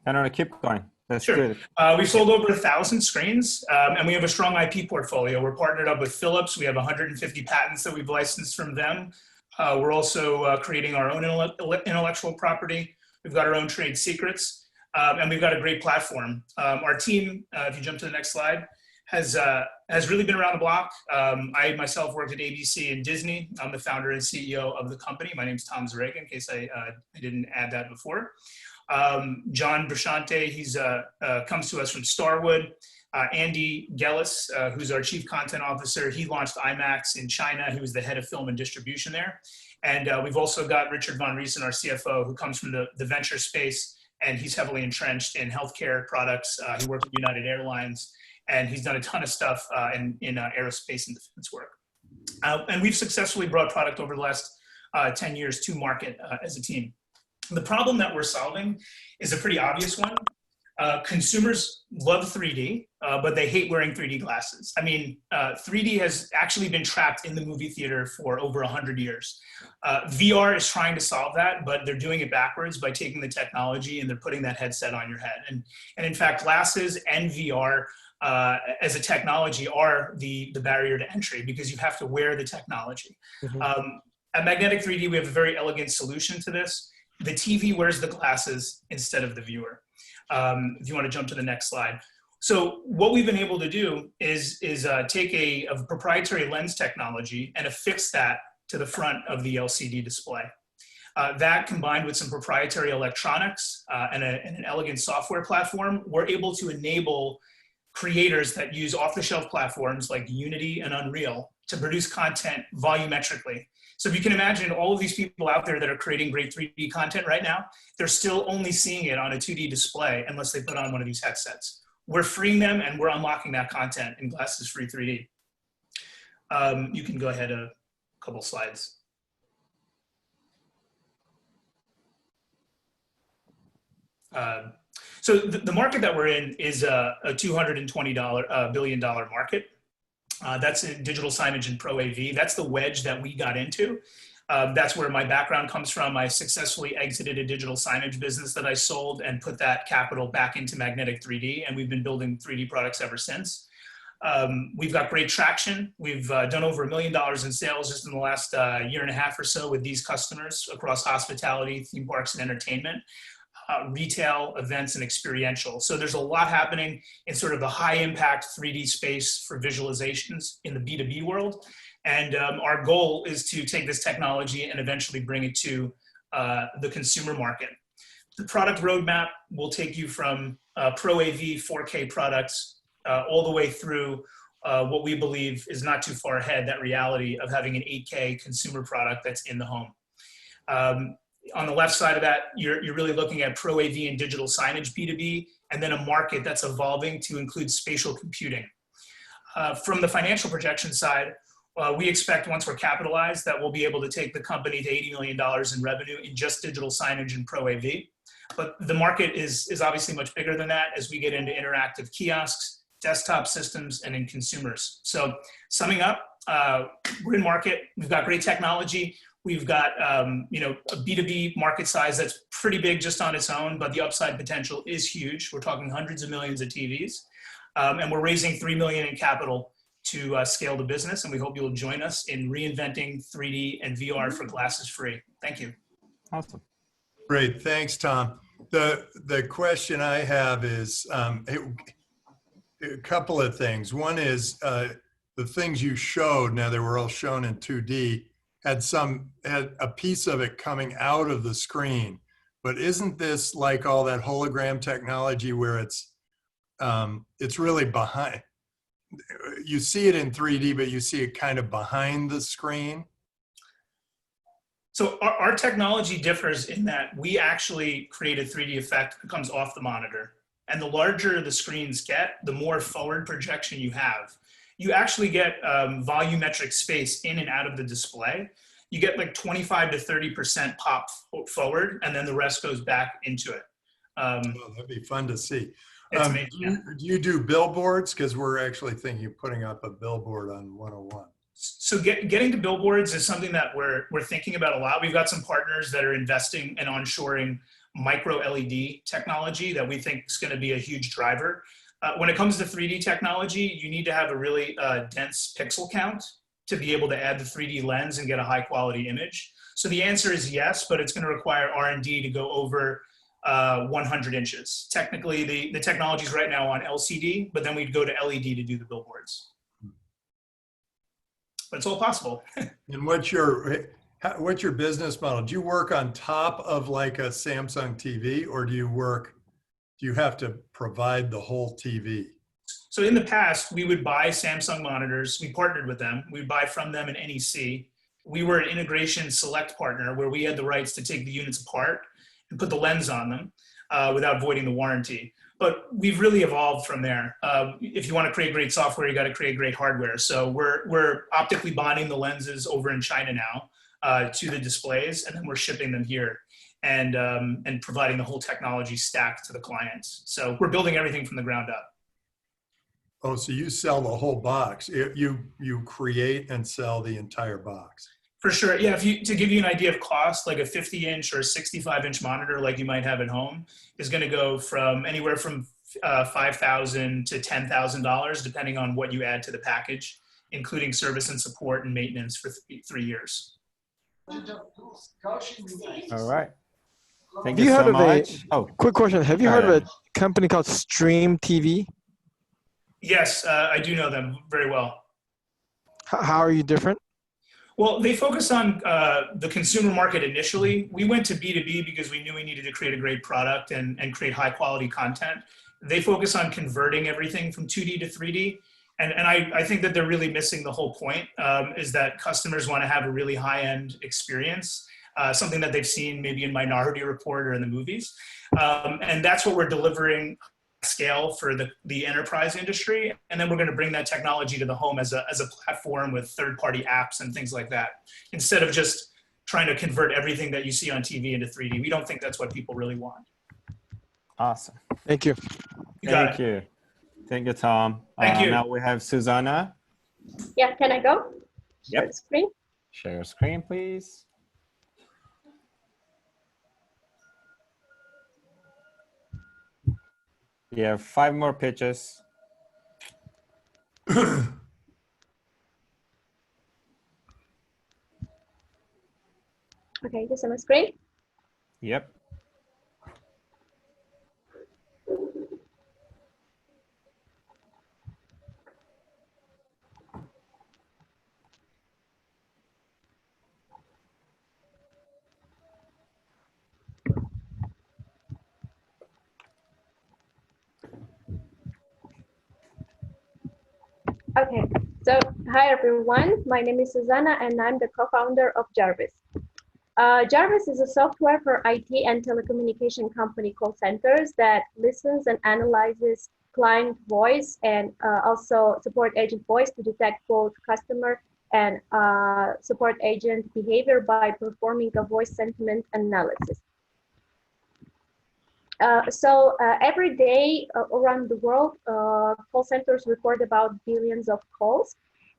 No, keep going. That's Sure. good. We've sold over 1,000 screens, and we have a strong IP portfolio. We're partnered up with Philips. We have 150 patents that we've licensed from them. We're also creating our own intellectual property. We've got our own trade secrets, and we've got a great platform. Our team, if you jump to the next slide, has really been around the block. I myself worked at ABC and Disney. I'm the founder and CEO of the company. My name's Tom Zarega, in case I didn't add that before. John Brashante, he's comes to us from Starwood. Andy Gellis, who's our chief content officer, he launched IMAX in China. He was the head of film and distribution there. And we've also got Richard Von Riesen, our CFO, who comes from the venture space, and he's heavily entrenched in healthcare products. He worked at United Airlines, and he's done a ton of stuff in aerospace and defense work. And we've successfully brought product over the last 10 years to market as a team. The problem that we're solving is a pretty obvious one. Consumers love 3D, but they hate wearing 3D glasses. I mean, 3D has actually been trapped in the movie theater for over 100 years. VR is trying to solve that, but they're doing it backwards by taking the technology and they're putting that headset on your head. And in fact, glasses and VR as a technology are the barrier to entry because you have to wear the technology. At Magnetic 3D, we have a very elegant solution to this. The TV wears the glasses instead of the viewer. If you want to jump to the next slide. So what we've been able to do is take a proprietary lens technology and affix that to the front of the LCD display. That combined with some proprietary electronics and an elegant software platform, we're able to enable creators that use off-the-shelf platforms like Unity and Unreal to produce content volumetrically. So if you can imagine all of these people out there that are creating great 3D content right now, they're still only seeing it on a 2D display unless they put on one of these headsets. We're freeing them and we're unlocking that content in glasses-free 3D. You can go ahead a couple slides. So the market that we're in is a $220 billion market. That's in digital signage and Pro AV. That's the wedge that we got into. That's where my background comes from. I successfully exited a digital signage business that I sold and put that capital back into Magnetic 3D, and we've been building 3D products ever since. We've got great traction. We've done over $1 million in sales just in the last year and a half or so with these customers across hospitality, theme parks, and entertainment. Retail, events, and experiential. So there's a lot happening in sort of the high impact 3D space for visualizations in the B2B world. And our goal is to take this technology and eventually bring it to the consumer market. The product roadmap will take you from Pro AV 4K products all the way through what we believe is not too far ahead, that reality of having an 8K consumer product that's in the home. On the left side of that, you're really looking at Pro AV and digital signage B2B, and then a market that's evolving to include spatial computing. From the financial projection side, we expect once we're capitalized that we'll be able to take the company to $80 million in revenue in just digital signage and Pro AV. But the market is obviously much bigger than that as we get into interactive kiosks, desktop systems, and in consumers. So summing up, we're in market, we've got great technology. We've got a B2B market size that's pretty big just on its own, but the upside potential is huge. We're talking hundreds of millions of TVs. And we're raising $3 million in capital to scale the business. And we hope you'll join us in reinventing 3D and VR for glasses free. Thank you. Awesome. Great. Thanks, Tom. The question I have is a couple of things. One is the things you showed, now they were all shown in 2D, had a piece of it coming out of the screen, but isn't this like all that hologram technology where it's really behind? You see it in 3D, but you see it kind of behind the screen. So our technology differs in that we actually create a 3D effect that comes off the monitor, and the larger the screens get, the more forward projection you have. You actually get volumetric space in and out of the display. You get like 25 to 30% pop forward, and then the rest goes back into it. Well, that'd be fun to see. Do you do billboards? Because we're actually thinking of putting up a billboard on 101. So getting to billboards is something that we're thinking about a lot. We've got some partners that are investing and onshoring micro LED technology that we think is going to be a huge driver. When it comes to 3D technology, you need to have a really dense pixel count to be able to add the 3D lens and get a high quality image. So the answer is yes, but it's going to require R&D to go over 100 inches. Technically, the technology is right now on LCD, but then we'd go to LED to do the billboards. But it's all possible. And what's your business model? Do you work on top of like a Samsung TV, or do you have to provide the whole TV? So in the past, we would buy Samsung monitors. We partnered with them. We would buy from them an NEC. We were an integration select partner where we had the rights to take the units apart and put the lens on them without voiding the warranty. But we've really evolved from there. If you want to create great software, you got to create great hardware. So we're optically bonding the lenses over in China now to the displays, and then we're shipping them here and providing the whole technology stack to the clients. So we're building everything from the ground up. Oh, so you sell the whole box. You create and sell the entire box. For sure, yeah. To give you an idea of cost, like a 50-inch or 65-inch monitor, like you might have at home, is going to go from anywhere from $5,000 to $10,000, depending on what you add to the package, including service and support and maintenance for 3 years. All right. Thank you so much. Quick question. Have you heard of a company called Stream TV? Yes, I do know them very well. How are you different? Well, they focus on the consumer market initially. We went to B2B because we knew we needed to create a great product and create high quality content. They focus on converting everything from 2D to 3D. And I think that they're really missing the whole point, is that customers want to have a really high-end experience, something that they've seen maybe in Minority Report or in the movies. And that's what we're delivering scale for the enterprise industry. And then we're going to bring that technology to the home as a platform with third-party apps and things like that, instead of just trying to convert everything that you see on TV into 3D. We don't think that's what people really want. Awesome. Thank you. Thank you. Thank you, Tom. Thank you. Now we have Susanna. Yeah, can I go? Yep. Share screen. Share screen, please. You have 5 more pitches. Okay, this on the screen. Yep. Okay, so hi everyone. My name is Susanna and I'm the co-founder of Jarvis. Jarvis is a software for IT and telecommunication company call centers that listens and analyzes client voice and also support agent voice to detect both customer and support agent behavior by performing a voice sentiment analysis. Every day around the world, call centers record about billions of calls,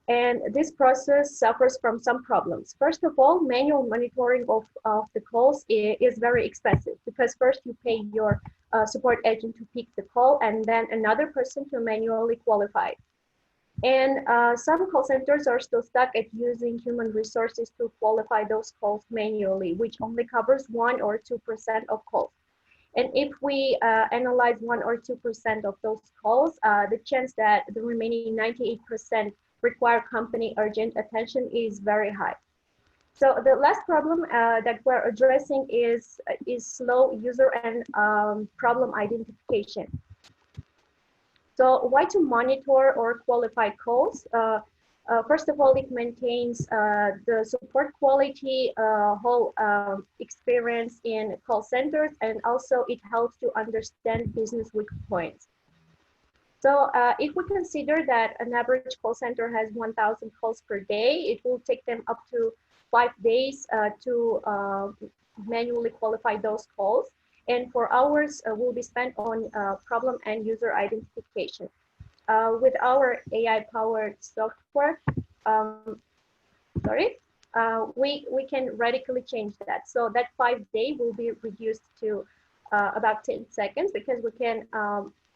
and this process suffers from some problems. First of all, manual monitoring of the calls is very expensive, because first you pay your support agent to pick the call and then another person to manually qualify. And some call centers are still stuck at using human resources to qualify those calls manually, which only covers 1 or 2% of calls. And if we analyze 1 or 2% of those calls, the chance that the remaining 98% require company urgent attention is very high. So the last problem that we're addressing is slow user and problem identification. So why to monitor or qualify calls? First of all, it maintains the support quality, whole experience in call centers, and also it helps to understand business weak points. So if we consider that an average call center has 1,000 calls per day, it will take them up to 5 days to manually qualify those calls. And 4 hours will be spent on problem and user identification. With our AI-powered software, we can radically change that. So that 5 day will be reduced to about 10 seconds because we can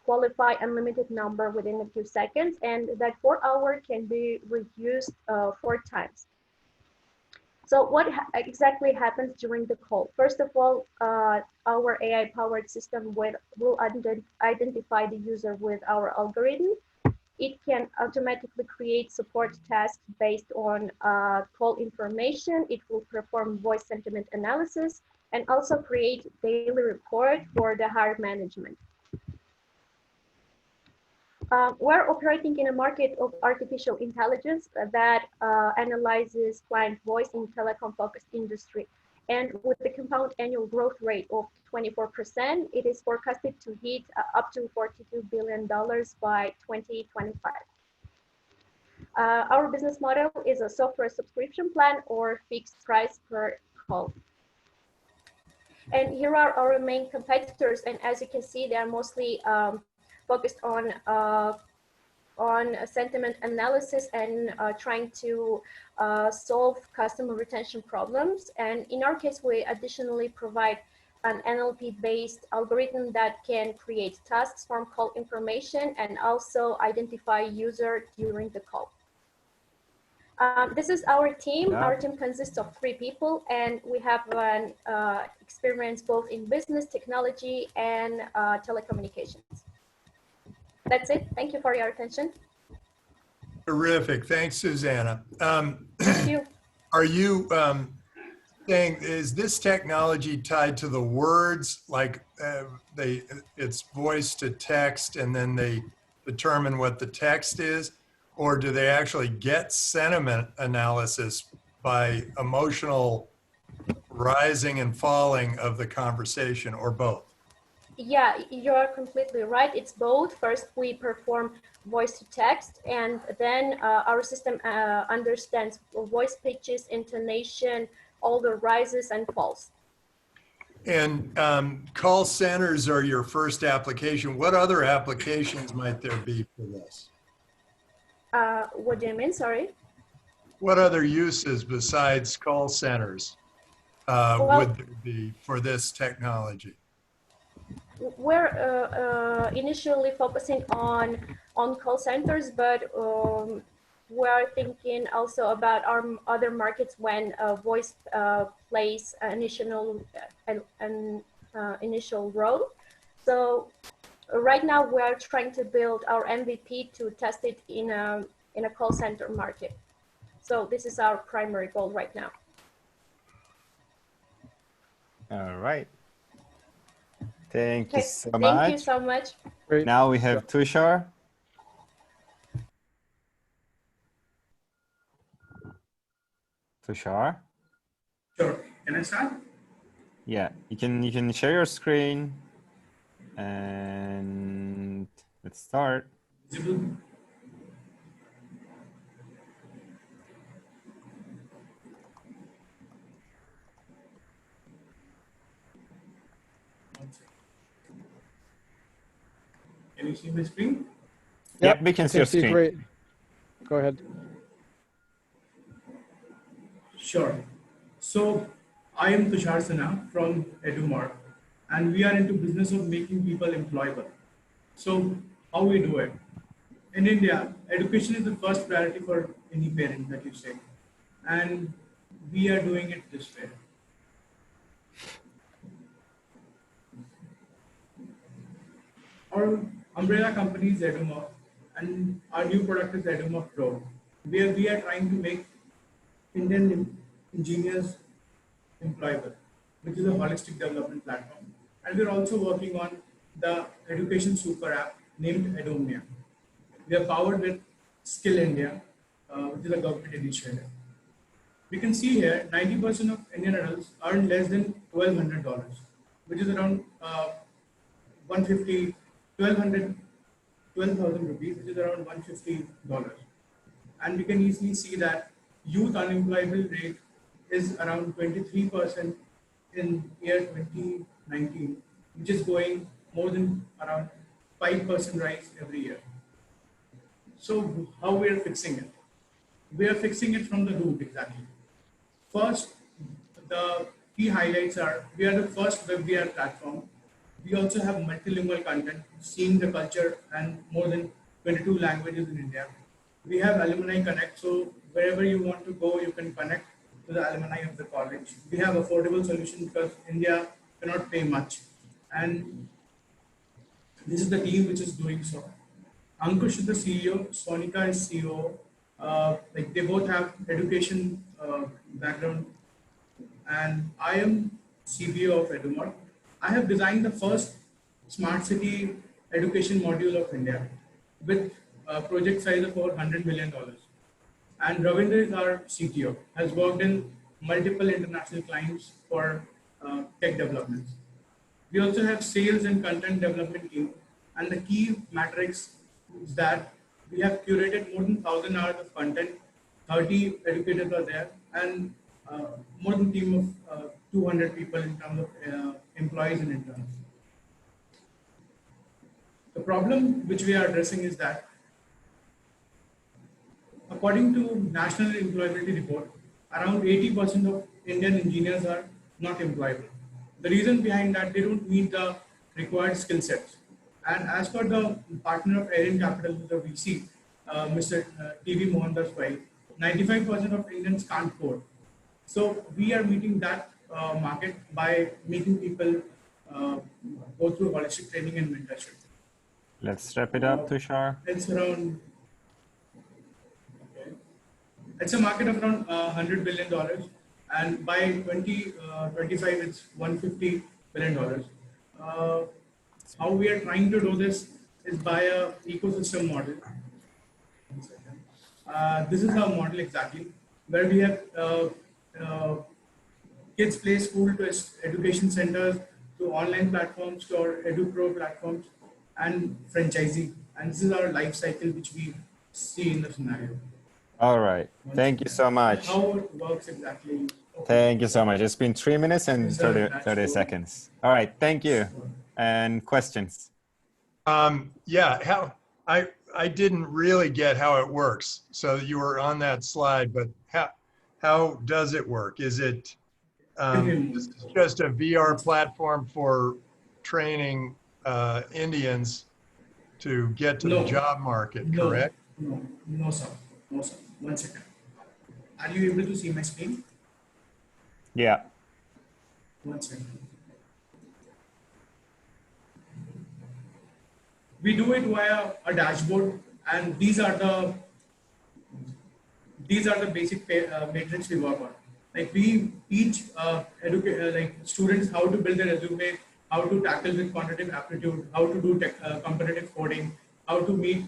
qualify unlimited number within a few seconds, and that 4 hour can be reduced 4 times. So what exactly happens during the call? First of all, our AI-powered system will identify the user with our algorithm. It can automatically create support tasks based on call information. It will perform voice sentiment analysis and also create daily report for the higher management. We're operating in a market of artificial intelligence that analyzes client voice in telecom-focused industry. And with the compound annual growth rate of 24%, it is forecasted to hit up to $42 billion by 2025. Our business model is a software subscription plan or fixed price per call. And here are our main competitors. And as you can see, they are mostly focused on sentiment analysis and trying to solve customer retention problems. And in our case, we additionally provide an NLP-based algorithm that can create tasks from call information and also identify user during the call. This is our team. Yeah. Our team consists of 3 people, and we have an experience both in business, technology, and telecommunications. That's it. Thank you for your attention. Terrific. Thanks, Susanna. Thank you. Are you saying, is this technology tied to the words, like it's voice to text and then they determine what the text is? Or do they actually get sentiment analysis by emotional rising and falling of the conversation, or both? Yeah, you're completely right. It's both. First, we perform voice to text, and then our system understands voice pitches, intonation, all the rises and falls. And call centers are your first application. What other applications might there be for this? What do you mean? Sorry. What other uses besides call centers would there be for this technology? We're initially focusing on call centers, but we're thinking also about our other markets when voice plays an initial role. So right now we're trying to build our MVP to test it in a call center market. So this is our primary goal right now. All right. Thank you so much. Thank you so much. Great. Now we have Tushar. Tushar. Sure. Can I start? Yeah, you can share your screen and let's start. Visible? Can you see my screen? Yep, we can see your screen. Great. Go ahead. Sure. So I am Tushar Sinha from Edumar, and we are into business of making people employable. So how we do it? In India, education is the first priority for any parent that you say, and we are doing it this way. Our umbrella company is Edumar, and our new product is Edumar Pro. We are trying to make Indian engineers employable, which is a holistic development platform. And we're also working on the education super app named Edomnia. We are powered with Skill India, which is a government initiative. We can see here 90% of Indian adults earn less than $1,200, which is around 12,000 rupees, which is around $150. And we can easily see that youth unemployment rate is around 23% in year 2019, which is going more than around 5% rise every year. So how we are fixing it? We are fixing it from the root exactly. First, the key highlights are we are the first web VR platform We also have multilingual content, seeing the culture and more than 22 languages in India. We have Alumni Connect, so wherever you want to go, you can connect to the alumni of the college. We have affordable solution because India cannot pay much. And this is the team which is doing so. Ankush is the CEO, Sonika is CEO. Like they both have education background, and I am CBO of Edumod. I have designed the first smart city education module of India with a project size of over $100 million. And Ravinder is our CTO, has worked in multiple international clients for tech developments. We also have sales and content development team, and the key matrix is that we have curated more than 1,000 hours of content, 30 educators are there, and more than a team of 200 people in terms of employees and interns. The problem which we are addressing is that according to National Employability Report, around 80% of Indian engineers are not employable. The reason behind that, they don't meet the required skill sets. And as per the partner of Arian Capital, the VC, Mr. TV Mohandas Pai, 95% of Indians can't code. So we are meeting that market by making people go through holistic training and mentorship. Let's wrap it up, Tushar. It's around, it's a market of around $100 billion, and by 2025 it's $150 billion. How we are trying to do this is by a ecosystem model. This is our model exactly, where we have kids play school to education centers, to online platforms, to our EduPro platforms, and franchising. And this is our life cycle which we see in the scenario. All right. Thank you so much. How it works exactly. Thank you so much. It's been 3 minutes and 30 seconds. All right. Thank you. And questions? Yeah, I didn't really get how it works. So you were on that slide, but how does it work? Is it just a VR platform for training Indians to get to the job market, correct? No, sir. No, sir. 1 second. Are you able to see my screen? Yeah. 1 second. We do it via a dashboard, and these are the basic matrix we work on. Like we teach like students how to build their resume, how to tackle with quantitative aptitude, how to do competitive coding, how to meet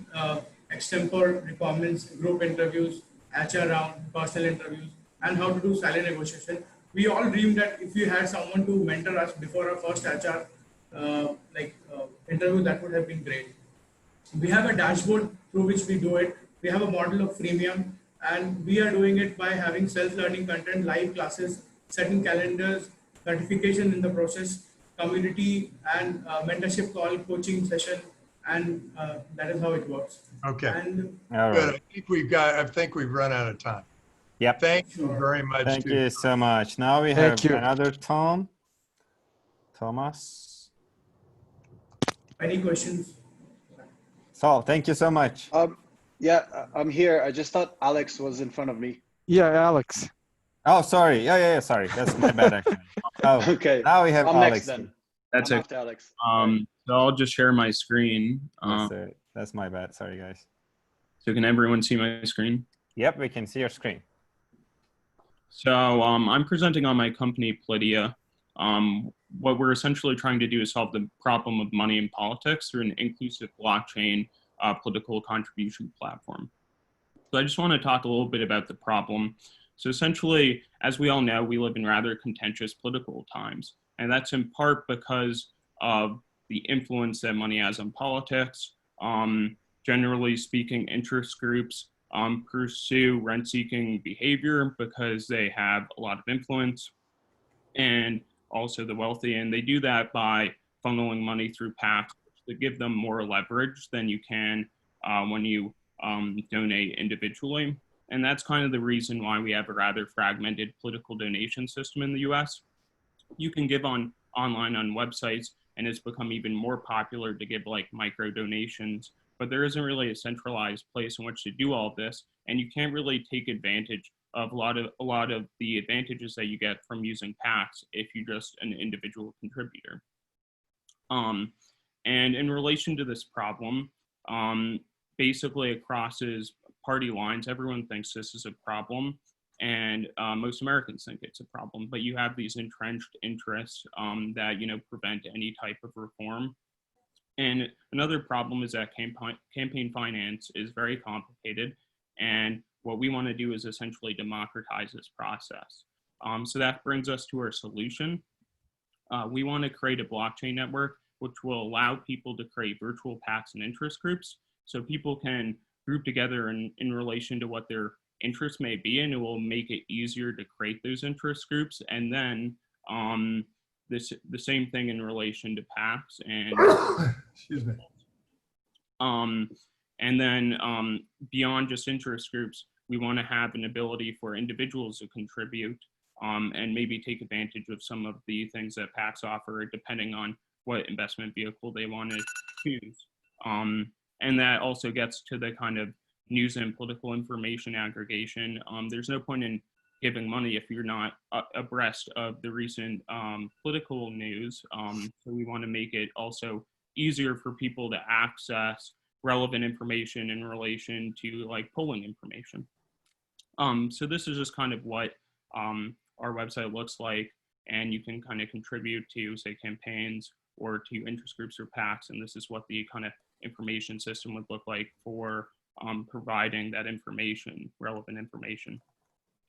extempore requirements, group interviews, HR round, personal interviews, and how to do salary negotiation. We all dream that if we had someone to mentor us before our first HR interview, that would have been great. We have a dashboard through which we do it. We have a model of freemium, and we are doing it by having self-learning content, live classes, setting calendars, certification in the process, community and mentorship call, coaching session, and that is how it works. Okay. And good. I think we've run out of time. Yep. Thank you very much. Thank you so much. Now we have another Thomas. Any questions? Saul, thank you so much. Yeah, I'm here. I just thought Alex was in front of me. Yeah, Alex. Oh, sorry. Yeah. Sorry, that's my bad actually. Oh, okay. Now we have I'm Alex. next then. That's I'm it. after Alex. So I'll just share my screen. That's my bad. Sorry, guys. So can everyone see my screen? Yep, we can see your screen. So I'm presenting on my company, Plydia. What we're essentially trying to do is solve the problem of money in politics through an inclusive blockchain political contribution platform. So I just want to talk a little bit about the problem. So essentially, as we all know, we live in rather contentious political times. And that's in part because of the influence that money has on politics. Generally speaking, interest groups pursue rent-seeking behavior because they have a lot of influence, and also the wealthy. And they do that by funneling money through PACs that give them more leverage than you can when you donate individually. And that's kind of the reason why we have a rather fragmented political donation system in the US. You can give online on websites, and it's become even more popular to give like micro donations. But there isn't really a centralized place in which to do all this, and you can't really take advantage of a lot of the advantages that you get from using PACs if you're just an individual contributor. And in relation to this problem, basically it crosses party lines. Everyone thinks this is a problem, and most Americans think it's a problem, but you have these entrenched interests that, you know, prevent any type of reform. And another problem is that campaign finance is very complicated, and what we want to do is essentially democratize this process. So that brings us to our solution. We want to create a blockchain network which will allow people to create virtual PACs and interest groups, so people can group together in relation to what their interests may be, and it will make it easier to create those interest groups. And then the same thing in relation to PACs and excuse me. And then beyond just interest groups, we want to have an ability for individuals to contribute and maybe take advantage of some of the things that PACs offer, depending on what investment vehicle they want to choose. And that also gets to the kind of news and political information aggregation. There's no point in giving money if you're not abreast of the recent political news. So we want to make it also easier for people to access relevant information in relation to like polling information. So this is just kind of what our website looks like, and you can kind of contribute to, say, campaigns or to interest groups or PACs, and this is what the kind of information system would look like for providing that information, relevant information.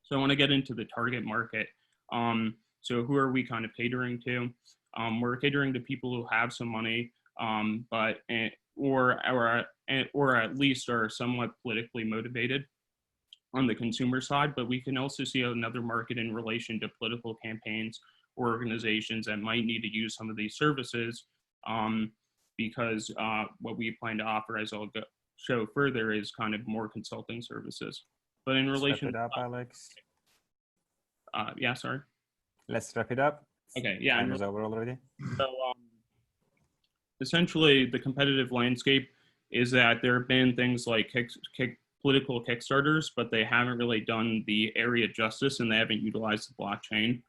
So I want to get into the target market. So who are we kind of catering to? We're catering to people who have some money, or at least are somewhat politically motivated on the consumer side, but we can also see another market in relation to political campaigns or organizations that might need to use some of these services, because what we plan to offer, as I'll show further, is kind of more consulting services. But in relation, wrap it up, Alex. Yeah, sorry. Let's wrap it up. Okay, yeah. Time is over already. So essentially, the competitive landscape is that there have been things like political Kickstarters, but they haven't really done the area justice, and they haven't utilized the blockchain.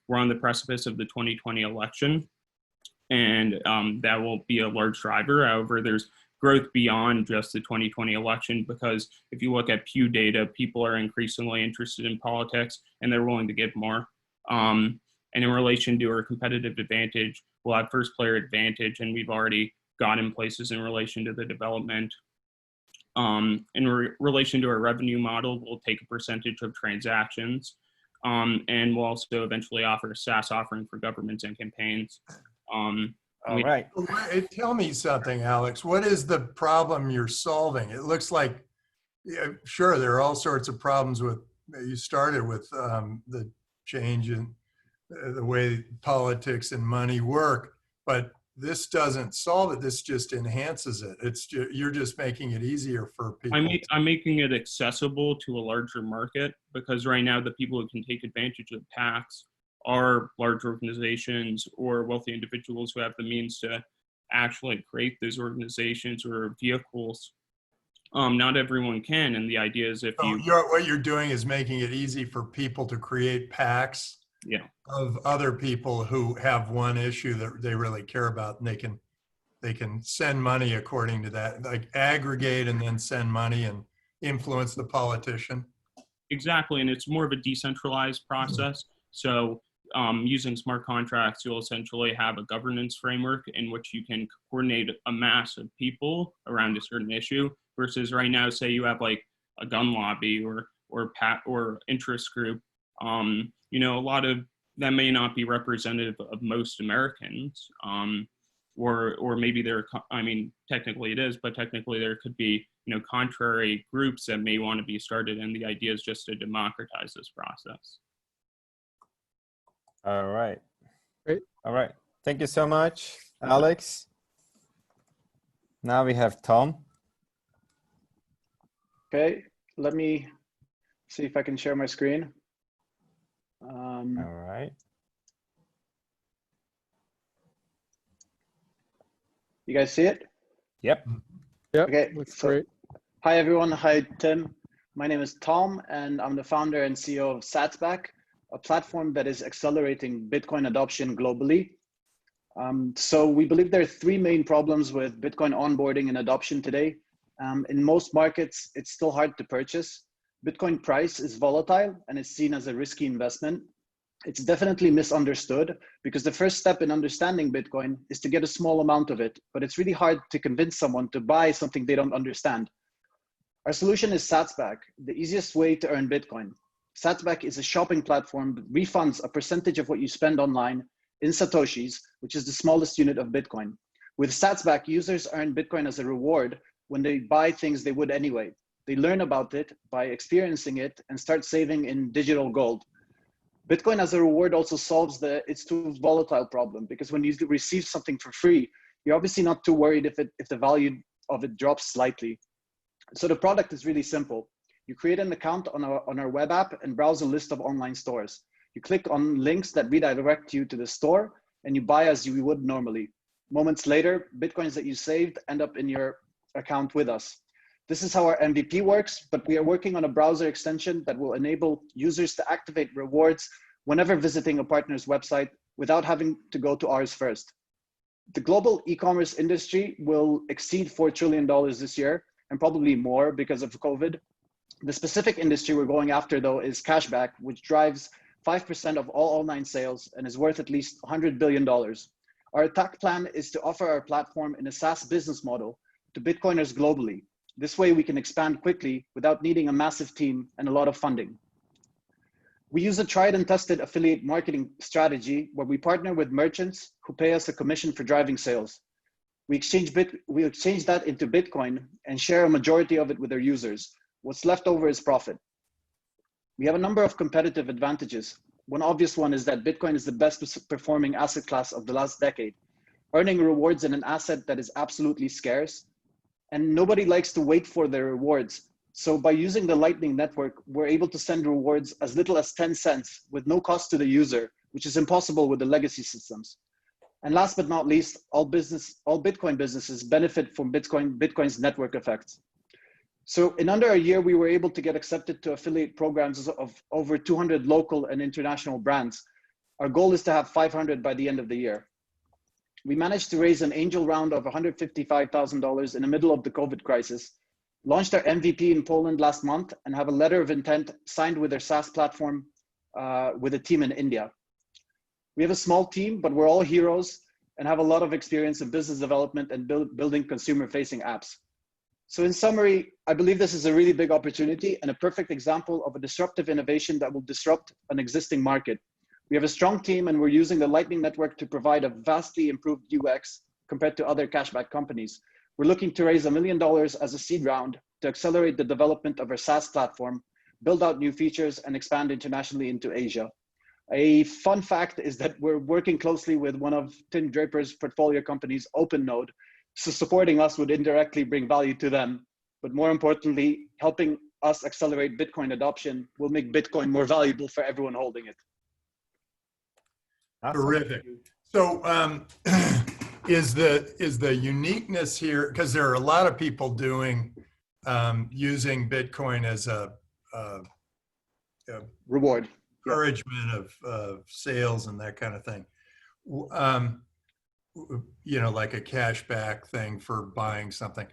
We're on the precipice of the 2020 election, and that will be a large driver. However, there's growth beyond just the 2020 election, because if you look at Pew data, people are increasingly interested in politics and they're willing to give more. And in relation to our competitive advantage, we'll have first player advantage, and we've already gotten places in relation to the development. In relation to our revenue model, we'll take a percentage of transactions, and we'll also eventually offer a SaaS offering for governments and campaigns. All right. Tell me something, Alex. What is the problem you're solving? It looks like, yeah, sure, there are all sorts of problems with, you started with the change in the way politics and money work, but this doesn't solve it. This just enhances it. It's just, you're just making it easier for people. I'm making it accessible to a larger market, because right now the people who can take advantage of PACs are large organizations or wealthy individuals who have the means to actually create those organizations or vehicles. Not everyone can, and the idea is if what you're doing is making it easy for people to create PACs, yeah, of other people who have one issue that they really care about, and they can send money according to that, like aggregate and then send money and influence the politician. Exactly, and it's more of a decentralized process. So using smart contracts, you'll essentially have a governance framework in which you can coordinate a mass of people around a certain issue, versus right now, say you have like a gun lobby or interest group. You know, a lot of that may not be representative of most Americans, or maybe I mean, technically it is, but technically there could be, you know, contrary groups that may want to be started, and the idea is just to democratize this process. All right. Great. All right. Thank you so much, Alex. Now we have Tom. Okay, let me see if I can share my screen. All right. You guys see it? Yep. Yep. Okay. Looks great. Hi, everyone. Hi, Tim. My name is Tom, and I'm the founder and CEO of Satsback, a platform that is accelerating Bitcoin adoption globally. So we believe there are three main problems with Bitcoin onboarding and adoption today. In most markets, it's still hard to purchase. Bitcoin price is volatile and is seen as a risky investment. It's definitely misunderstood because the first step in understanding Bitcoin is to get a small amount of it, but it's really hard to convince someone to buy something they don't understand. Our solution is Satsback, the easiest way to earn Bitcoin. Satsback is a shopping platform that refunds a percentage of what you spend online in Satoshis, which is the smallest unit of Bitcoin. With Satsback, users earn Bitcoin as a reward when they buy things they would anyway. They learn about it by experiencing it and start saving in digital gold. Bitcoin as a reward also solves it's too volatile problem, because when you receive something for free, you're obviously not too worried if the value of it drops slightly. So the product is really simple. You create an account on our web app and browse a list of online stores. You click on links that redirect you to the store and you buy as you would normally. Moments later, Bitcoins that you saved end up in your account with us. This is how our MVP works, but we are working on a browser extension that will enable users to activate rewards whenever visiting a partner's website without having to go to ours first. The global e-commerce industry will exceed $4 trillion this year, and probably more because of COVID. The specific industry we're going after, though, is cashback, which drives 5% of all online sales and is worth at least $100 billion. Our attack plan is to offer our platform in a SaaS business model to Bitcoiners globally. This way we can expand quickly without needing a massive team and a lot of funding. We use a tried and tested affiliate marketing strategy where we partner with merchants who pay us a commission for driving sales. We exchange that into Bitcoin and share a majority of it with our users. What's left over is profit. We have a number of competitive advantages. One obvious one is that Bitcoin is the best performing asset class of the last decade, earning rewards in an asset that is absolutely scarce. And nobody likes to wait for their rewards. So by using the Lightning Network, we're able to send rewards as little as 10 cents with no cost to the user, which is impossible with the legacy systems. And last but not least, all Bitcoin businesses benefit from Bitcoin's network effects. So in under a year, we were able to get accepted to affiliate programs of over 200 local and international brands. Our goal is to have 500 by the end of the year. We managed to raise an angel round of $155,000 in the middle of the COVID crisis, launched our MVP in Poland last month, and have a letter of intent signed with our SaaS platform with a team in India. We have a small team, but we're all heroes and have a lot of experience in business development and building consumer-facing apps. So in summary, I believe this is a really big opportunity and a perfect example of a disruptive innovation that will disrupt an existing market. We have a strong team and we're using the Lightning Network to provide a vastly improved UX compared to other cashback companies. We're looking to raise $1 million as a seed round to accelerate the development of our SaaS platform, build out new features, and expand internationally into Asia. A fun fact is that we're working closely with one of Tim Draper's portfolio companies, OpenNode, so supporting us would indirectly bring value to them. But more importantly, helping us accelerate Bitcoin adoption will make Bitcoin more valuable for everyone holding it. Terrific. So is the uniqueness here, because there are a lot of people doing using Bitcoin as a reward, encouragement of sales and that kind of thing. You know, like a cashback thing for buying something.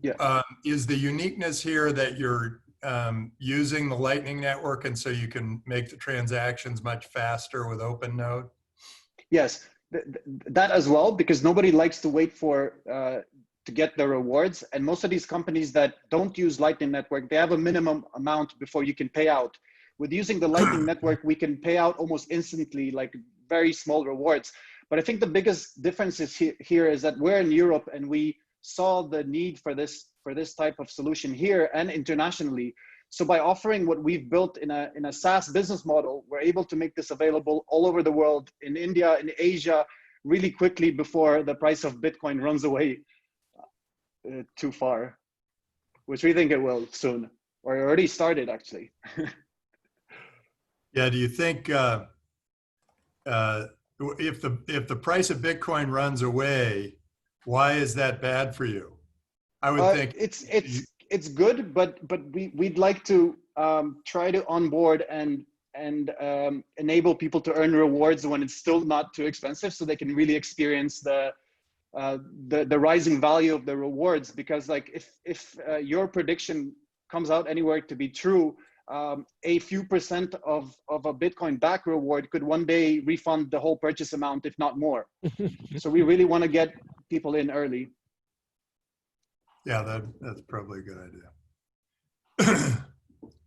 Yeah. Is the uniqueness here that you're using the Lightning Network and so you can make the transactions much faster with OpenNode? Yes, that as well, because nobody likes to wait for to get the rewards. And most of these companies that don't use Lightning Network, they have a minimum amount before you can pay out. With using the Lightning Network, we can pay out almost instantly, like very small rewards. But I think the biggest difference is here is that we're in Europe and we saw the need for this type of solution here and internationally. So by offering what we've built in a SaaS business model, we're able to make this available all over the world, in India, in Asia, really quickly before the price of Bitcoin runs away too far, which we think it will soon, or it already started actually. Yeah, do you think if the price of Bitcoin runs away, Why is that bad for you? I would think it's good, but we'd like to try to onboard and enable people to earn rewards when it's still not too expensive, so they can really experience the rising value of the rewards. Because like if your prediction comes out anywhere to be true, a few percent of a Bitcoin back reward could one day refund the whole purchase amount, if not more. So we really want to get people in early. Yeah, that's probably a good idea.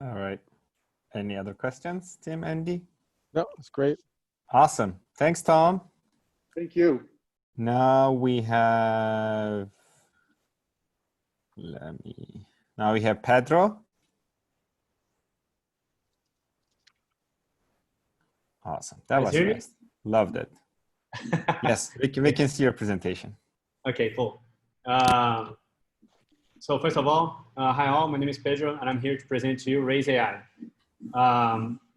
All right. Any other questions, Tim, Andy? No, it's great. Awesome. Thanks, Tom. Thank you. Now we have, now we have Pedro. Awesome. That was nice. Loved it. Yes, we can see your presentation. Okay, cool. So first of all, hi all, my name is Pedro, and I'm here to present to you Raise AI.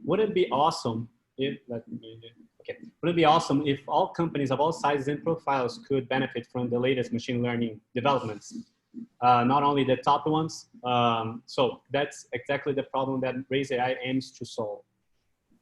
Would it be awesome if, would it be awesome if all companies of all sizes and profiles could benefit from the latest machine learning developments? Not only the top ones. So that's exactly the problem that Raise AI aims to solve.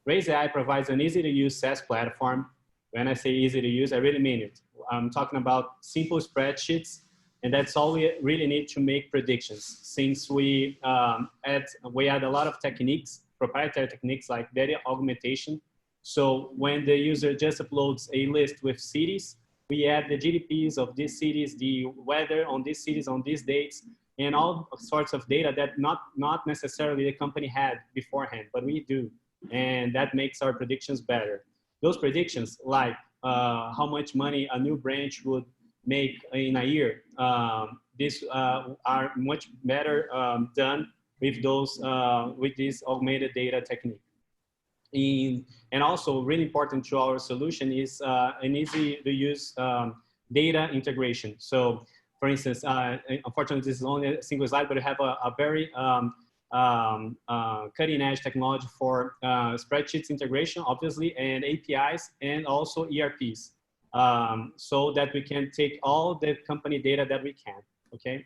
Raise AI provides an easy to use SaaS platform. When I say easy to use, I really mean it. I'm talking about simple spreadsheets, and that's all we really need to make predictions. Since we add a lot of techniques, proprietary techniques like data augmentation. So when the user just uploads a list with cities, we add the GDPs of these cities, the weather on these cities on these dates, and all sorts of data that not necessarily the company had beforehand, but we do. And that makes our predictions better. Those predictions, like how much money a new branch would make in a year, these are much better done with those with this augmented data technique. And also really important to our solution is an easy to use data integration. So for instance, unfortunately this is only a single slide, but we have a very cutting edge technology for spreadsheets integration, obviously, and APIs, and also ERPs, so that we can take all the company data that we can, okay?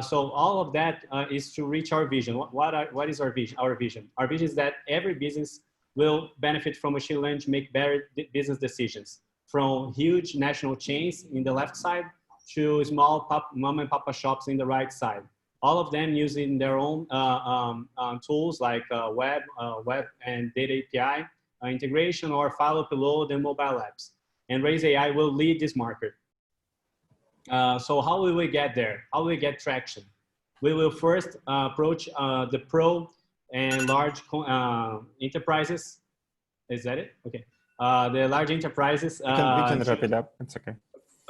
So all of that is to reach our vision. What is our vision? Our vision is that every business will benefit from machine learning to make better business decisions, from huge national chains in the left side to small mom and papa shops in the right side. All of them using their own tools like web and data API integration, or file upload and mobile apps. And Raise AI will lead this market. So how will we get there? How will we get traction? We will first approach the pro and large enterprises. Is that it? Okay. The large enterprises. We can wrap it up. It's okay.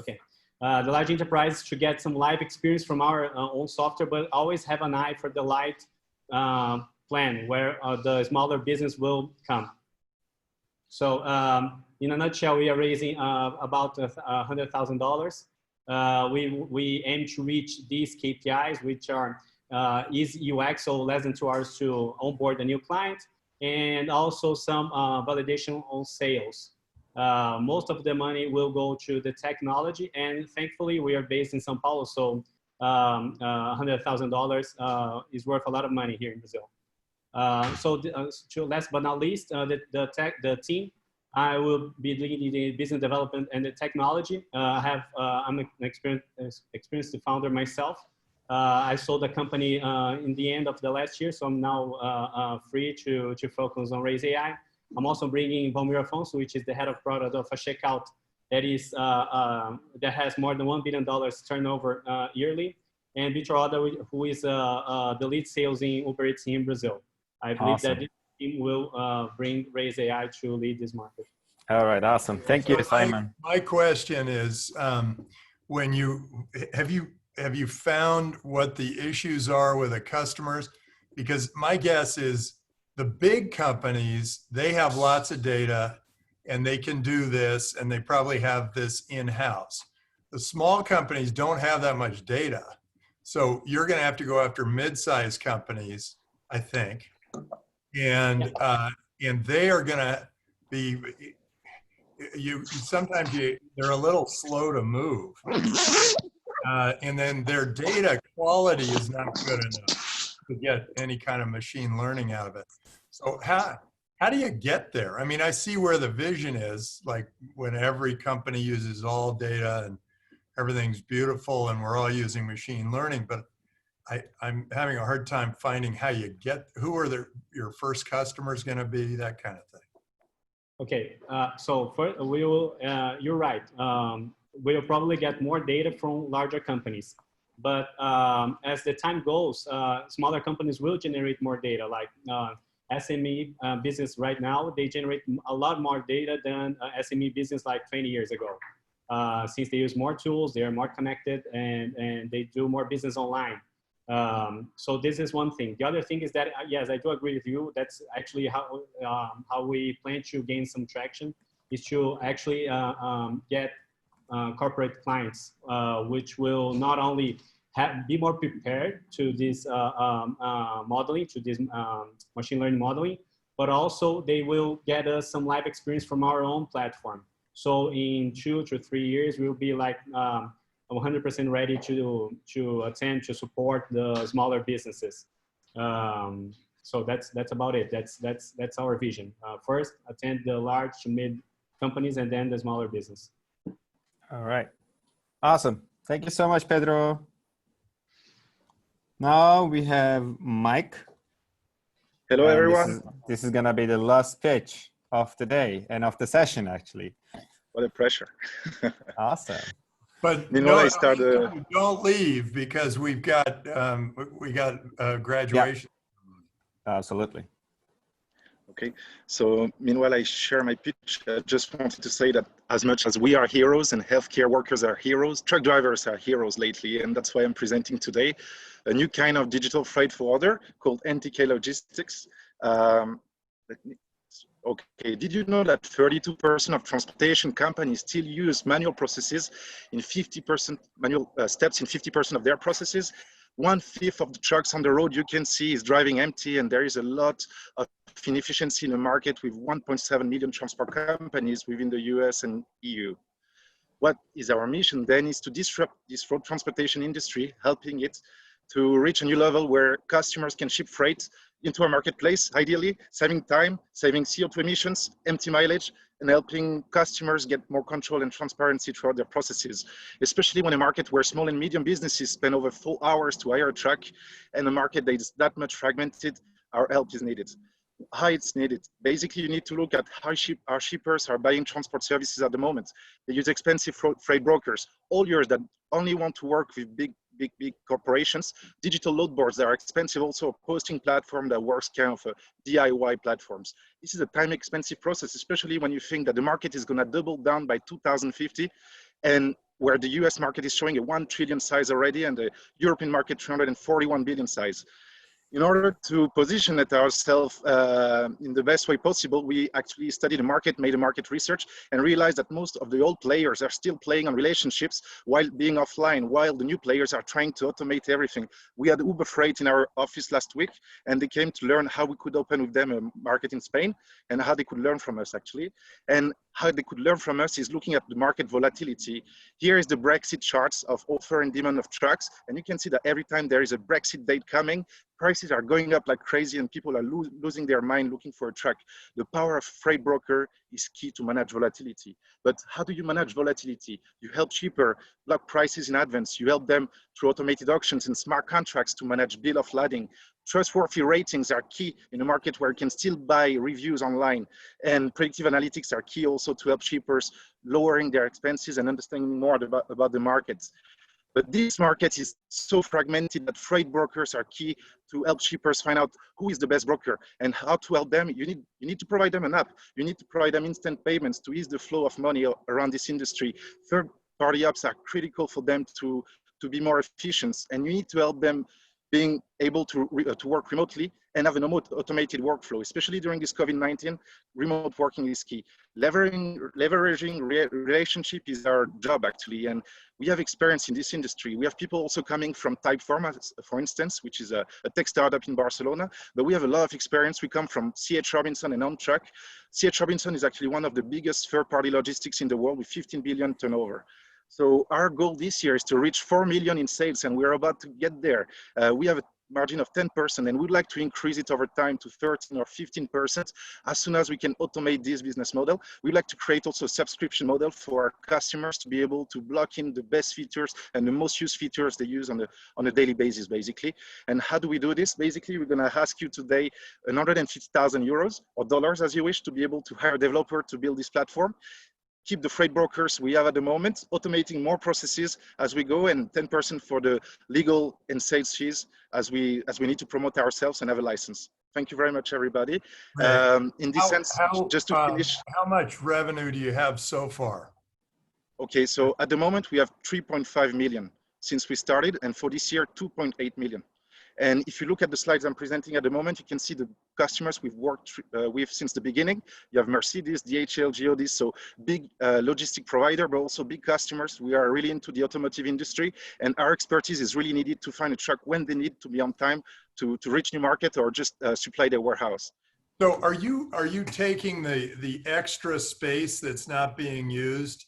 Okay. The large enterprises to get some live experience from our own software, but always have an eye for the light plan where the smaller business will come. So in a nutshell, we are raising about $100,000. We aim to reach these KPIs, which are easy UX, so less than 2 hours to onboard a new client, and also some validation on sales. Most of the money will go to the technology, and thankfully we are based in São Paulo, so $100,000 is worth a lot of money here in Brazil. So last but not least, the team, I will be leading the business development and the technology. I'm an experienced founder myself. I sold the company in the end of the last year, so I'm now free to focus on Raise AI. I'm also bringing Valmir Afonso, which is the head of product of a checkout that is that has more than $1 billion turnover yearly, and Vitor Oda, who is the lead sales in Uber Eats in Brazil. I believe that this team will bring Raise AI to lead this market. All right, awesome. Thank you, Simon. My question is, when have you found what the issues are with the customers? Because my guess is the big companies, they have lots of data and they can do this, and they probably have this in-house. The small companies don't have that much data. So you're going to have to go after mid-sized companies, I think. And they are going to be, sometimes they're a little slow to move. And then their data quality is not good enough to get any kind of machine learning out of it. So how do you get there? I mean, I see where the vision is, like when every company uses all data and everything's beautiful and we're all using machine learning, but I'm having a hard time finding how you get, who are your first customers going to be, that kind of thing. Okay, so first, we will, you're right. We'll probably get more data from larger companies. But as the time goes, smaller companies will generate more data. Like SME business right now, they generate a lot more data than SME business like 20 years ago. Since they use more tools, they are more connected, and they do more business online. So this is one thing. The other thing is that, yes, I do agree with you. That's actually how we plan to gain some traction, is to actually get corporate clients, which will not only be more prepared to this modeling, to this machine learning modeling, but also they will get us some live experience from our own platform. So in 2 to 3 years, we'll be like 100% ready to attend to support the smaller businesses. So that's about it. That's our vision. First, attend the large to mid companies, and then the smaller business. All right. Awesome. Thank you so much, Pedro. Now we have Mike. Hello, and everyone. This is going to be the last pitch of the day and of the session, actually. What a pressure. Awesome. But Meanwhile, don't leave, because we got graduation. Yeah. Absolutely. Okay, so meanwhile I share my pitch. I just wanted to say that as much as we are heroes and healthcare workers are heroes, truck drivers are heroes lately, and that's why I'm presenting today a new kind of digital freight forwarder called NTK Logistics. Okay, did you know that 32% of transportation companies still use manual processes in 50% manual steps in 50% of their processes? 1/5 of the trucks on the road you can see is driving empty, and there is a lot of inefficiency in the market with 1.7 million transport companies within the US and EU. What is our mission then is to disrupt this road transportation industry, helping it to reach a new level where customers can ship freight into our marketplace, ideally saving time, saving CO2 emissions, empty mileage, and helping customers get more control and transparency throughout their processes, especially when a market where small and medium businesses spend over 4 hours to hire a truck, and a market that is that much fragmented, our help is needed. How it's needed. Basically, you need to look at how our shippers are buying transport services at the moment. They use expensive freight brokers, all yours that only want to work with big corporations. Digital load boards that are expensive, also a posting platform that works kind of DIY platforms. This is a time expensive process, especially when you think that the market is going to double down by 2050, and where the US market is showing a 1 trillion size already, and the European market 341 billion size. In order to position it ourselves in the best way possible, we actually studied the market, made a market research, and realized that most of the old players are still playing on relationships while being offline, while the new players are trying to automate everything. We had Uber Freight in our office last week, and they came to learn how we could open with them a market in Spain, and how they could learn from us, actually. And how they could learn from us is looking at the market volatility. Here is the Brexit charts of offer and demand of trucks, and you can see that every time there is a Brexit date coming, prices are going up like crazy, and people are losing their mind looking for a truck. The power of freight broker is key to manage volatility. But how do you manage volatility? You help shipper block prices in advance. You help them through automated auctions and smart contracts to manage bill of lading. Trustworthy ratings are key in a market where you can still buy reviews online. And predictive analytics are key also to help shippers lowering their expenses and understanding more about the markets. But this market is so fragmented that freight brokers are key to help shippers find out who is the best broker and how to help them. You need to provide them an app. You need to provide them instant payments to ease the flow of money around this industry. Third-party apps are critical for them to be more efficient, and you need to help them being able to work remotely and have an automated workflow, especially during this COVID-19, remote working is key. Leveraging relationship is our job actually, and we have experience in this industry. We have people also coming from Typeform, for instance, which is a tech startup in Barcelona, but we have a lot of experience. We come from C.H. Robinson and OnTrack. C.H. Robinson is actually one of the biggest third-party logistics in the world with 15 billion turnover. So our goal this year is to reach 4 million in sales, and we're about to get there. We have a margin of 10%, and we'd like to increase it over time to 13 or 15% as soon as we can automate this business model. We'd like to create also a subscription model for our customers to be able to block in the best features and the most used features they use on a daily basis, basically. And how do we do this? Basically, we're going to ask you today 150,000 euros or dollars, as you wish, to be able to hire a developer to build this platform. Keep the freight brokers we have at the moment, automating more processes as we go, and 10% for the legal and sales fees as we need to promote ourselves and have a license. Thank you very much, everybody. In this sense, just to finish. How much revenue do you have so far? Okay, so at the moment we have 3.5 million since we started, and for this year, 2.8 million. And if you look at the slides I'm presenting at the moment, you can see the customers we've worked with since the beginning. You have Mercedes, DHL, Geodis, so big logistic provider, but also big customers. We are really into the automotive industry, and our expertise is really needed to find a truck when they need to be on time to reach new market or just supply their warehouse. So are you taking the extra space that's not being used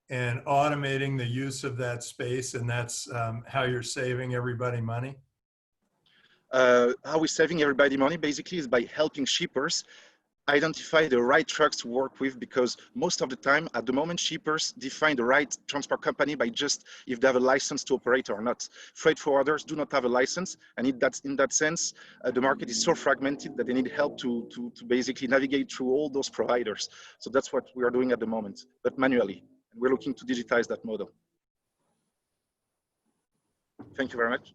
and automating the use of that space, and that's how you're saving everybody money? How we're saving everybody money basically is by helping shippers identify the right trucks to work with, because most of the time at the moment shippers define the right transport company by just if they have a license to operate or not. Freight forwarders do not have a license, and in that sense the market is so fragmented that they need help to basically navigate through all those providers. So that's what we are doing at the moment, but manually, and we're looking to digitize that model. Thank you very much.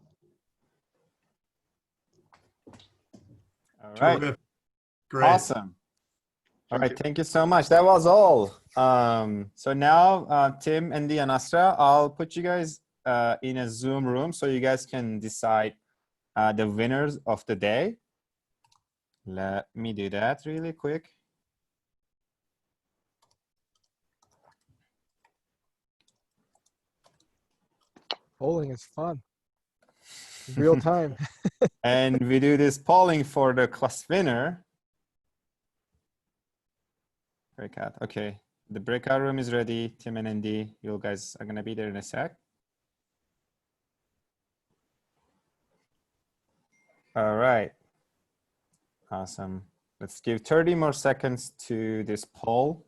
All right. Terrific. Great. Awesome. All right. Thank you so much. That was all. So now, Tim, Andy, and Astra, I'll put you guys in a Zoom room so you guys can decide the winners of the day. Let me do that really quick. Polling is fun. Real time. And we do this polling for the class winner. Breakout. Okay. The breakout room is ready. Tim and Andy, you guys are going to be there in a sec. All right. Awesome. Let's give 30 more seconds to this poll.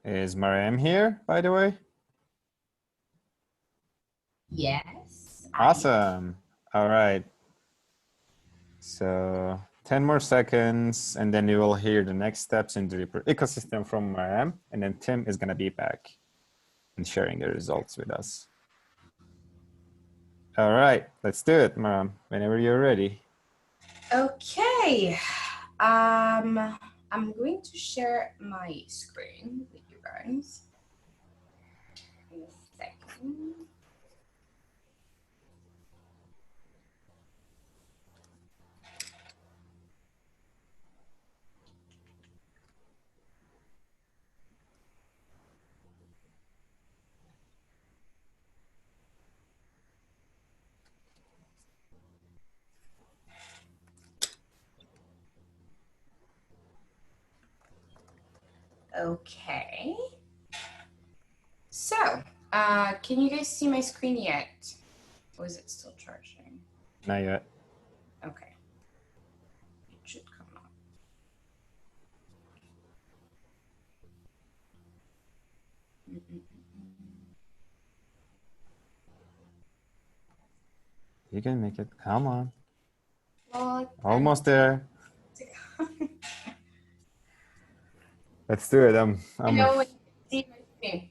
Is Mariam here, by the way? Yes. Awesome. All right. So 10 more seconds, and then you will hear the next steps in the Draper ecosystem from Mariam, and then Tim is going to be back and sharing the results with us. All right, let's do it, Mariam, whenever you're ready. Okay. I'm going to share my screen with you guys in a second. Okay. So, can you guys see my screen yet? Or is it still charging? Not yet. Okay. It should come up. You can make it. Come on. Well, Almost there. Let's do it. I know when you see my screen.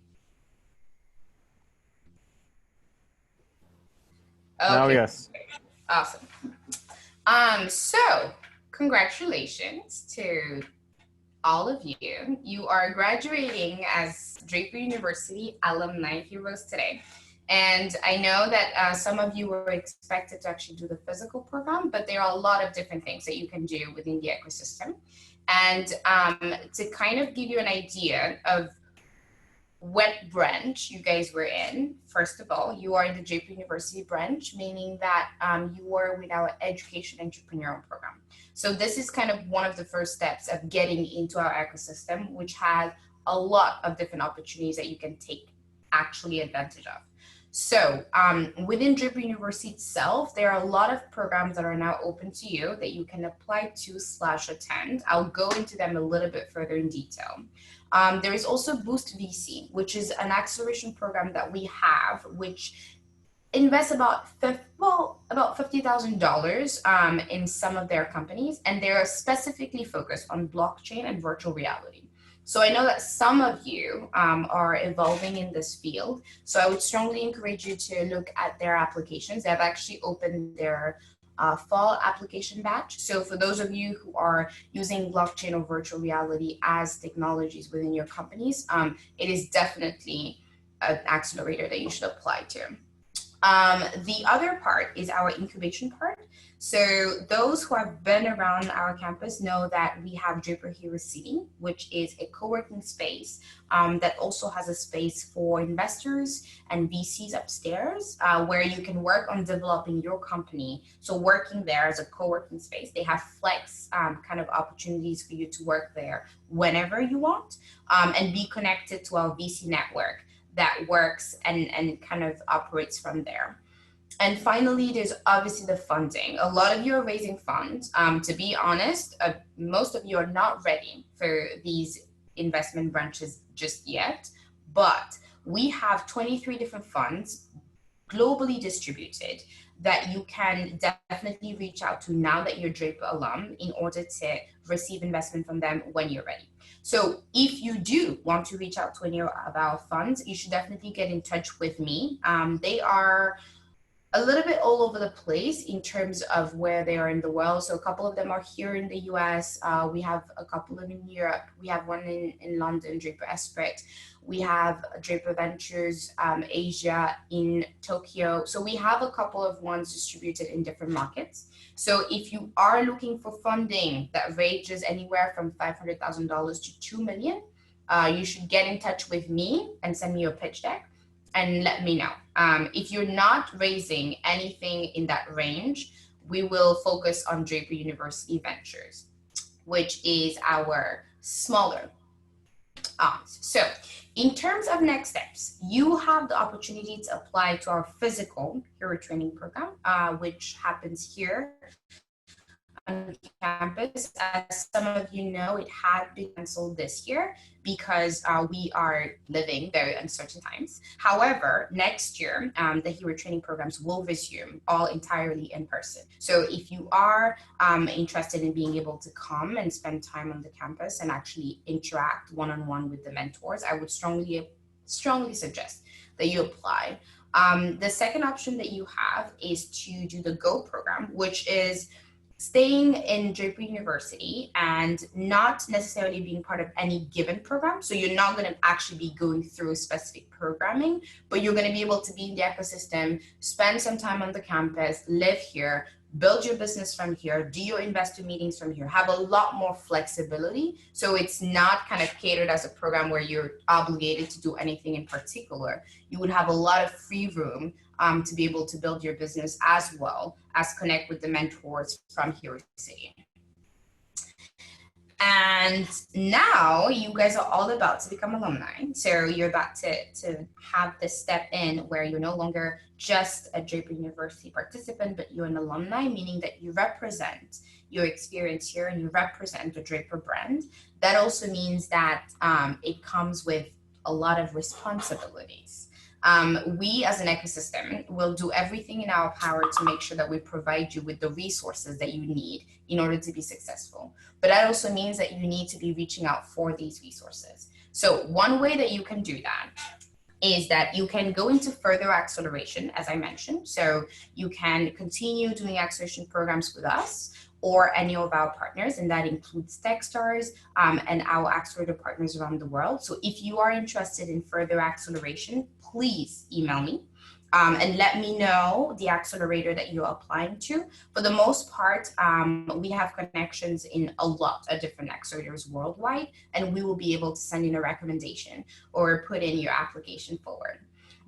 Now, Okay. yes. Awesome. So congratulations to all of you. You are graduating as Draper University alumni heroes today. And I know that some of you were expected to actually do the physical program, but there are a lot of different things that you can do within the ecosystem. And to kind of give you an idea of what branch you guys were in, first of all, you are in the Draper University branch, meaning that you are with our education entrepreneurial program. So this is kind of one of the first steps of getting into our ecosystem, which has a lot of different opportunities that you can take actually advantage of. So within Draper University itself, there are a lot of programs that are now open to you that you can apply to/attend. I'll go into them a little bit further in detail. There is also Boost VC, which is an acceleration program that we have, which invests about $50,000 in some of their companies, and they're specifically focused on blockchain and virtual reality. So I know that some of you are evolving in this field, so I would strongly encourage you to look at their applications. They've actually opened their fall application batch. So for those of you who are using blockchain or virtual reality as technologies within your companies, it is definitely an accelerator that you should apply to. The other part is our incubation part. So those who have been around our campus know that we have Draper Hero City, which is a co-working space that also has a space for investors and VCs upstairs where you can work on developing your company. So working there as a co-working space, they have flex kind of opportunities for you to work there whenever you want and be connected to our VC network that works and kind of operates from there. And finally, there's obviously the funding. A lot of you are raising funds. To be honest, most of you are not ready for these investment branches just yet, but we have 23 different funds globally distributed that you can definitely reach out to now that you're Draper alum in order to receive investment from them when you're ready. So if you do want to reach out to any of our funds, you should definitely get in touch with me. They are a little bit all over the place in terms of where they are in the world. So a couple of them are here in the US. We have a couple of them in Europe. We have one in London, Draper Esprit. We have Draper Ventures, Asia, in Tokyo. So we have a couple of ones distributed in different markets. So if you are looking for funding that ranges anywhere from $500,000 to $2 million, you should get in touch with me and send me your pitch deck and let me know. If you're not raising anything in that range, we will focus on Draper University Ventures, which is our smaller arms. So in terms of next steps, you have the opportunity to apply to our physical hero training program, which happens here on campus. As some of you know, it had been canceled this year because we are living very uncertain times. However, next year, the hero training programs will resume all entirely in person. So if you are interested in being able to come and spend time on the campus and actually interact one-on-one with the mentors, I would strongly suggest that you apply. The second option that you have is to do the GO program, which is staying in Draper University and not necessarily being part of any given program. So you're not going to actually be going through specific programming, but you're going to be able to be in the ecosystem, spend some time on the campus, live here, build your business from here, do your investor meetings from here, have a lot more flexibility. So it's not kind of catered as a program where you're obligated to do anything in particular. You would have a lot of free room to be able to build your business as well as connect with the mentors from Hero City. And now you guys are all about to become alumni. So you're about to have this step in where you're no longer just a Draper University participant, but you're an alumni, meaning that you represent your experience here and you represent the Draper brand. That also means that it comes with a lot of responsibilities. We as an ecosystem will do everything in our power to make sure that we provide you with the resources that you need in order to be successful. But that also means that you need to be reaching out for these resources. So one way that you can do that is that you can go into further acceleration, as I mentioned. So you can continue doing acceleration programs with us or any of our partners, and that includes Techstars and our accelerator partners around the world. So if you are interested in further acceleration, please email me and let me know the accelerator that you're applying to. For the most part, we have connections in a lot of different accelerators worldwide, and we will be able to send in a recommendation or put in your application forward.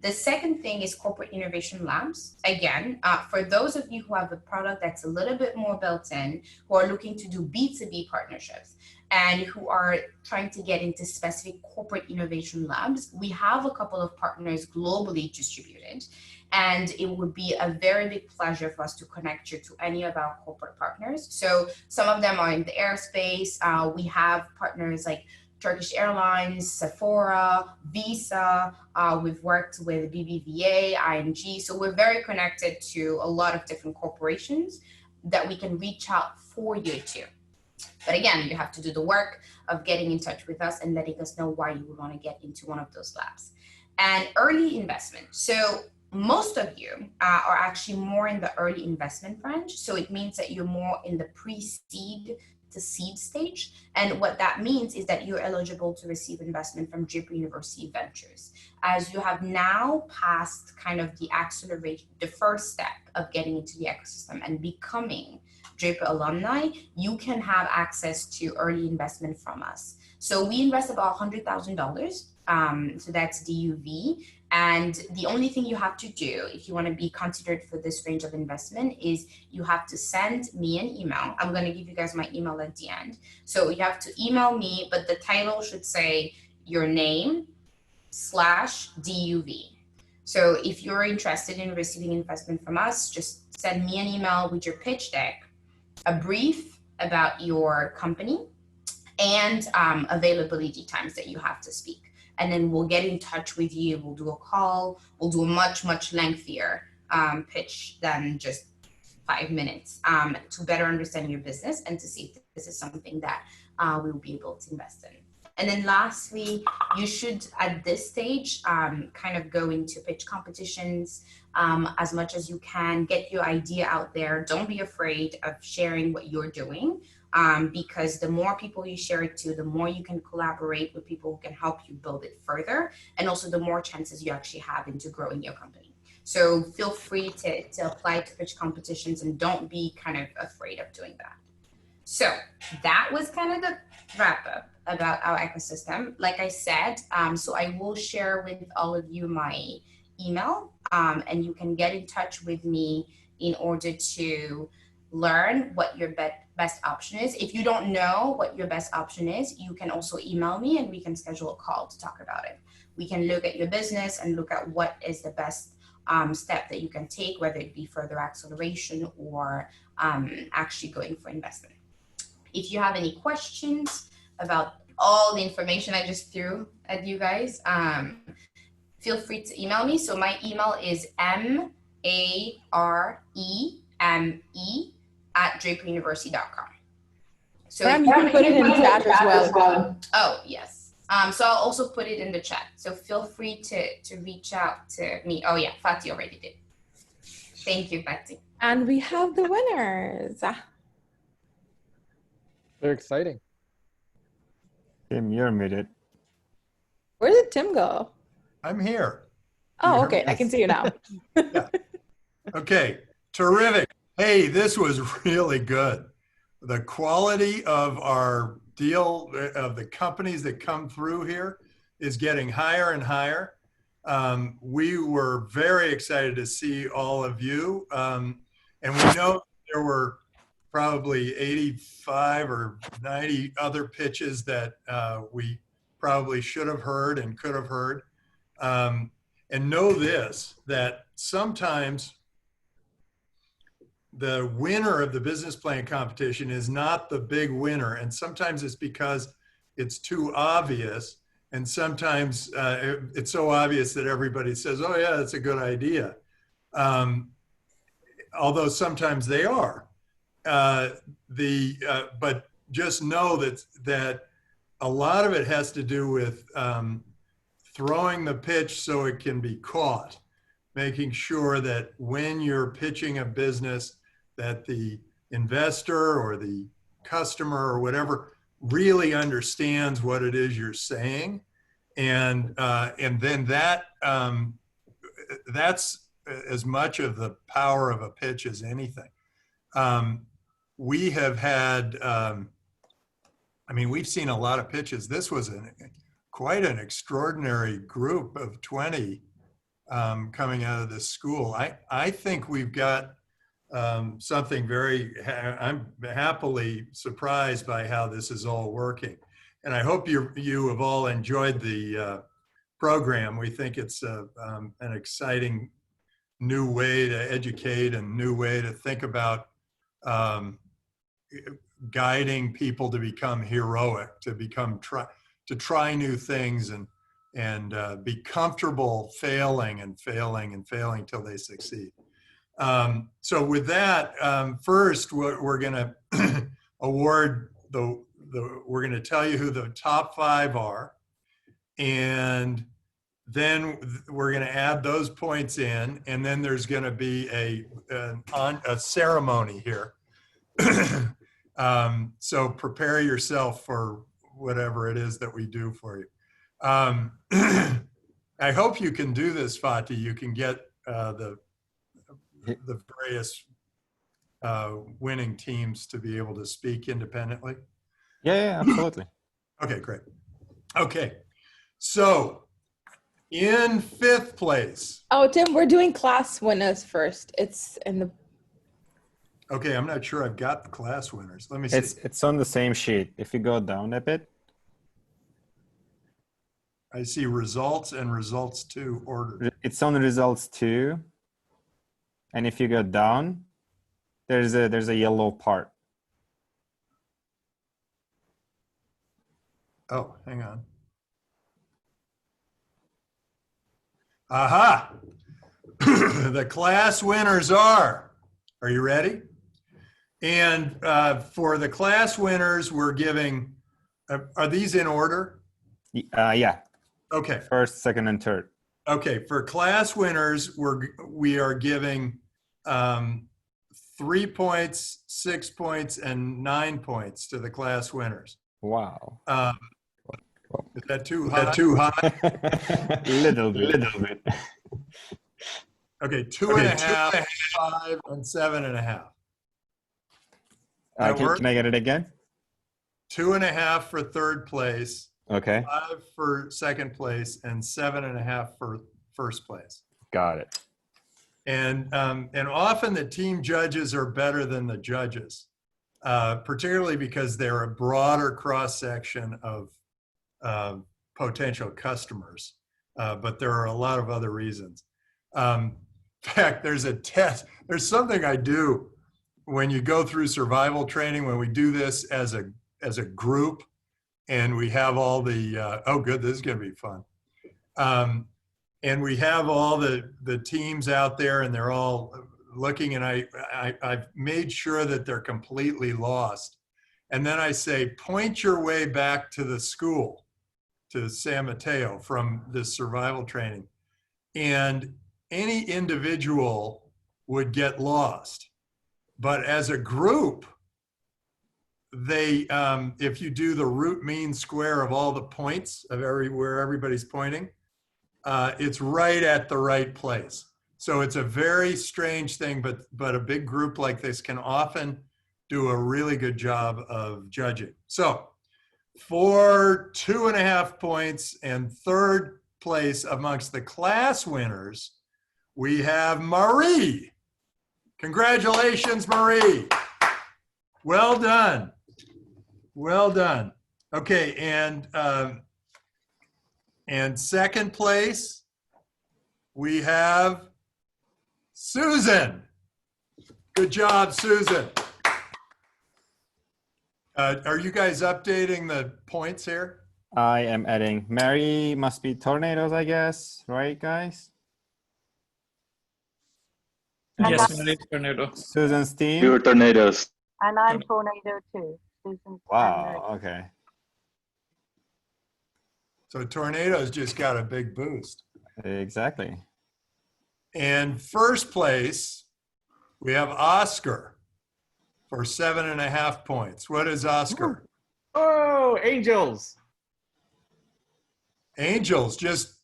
The second thing is corporate innovation labs. Again, for those of you who have a product that's a little bit more built in, who are looking to do B2B partnerships, and who are trying to get into specific corporate innovation labs, we have a couple of partners globally distributed. And it would be a very big pleasure for us to connect you to any of our corporate partners. So some of them are in the aerospace. We have partners like Turkish Airlines, Sephora, Visa. We've worked with BBVA, ING. So we're very connected to a lot of different corporations that we can reach out for you to. But again, you have to do the work of getting in touch with us and letting us know why you would want to get into one of those labs. And early investment. So most of you are actually more in the early investment range. So it means that you're more in the pre-seed to seed stage. And what that means is that you're eligible to receive investment from Draper University Ventures. As you have now passed kind of the acceleration, the first step of getting into the ecosystem and becoming Draper alumni, you can have access to early investment from us. So we invest about $100,000. So that's DUV. And the only thing you have to do if you want to be considered for this range of investment is you have to send me an email. I'm going to give you guys my email at the end. So you have to email me, but the title should say your name /DUV. So if you're interested in receiving investment from us, just send me an email with your pitch deck, a brief about your company, and availability times that you have to speak. And then we'll get in touch with you. We'll do a call. We'll do a much, much lengthier pitch than just 5 minutes to better understand your business and to see if this is something that we will be able to invest in. And then lastly, you should, at this stage, kind of go into pitch competitions as much as you can, get your idea out there. Don't be afraid of sharing what you're doing. Because the more people you share it to, the more you can collaborate with people who can help you build it further, and also the more chances you actually have into growing your company. So feel free to apply to pitch competitions and don't be kind of afraid of doing that. So that was kind of the wrap up about our ecosystem. Like I said, so I will share with all of you my email and you can get in touch with me in order to learn what your best option is. If you don't know what your best option is, you can also email me and we can schedule a call to talk about it. We can look at your business and look at what is the best step that you can take, whether it be further acceleration or actually going for investment. If you have any questions about all the information I just threw at you guys, feel free to email me. So my email is mareme@draperuniversity.com. So you can put it in chat as well. Oh, yes. So I'll also put it in the chat. So feel free to reach out to me. Oh yeah, Fatih already did. Thank you, Fatih. And we have the winners. Very exciting. Tim, you're muted. Where did Tim go? I'm here. Oh, okay. I can see you now. Yeah. Okay, terrific. Hey, this was really good. The quality of our deal, of the companies that come through here, is getting higher and higher. We were very excited to see all of you. And we know there were probably 85 or 90 other pitches that we probably should have heard and could have heard. And know this, that sometimes the winner of the business plan competition is not the big winner. And sometimes it's because it's too obvious. And sometimes it's so obvious that everybody says, oh yeah, that's a good idea. Although sometimes they are. But just know that a lot of it has to do with throwing the pitch so it can be caught, making sure that when you're pitching a business that the investor or the customer or whatever really understands what it is you're saying. And then that's as much of the power of a pitch as anything. We have had, I mean, we've seen a lot of pitches. This was quite an extraordinary group of 20 coming out of this school. I think we've got something I'm happily surprised by how this is all working. And I hope you have all enjoyed the program. We think it's an exciting new way to educate and new way to think about guiding people to become heroic, to try new things and be comfortable failing till they succeed. So with that, first we're going to award we're going to tell you who the top 5 are, and then we're going to add those points in, and then there's going to be a ceremony here. So prepare yourself for whatever it is that we do for you. I hope you can do this, Fatih. You can get the various winning teams to be able to speak independently. Yeah, absolutely. Okay, great. Okay, so in 5th place. Oh, Tim, we're doing class winners first. It's in the. Okay, I'm not sure I've got the class winners. Let me see. It's on the same sheet. If you go down a bit. I see results and results 2 ordered. It's on results 2. And if you go down, there's a yellow part. Oh, hang on. Aha! The class winners are you ready? And for the class winners, we're giving, are these in order? Yeah. Okay. First, second, and third. Okay, for class winners, we are giving 3 points, 6 points, and 9 points to the class winners. Wow. Is that too high? Little bit. Okay, 2.5, 5, and 7.5. Can I get it again? 2.5 for 3rd place. Okay. 5 for 2nd place, and 7.5 for 1st place. Got it. And often the team judges are better than the judges, particularly because they're a broader cross section of potential customers, but there are a lot of other reasons. In fact, there's a test. There's something I do when you go through survival training, when we do this as a group, and we have all the, oh good, this is gonna be fun. And we have all the teams out there, and they're all looking, and I've made sure that they're completely lost. And then I say, point your way back to the school, to San Mateo from this survival training. And any individual would get lost. But as a group, they, if you do the root mean square of all the points of where everybody's pointing, it's right at the right place. So it's a very strange thing, but a big group like this can often do a really good job of judging. So for 2.5 points and 3rd place amongst the class winners, we have Marie. Congratulations, Marie. Well done. Well done. Okay, and 2nd place, we have Susan. Good job, Susan. Are you guys updating the points here? I am adding. Mary must be tornadoes, I guess, right, guys? Yes, Mary is tornado. Susan's team. You're tornadoes. And I'm tornado too. Susan. Wow. Okay. So Tornadoes just got a big boost. Exactly. And first place, we have Oscar for 7.5 points. What is Oscar? Oh, Angels. Angels just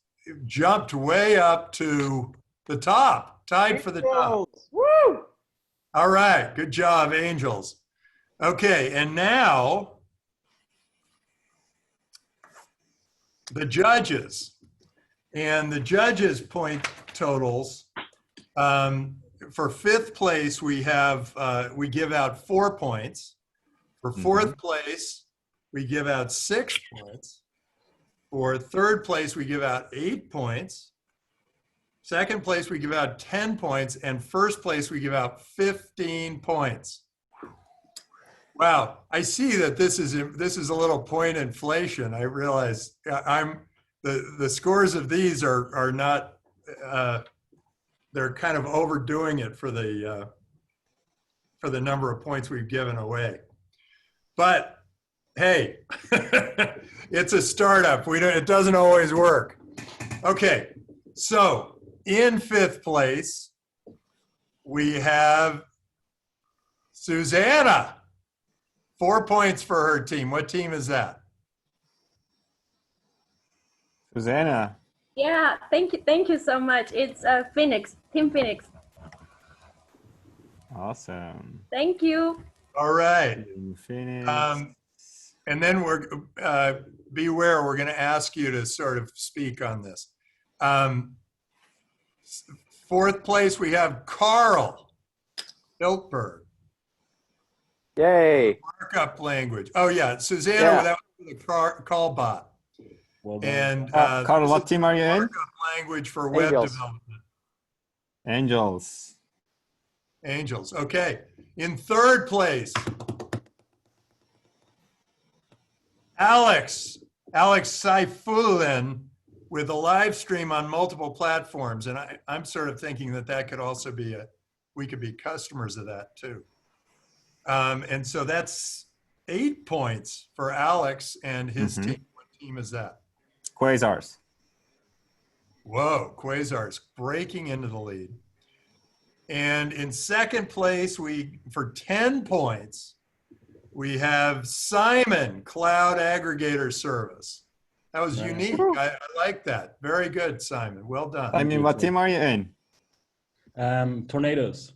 jumped way up to the top, tied for the top. Woo! All right, good job, Angels. Okay, and now the judges. And the judges' point totals, for fifth place, we have, we give out 4 points. For fourth place, we give out 6 points. For third place, we give out 8 points. Second place, we give out 10 points. And first place, we give out 15 points. Wow, I see that this is a little point inflation. I realize the scores of these are not, they're kind of overdoing it for the number of points we've given away. But hey, it's a startup. It doesn't always work. Okay, so in fifth place, we have Susanna. 4 points for her team. What team is that? Susanna. Yeah, thank you so much. It's Phoenix, Team Phoenix. Awesome. Thank you. All right. Phoenix. And then beware, we're going to ask you to sort of speak on this. Fourth place, we have Carl Hiltberg. Yay. Markup language. Oh yeah, Susanna, that was the call bot. Well done. And Carl, what team are you in? Markup language for web development. Angels. Angels. Okay. In third place, Alex Saifulin with a live stream on multiple platforms. And I'm sort of thinking that could also be we could be customers of that too. And so that's 8 points for Alex and his team. What team is that? Quasars. Whoa, Quasars breaking into the lead. And in second place, for 10 points, we have Simon, Cloud Aggregator Service. That was unique. I like that. Very good, Simon. Well done. I mean, what team are you in? Tornadoes.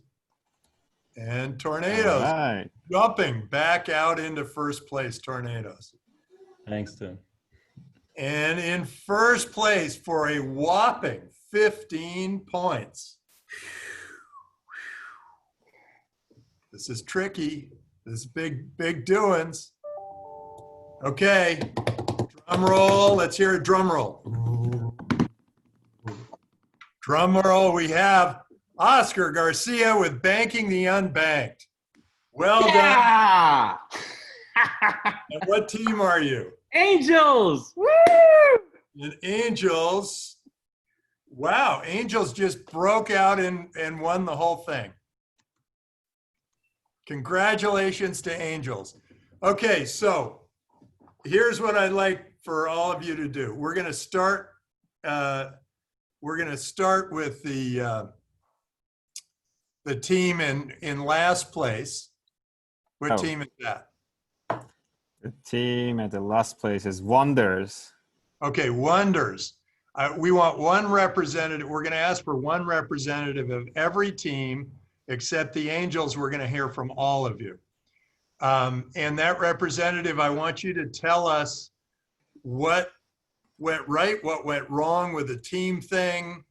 And Tornadoes jumping back out into first place, Tornadoes. Thanks, Tim. And in first place for a whopping 15 points. This is tricky. This is big doings. Okay, drum roll. Let's hear a drum roll. Drum roll, we have Oscar Garcia with Banking the Unbanked. Well done. And what team are you? Angels. Woo! And Angels. Wow, Angels just broke out and won the whole thing. Congratulations to Angels. Okay, so here's what I'd like for all of you to do. We're going to start. We're going to start with the team in last place. What team is that? The team at the last place is Wonders. Okay, Wonders. We want one representative. We're going to ask for one representative of every team except the Angels. We're going to hear from all of you. And that representative, I want you to tell us what went right, what went wrong with the team thing.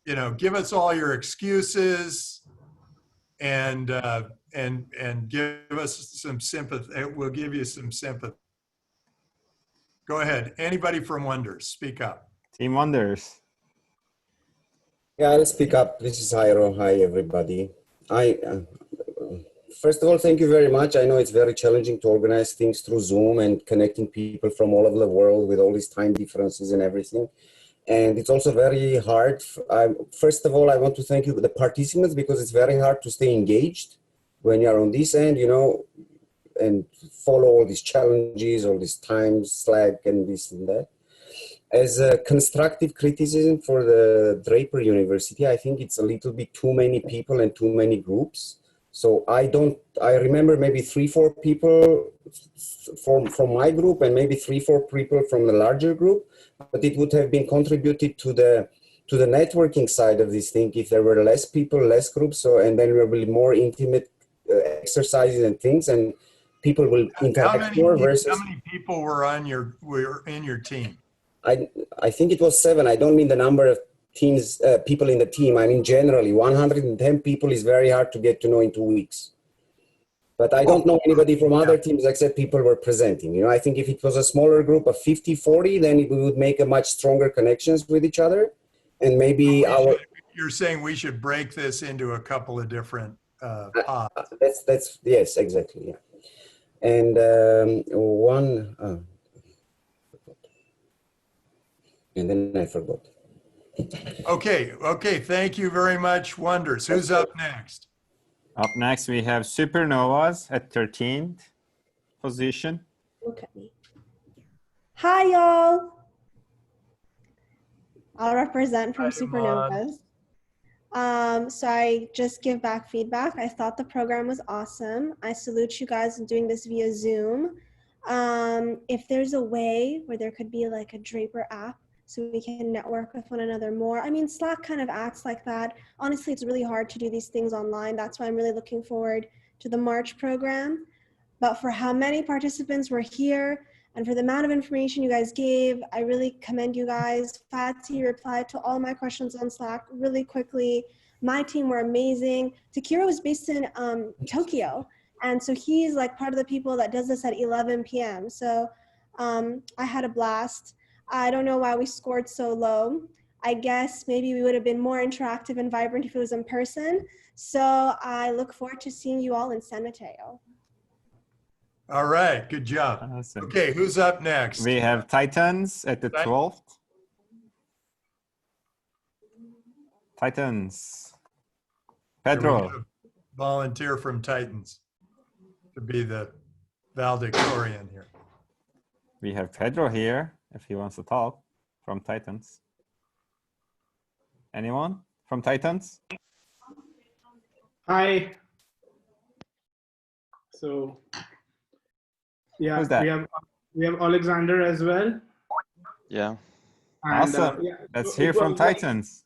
You know, give us all your excuses and give us some sympathy. We'll give you some sympathy. Go ahead. Anybody from Wonders, speak up. Team Wonders. Yeah, I'll speak up. This is Jairo. Hi, everybody. First of all, thank you very much. I know it's very challenging to organize things through Zoom and connecting people from all over the world with all these time differences and everything. And it's also very hard. First of all, I want to thank you, the participants, because it's very hard to stay engaged when you're on this end, you know, and follow all these challenges, all this time slack and this and that. As a constructive criticism for the Draper University, I think it's a little bit too many people and too many groups. So I remember maybe 3-4 people from my group and maybe 3-4 people from the larger group, but it would have been contributed to the networking side of this thing if there were less people, less groups, so, and then there will be more intimate exercises and things, and people will interact more versus... How many people were in your team? I think it was 7. I don't mean the number of teams, people in the team. I mean, generally, 110 people is very hard to get to know in 2 weeks. But I don't know anybody from other teams except people were presenting. You know, I think if it was a smaller group of 50, 40, then we would make a much stronger connections with each other. And maybe You're saying we should break this into a couple of different pods. That's yes, exactly. Yeah. And and then I forgot. Okay. Thank you very much, Wonders. Who's up next? Up next, we have Supernovas at 13th position. Look at me. Hi, y'all. I'll represent from Supernovas. So I just give back feedback. I thought the program was awesome. I salute you guys in doing this via Zoom. If there's a way where there could be like a Draper app so we can network with one another more. I mean, Slack kind of acts like that. Honestly, it's really hard to do these things online. That's why I'm really looking forward to the March program. But for how many participants were here and for the amount of information you guys gave, I really commend you guys. Fatih replied to all my questions on Slack really quickly. My team were amazing. Takiro is based in Tokyo. And so he's like part of the people that does this at 11 p.m. So I had a blast. I don't know why we scored so low. I guess maybe we would have been more interactive and vibrant if it was in person. So I look forward to seeing you all in San Mateo. All right, good job. Awesome. Okay, who's up next? We have Titans at the 12th. Titans. Pedro. Volunteer from Titans to be the valedictorian here. We have Pedro here if he wants to talk from Titans. Anyone from Titans? Hi. So yeah, Who's that? we have Alexander as well. Yeah. And, Awesome. yeah, Let's so hear it was from Titans.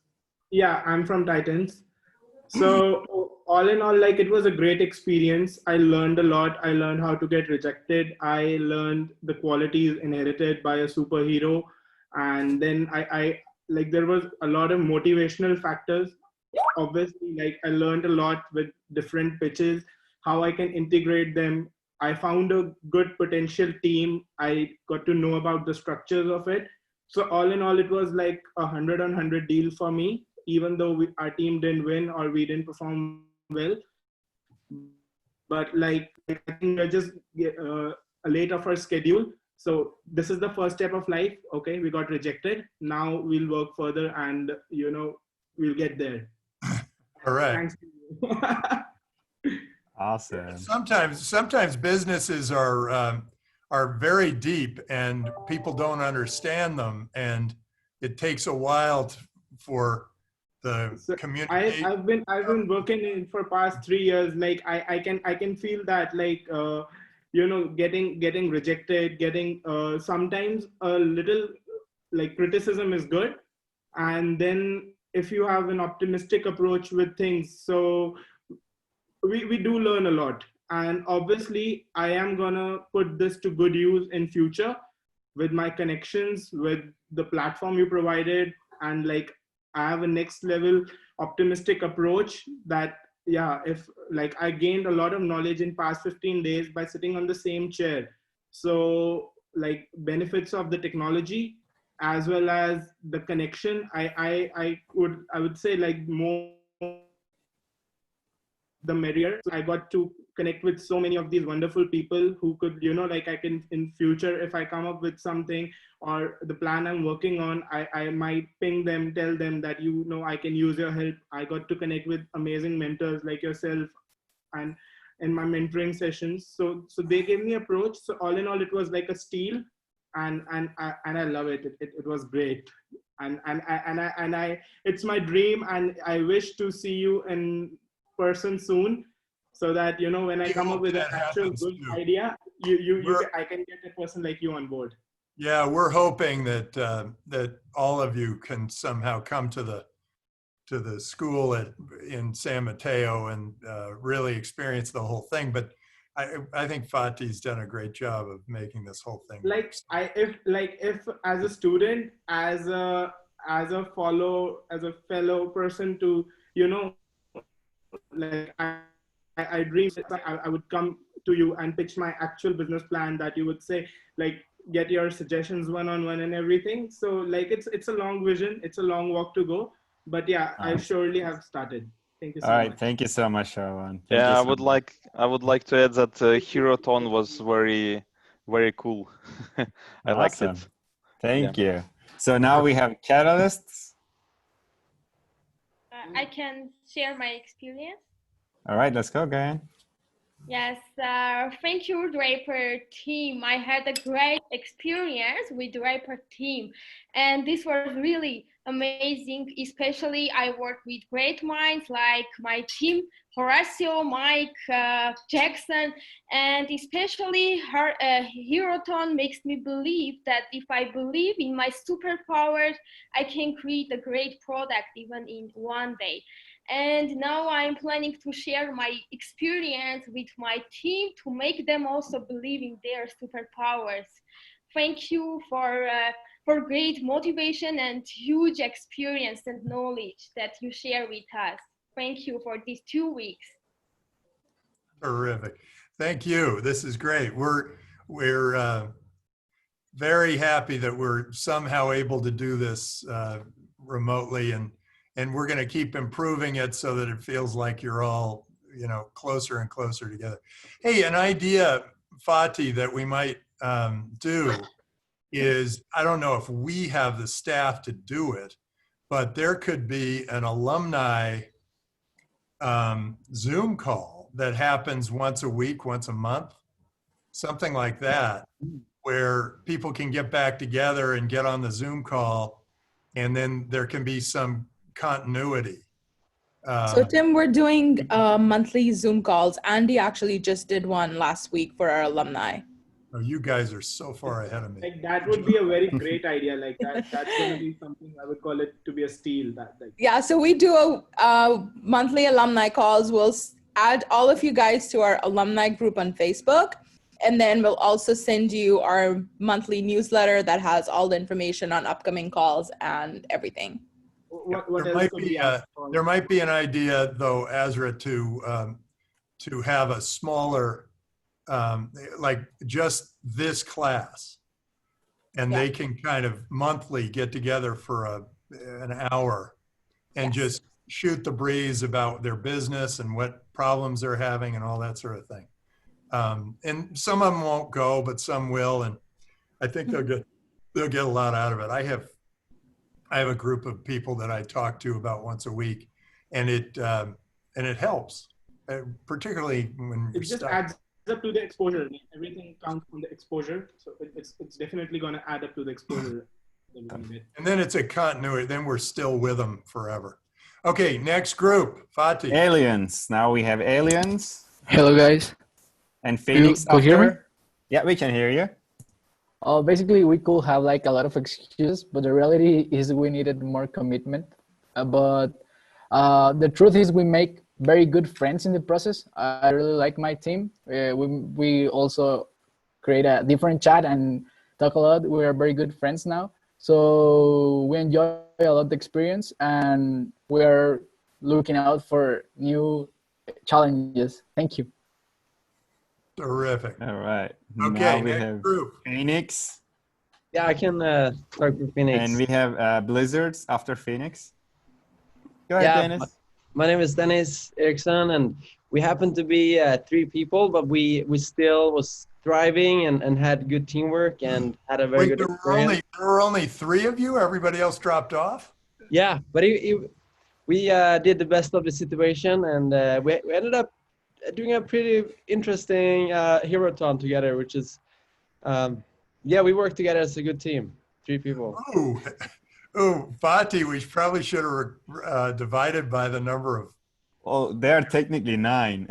Yeah, I'm from Titans. So all in all, like, it was a great experience. I learned a lot. I learned how to get rejected. I learned the qualities inherited by a superhero. And then I like, there was a lot of motivational factors. Obviously, like, I learned a lot with different pitches, how I can integrate them. I found a good potential team. I got to know about the structures of it. So all in all, it was like a 100 on 100 deal for me, even though our team didn't win or we didn't perform well. But like, I think we're just late of our schedule. So this is the first step of life. Okay, we got rejected. Now we'll work further and, you know, we'll get there. All right. Thanks. Awesome. Sometimes businesses are very deep and people don't understand them, and it takes a while for the community. I've been working in for past 3 years. Like I can feel that, like, you know, getting rejected, getting sometimes a little, like, criticism is good, and then if you have an optimistic approach with things, so we do learn a lot. And obviously I am gonna put this to good use in future with my connections, with the platform you provided, and like, I have a next level optimistic approach that, yeah, if like, I gained a lot of knowledge in past 15 days by sitting on the same chair. So like, benefits of the technology as well as the connection, I would say, like, more the merrier. So I got to connect with so many of these wonderful people who could, you know, like, I can in future, if I come up with something or the plan I'm working on, I might ping them, tell them that, you know, I can use your help. I got to connect with amazing mentors like yourself and in my mentoring sessions. So they gave me approach. So all in all, it was like a steal. I love it. It was great. And I it's my dream, and I wish to see you in person soon, so that when I come up with an actual good idea, I can get a person like you on board. Yeah, we're hoping that that all of you can somehow come to the school in San Mateo and really experience the whole thing. But I think Fatih's done a great job of making this whole thing work. If as a student, as a fellow person to I dream I would come to you and pitch my actual business plan, that you would say get your suggestions one-on-one and everything. So it's a long vision, it's a long walk to go, but yeah, I surely have started. Thank you so much. All right, thank you so much, Shawan. Yeah, I would like to add that Heroton was very, very cool. I liked it. Thank you. So now we have catalysts. I can share my experience. All right, let's go, Gayan. Yes, thank you, Draper team. I had a great experience with Draper team, and this was really amazing. Especially, I worked with great minds like my team, Horacio, Mike, Jackson, and especially Heroton makes me believe that if I believe in my superpowers, I can create a great product even in one day. And now I'm planning to share my experience with my team to make them also believe in their superpowers. Thank you for great motivation and huge experience and knowledge that you share with us. Thank you for these 2 weeks. Terrific. Thank you. This is great. We're very happy that we're somehow able to do this remotely, and we're going to keep improving it so that it feels like you're all, closer and closer together. Hey, an idea, Fatih, that we might do is, I don't know if we have the staff to do it, but there could be an alumni Zoom call that happens once a week, once a month, something like that, where people can get back together and get on the Zoom call, and then there can be some continuity. So Tim, we're doing monthly Zoom calls. Andy actually just did one last week for our alumni. Oh, you guys are so far ahead of me. That would be a very great idea. That's going to be something I would call it to be a steal. Yeah, so we do a monthly alumni calls. We'll add all of you guys to our alumni group on Facebook. And then we'll also send you our monthly newsletter that has all the information on upcoming calls and everything. There might be an idea, though, Azra, to have a smaller, like just this class, and they can kind of monthly get together for an hour and just shoot the breeze about their business and what problems they're having and all that sort of thing. And some of them won't go, but some will, and I think they'll get a lot out of it. I have a group of people that I talk to about once a week, and it helps, particularly when it just adds up to the exposure. Everything counts on the exposure, so it's definitely going to add up to the exposure. And then it's a continuity. Then we're still with them forever. Okay, next group, Fatih. Aliens. Now we have aliens. Hello, guys. And Phoenix. Could you hear me? Yeah, we can hear you. Basically, we could have like a lot of excuses, but the reality is we needed more commitment. But the truth is we make very good friends in the process. I really like my team. We also create a different chat and talk a lot. We are very good friends now. So we enjoy a lot of the experience, and we are looking out for new challenges. Thank you. Terrific. All right. Okay, now we next have group. Phoenix. Yeah, I can start with Phoenix. And we have Blizzards after Phoenix. Go ahead, Dennis. My name is Dennis Eriksson, and we happen to be 3 people, but we still was thriving and had good teamwork and had a very good experience. There were only 3 of you? Everybody else dropped off? Yeah, but we did the best of the situation, and we ended up doing a pretty interesting Heroton together, which is Yeah, we work together as a good team. 3 people. Ooh, ooh, Fatih, we probably should have divided by the number of. Oh, they're technically 9.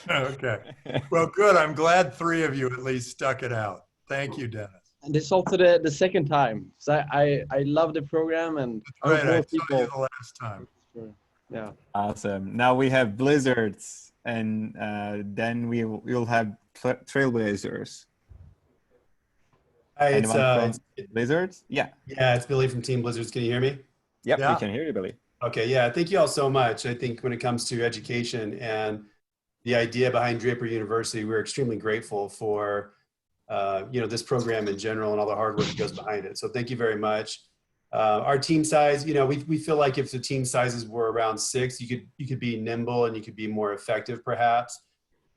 Okay. Well, good. I'm glad 3 of you at least stuck it out. Thank you, Dennis. And this is also the second time. So I love the program, and I hope Right, more I saw people. you the last time. Yeah. Awesome. Now we have Blizzards, and then we'll have Trailblazers. Hi, it's Anyone from Blizzards? Yeah. Yeah, it's Billy from Team Blizzards. Can you hear me? Yep, Yeah. we can hear you, Billy. Okay, yeah, thank you all so much. I think when it comes to education and the idea behind Draper University, we're extremely grateful for this program in general and all the hard work that goes behind it. So thank you very much. Our team size, we feel like if the team sizes were around 6, you could be nimble and you could be more effective, perhaps.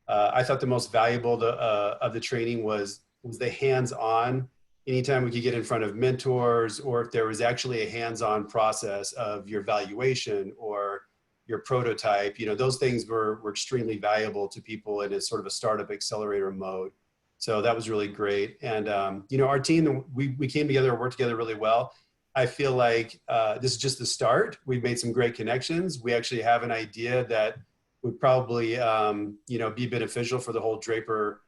I thought the most valuable of the training was the hands-on. Anytime we could get in front of mentors, or if there was actually a hands-on process of your valuation or your prototype, those things were extremely valuable to people in a sort of a startup accelerator mode. So that was really great. And, our team, we came together and worked together really well. I feel like this is just the start. We've made some great connections. We actually have an idea that would probably, be beneficial for the whole Draper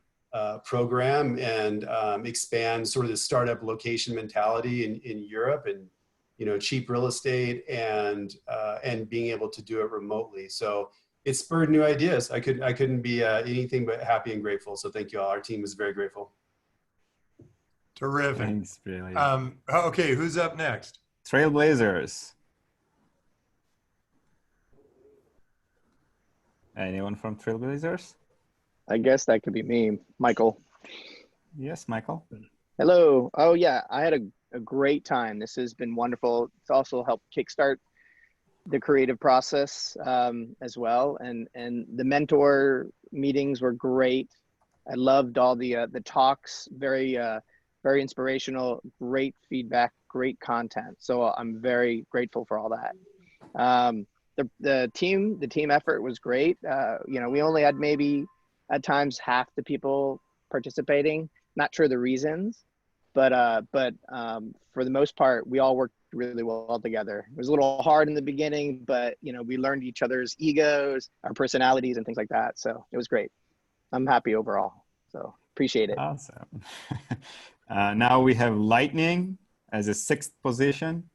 program and expand sort of the startup location mentality in Europe, and cheap real estate and being able to do it remotely. So it spurred new ideas. I couldn't be anything but happy and grateful. So thank you all. Our team is very grateful. Terrific. Thanks, Billy. Okay, who's up next? Trailblazers. Anyone from Trailblazers? I guess that could be me, Michael. Yes, Michael. Hello. Oh yeah, I had a great time. This has been wonderful. It's also helped kickstart the creative process as well. And the mentor meetings were great. I loved all the talks. Very inspirational. Great feedback. Great content. So I'm very grateful for all that. The team effort was great. We only had maybe at times half the people participating. Not sure the reasons, but for the most part, we all worked really well together. It was a little hard in the beginning, but we learned each other's egos, our personalities, and things like that. So it was great. I'm happy overall. So appreciate it. Awesome. Now we have Lightning as a 6th position.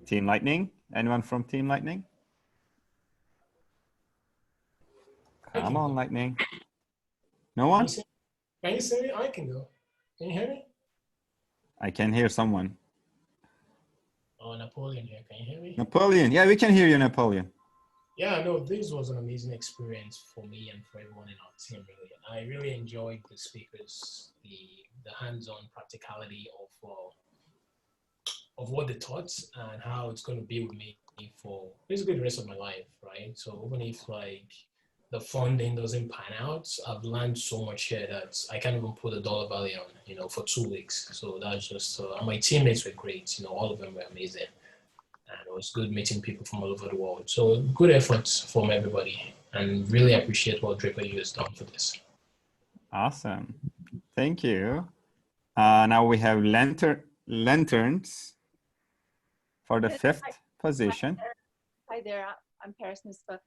Team Lightning. Anyone from Team Lightning? Come on, Lightning. No one? Can you see me? I can go. Can you hear me? I can hear someone. Oh, Napoleon here. Can you hear me? Napoleon. Yeah, we can hear you, Napoleon. Yeah, no, this was an amazing experience for me and for everyone in our team, really. I really enjoyed the speakers, the hands-on practicality of what they taught and how it's going to be with me for basically the rest of my life, right? So even if the funding doesn't pan out, I've learned so much here that I can't even put a dollar value on, for 2 weeks. So that's just, and my teammates were great, all of them were amazing. And it was good meeting people from all over the world. So good efforts from everybody, and really appreciate what Draper has done for this. Awesome. Thank you. Now we have Lanterns for the 5th position. Hi there, I'm Paris Nispa.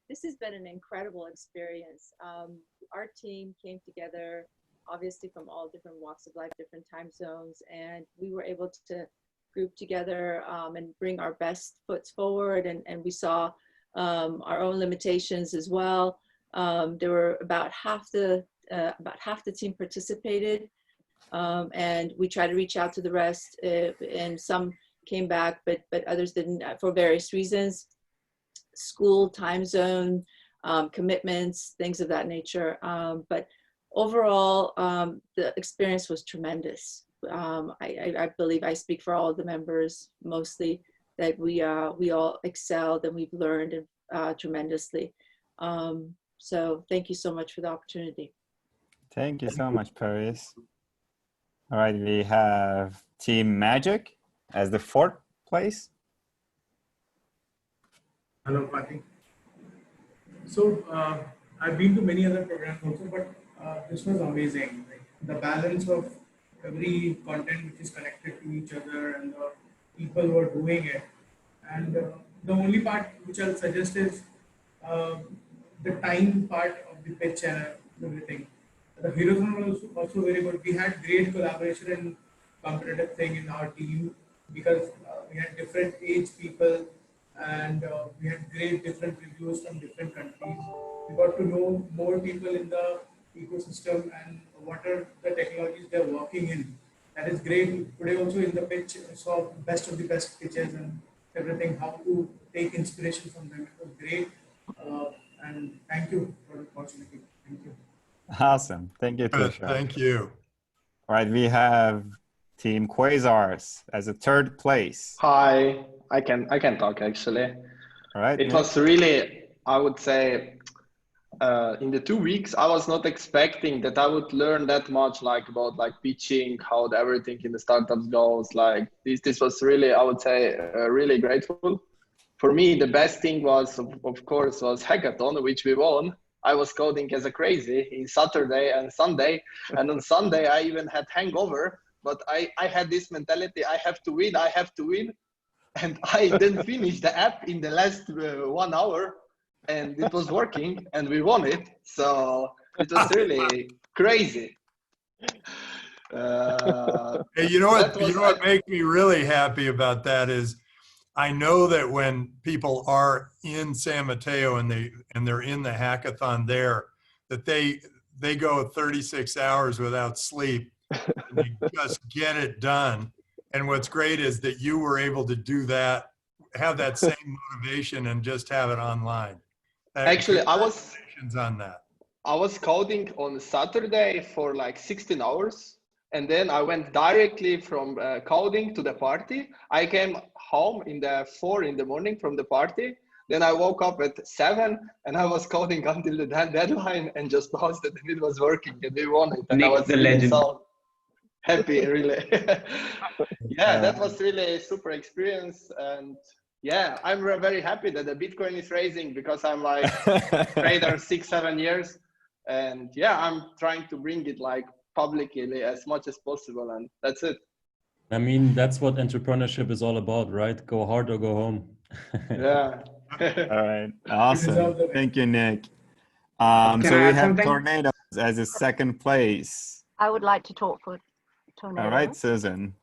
This has been an incredible experience. Our team came together, obviously from all different walks of life, different time zones, and we were able to group together and bring our best foots forward, and we saw our own limitations as well. There were about half the team participated, and we tried to reach out to the rest, and some came back, but others didn't for various reasons. School, time zone, commitments, things of that nature. But overall, the experience was tremendous. I believe I speak for all of the members mostly, that we all excelled and we've learned tremendously. So thank you so much for the opportunity. Thank you so much, Paris. All right, we have Team Magic as the 4th place. Hello, Patty. So I've been to many other programs also, but this was amazing. Like the balance of every content which is connected to each other and the people who are doing it. And the only part which I'll suggest is uh, the time part of the pitch and everything. The Herothon was also very good. We had great collaboration and competitive thing in our team because we had different age people and we had great different reviews from different countries. We got to know more people in the ecosystem and what are the technologies they're working in. That is great. Today also in the pitch, I saw best of the best pitches and everything, how to take inspiration from them. It was great. And thank you for the opportunity. Thank you. Awesome. Thank you, Good, Tushar. thank you. All right, we have Team Quasars as a third place. Hi, I can talk actually. All right. It Nick? was really, I would say, in the 2 weeks, I was not expecting that I would learn that much about pitching, how everything in the startups goes. Like this was really, I would say, really grateful. For me, the best thing was, of course, was hackathon, which we won. I was coding as a crazy in Saturday and Sunday, and on Sunday I even had hangover. But I had this mentality: I have to win, I have to win, and I then finished the app in the last 1 hour. And it was working and we won it. So it was really crazy. Hey, you know what makes me really happy about that is I know that when people are in San Mateo and they're in the hackathon there, that they go 36 hours without sleep and they just get it done. And what's great is that you were able to do that, have that same motivation and just have it online. Actually, I was coding on Saturday for like 16 hours. And then I went directly from coding to the party. I came home in the 4 in the morning from the party. Then I woke up at 7 and I was coding until the deadline and just posted and it was working and we won it. And Nick, I was the really legend. so happy, really. Yeah, that was really a super experience. And yeah, I'm very happy that the Bitcoin is raising because I'm like trader 6-7 years. And yeah, I'm trying to bring it like publicly as much as possible. And that's it. I mean, that's what entrepreneurship is all about, right? Go hard or go home. Yeah. All right. Awesome. Thank you, Nick. Can So I we add have something? Tornadoes as a second place. I would like to talk for Tornado. All right, Susan.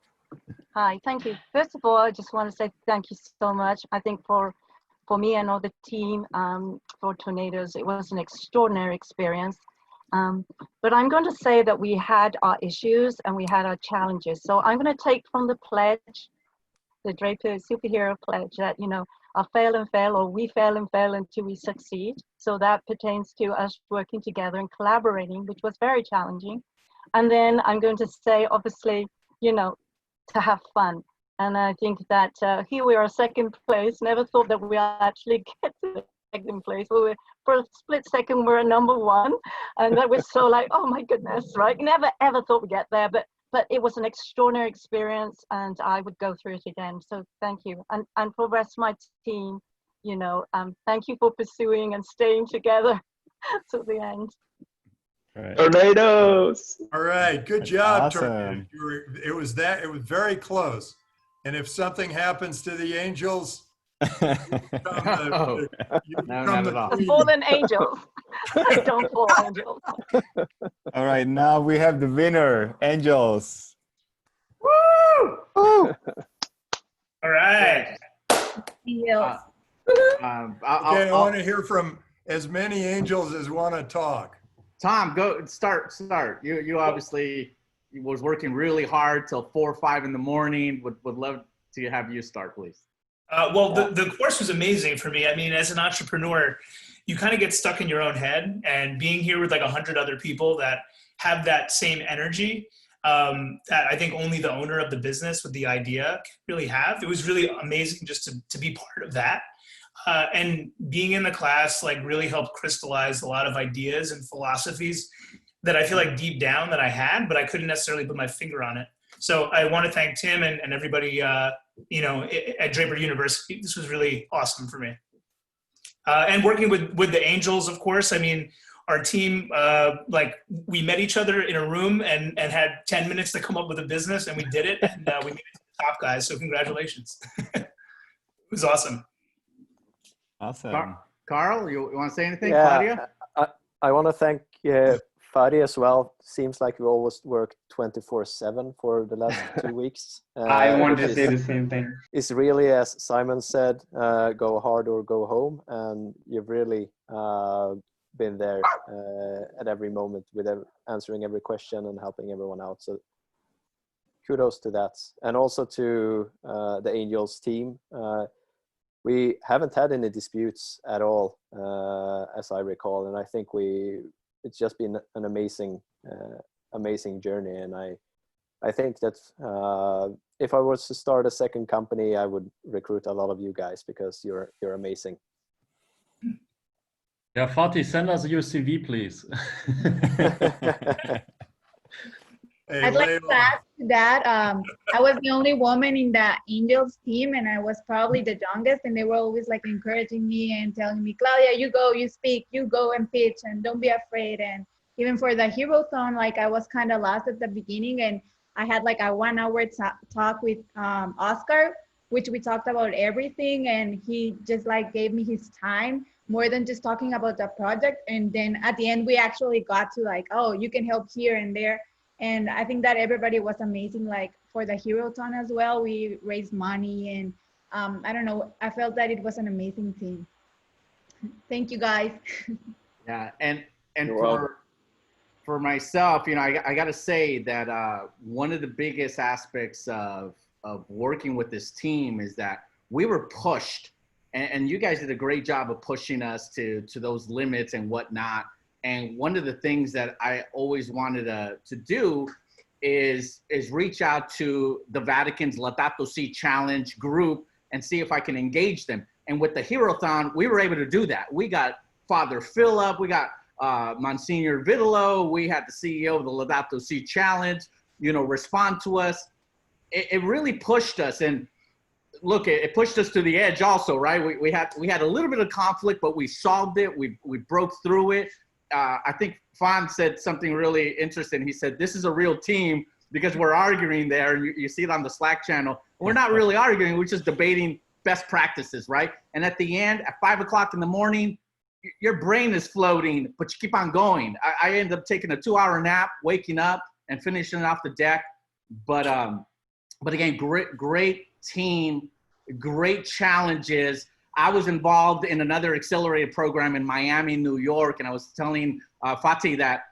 Hi, thank you. First of all, I just want to say thank you so much. I think for me and all the team for Tornadoes, it was an extraordinary experience. But I'm going to say that we had our issues and we had our challenges. So I'm going to take from the pledge, the Draper superhero pledge, that, you know, I'll fail and fail, or we fail and fail until we succeed. So that pertains to us working together and collaborating, which was very challenging. And then I'm going to say, obviously, you know, to have fun. And I think that here we are second place. Never thought that we actually get to the second place. For a split second, we're number one. And that was so like, oh my goodness, right? Never ever thought we'd get there, but it was an extraordinary experience and I would go through it again. So thank you. And for the rest of my team, you know, thank you for pursuing and staying together to the end. Right. Tornadoes. All right, good job, Awesome. Tornadoes. It was very close. And if something happens to the Angels, you become the Fallen angels. I don't fall angels. All right, now we have the winner, Angels. Woo! All right. Okay, I want to hear from as many Angels as want to talk. Tom, go start. You obviously was working really hard till 4 or 5 in the morning. Would love to have you start, please. Well, the course was amazing for me. I mean, as an entrepreneur, you kind of get stuck in your own head, and being here with like 100 other people that have that same energy that I think only the owner of the business with the idea can really have. It was really amazing just to be part of that. And being in the class like really helped crystallize a lot of ideas and philosophies that I feel like deep down that I had, but I couldn't necessarily put my finger on it. So I want to thank Tim and everybody, you know, at Draper University. This was really awesome for me. And working with the angels, of course. I mean, our team, like we met each other in a room and had 10 minutes to come up with a business, and we did it, and we made it to the top, guys. So congratulations. It was awesome. Awesome. Carl, you want to say anything? Yeah, Claudia? I want to thank Fadi as well. Seems like we always work 24/7 for the last 2 weeks. I want to say the same thing. It's really, as Simon said, go hard or go home, and you've really been there at every moment with answering every question and helping everyone out. So kudos to that, and also to the Angels team. We haven't had any disputes at all, as I recall, and I think it's just been an amazing journey. And I think that if I was to start a second company, I would recruit a lot of you guys because you're amazing. Yeah, Fatih, send us your CV, please. I'd like to add to that. I was the only woman in the Angels team, and I was probably the youngest, and they were always like encouraging me and telling me, Claudia, you go, you speak, you go and pitch, and don't be afraid. And even for the Hero-thon, like I was kind of lost at the beginning, and I had like a 1 hour talk with Oscar, which we talked about everything, and he just like gave me his time more than just talking about the project. And then at the end, we actually got to like, oh, you can help here and there. And I think that everybody was amazing. Like for the Hero-thon as well, we raised money, and I don't know, I felt that it was an amazing team. Thank you guys. Yeah, and for myself, you know, I got to say that one of the biggest aspects of working with this team is that we were pushed, and you guys did a great job of pushing us to those limits and whatnot. And one of the things that I always wanted to do is reach out to the Vatican's Laudato Si Challenge group and see if I can engage them. And with the Hero-thon, we were able to do that. We got Father Philip, we got Monsignor Vitalo, we had the CEO of the Laudato Si Challenge, you know, respond to us. It really pushed us. And look, it pushed us to the edge also, right? We had a little bit of conflict, but we solved it. We broke through it. I think Fawn said something really interesting. He said, this is a real team because we're arguing there. You see it on the Slack channel. We're not really arguing. We're just debating best practices, right? And at the end, at 5 o'clock in the morning, your brain is floating, but you keep on going. I ended up taking a 2-hour nap, waking up and finishing off the deck. But again, great team, great challenges. I was involved in another accelerated program in Miami, New York, and I was telling Fatih that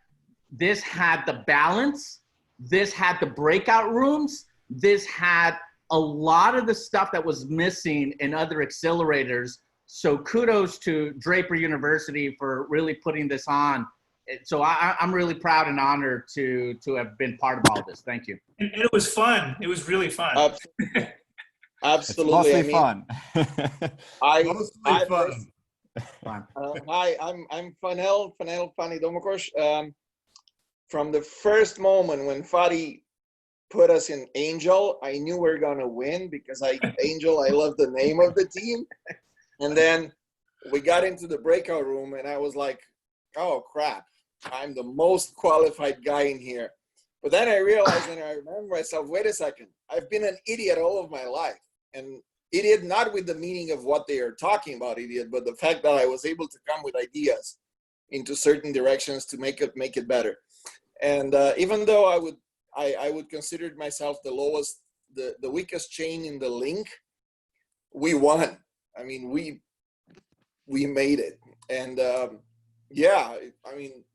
this had the balance, this had the breakout rooms, this had a lot of the stuff that was missing in other accelerators. So kudos to Draper University for really putting this on. So I'm really proud and honored to have been part of all this. Thank you. And it was fun. It was really fun. Absolutely. It's mostly fun. Hi, I'm Fanel Fani Domokos. From the first moment when Fadi put us in Angel, I knew we were gonna win because Angel, I love the name of the team. And then we got into the breakout room and I was like, oh crap, I'm the most qualified guy in here. But then I realized and I remember myself, wait a second, I've been an idiot all of my life. And idiot, not with the meaning of what they are talking about, idiot, but the fact that I was able to come with ideas into certain directions to make it better. And even though I would consider myself the lowest, the weakest chain in the link, we won. I mean, we made it. And yeah, I mean,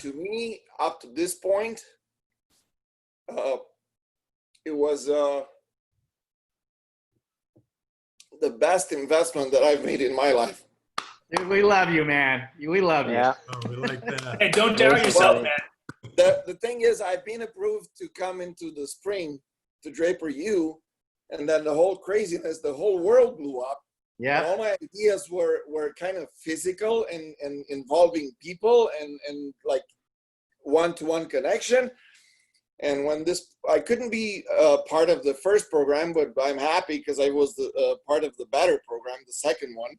to me, up to this point, it was the best investment that I've made in my life. Dude, we love you, man. We love you. Yeah. Oh, we like that. Hey, don't doubt yourself, man. The thing is, I've been approved to come into the spring to Draper U, and then the whole craziness, the whole world blew up. Yeah. And all my ideas were kind of physical and involving people and like one-to-one connection. And when I couldn't be part of the first program, but I'm happy because I was the part of the better program, the second one.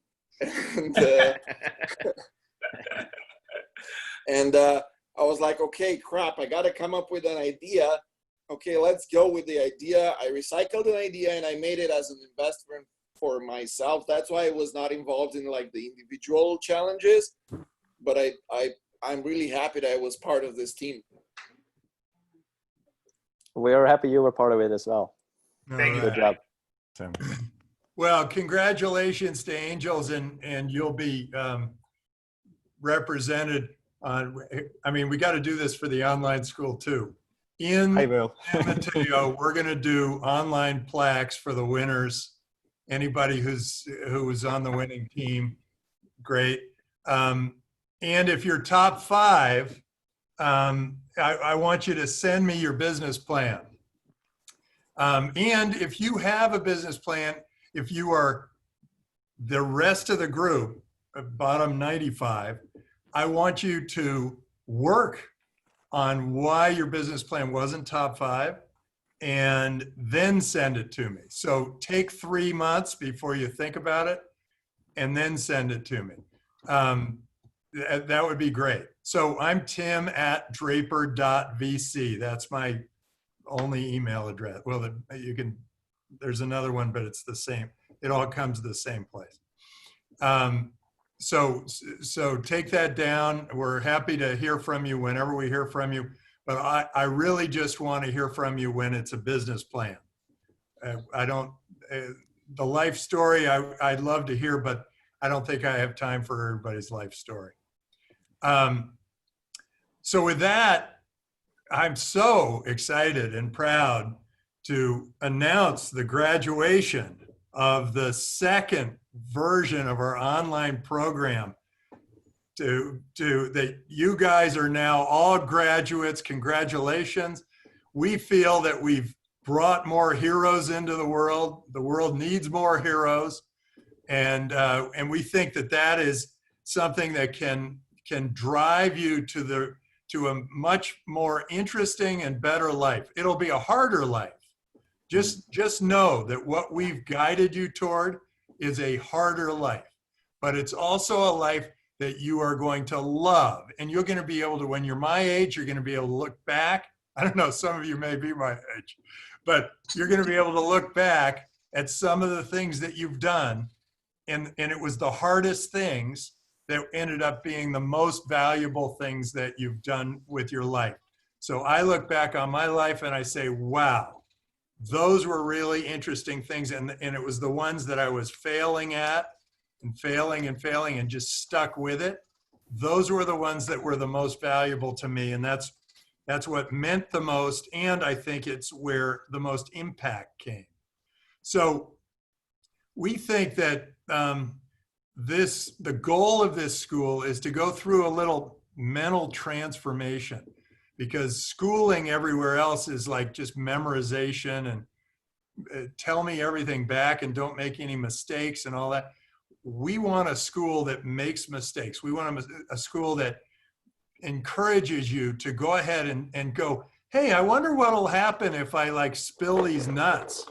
And I was like, okay, crap, I got to come up with an idea. Okay, let's go with the idea. I recycled an idea and I made it as an investment for myself. That's why I was not involved in like the individual challenges, but I'm really happy that I was part of this team. We are happy you were part of it as well. Thank you. Good job. Well, congratulations to Angels, and you'll be represented on, I mean, we got to do this for the online school too. In I will. San Mateo, we're going to do online plaques for the winners. Anybody who was on the winning team, great. And if you're top 5, I want you to send me your business plan. And if you have a business plan, if you are the rest of the group, bottom 95, I want you to work on why your business plan wasn't top 5 and then send it to me. So take 3 months before you think about it and then send it to me. That would be great. So I'm tim@draper.vc. That's my only email address. Well, you can, there's another one, but it's the same. It all comes to the same place. So take that down. We're happy to hear from you whenever we hear from you, but I really just want to hear from you when it's a business plan. I don't, the life story I'd love to hear, but I don't think I have time for everybody's life story. So with that, I'm so excited and proud to announce the graduation of the second version of our online program that you guys are now all graduates. Congratulations. We feel that we've brought more heroes into the world. The world needs more heroes. And we think that that is something that can drive you to a much more interesting and better life. It'll be a harder life. Just know that what we've guided you toward is a harder life, but it's also a life that you are going to love. And you're going to be able to, when you're my age, you're going to be able to look back. I don't know, some of you may be my age, but you're going to be able to look back at some of the things that you've done. And it was the hardest things that ended up being the most valuable things that you've done with your life. So I look back on my life and I say, wow, those were really interesting things. And it was the ones that I was failing at and failing and just stuck with it. Those were the ones that were the most valuable to me. And that's what meant the most. And I think it's where the most impact came. So we think that the goal of this school is to go through a little mental transformation, because schooling everywhere else is like just memorization and tell me everything back and don't make any mistakes and all that. We want a school that makes mistakes. We want a school that encourages you to go ahead and go, hey, I wonder what'll happen if I like spill these nuts.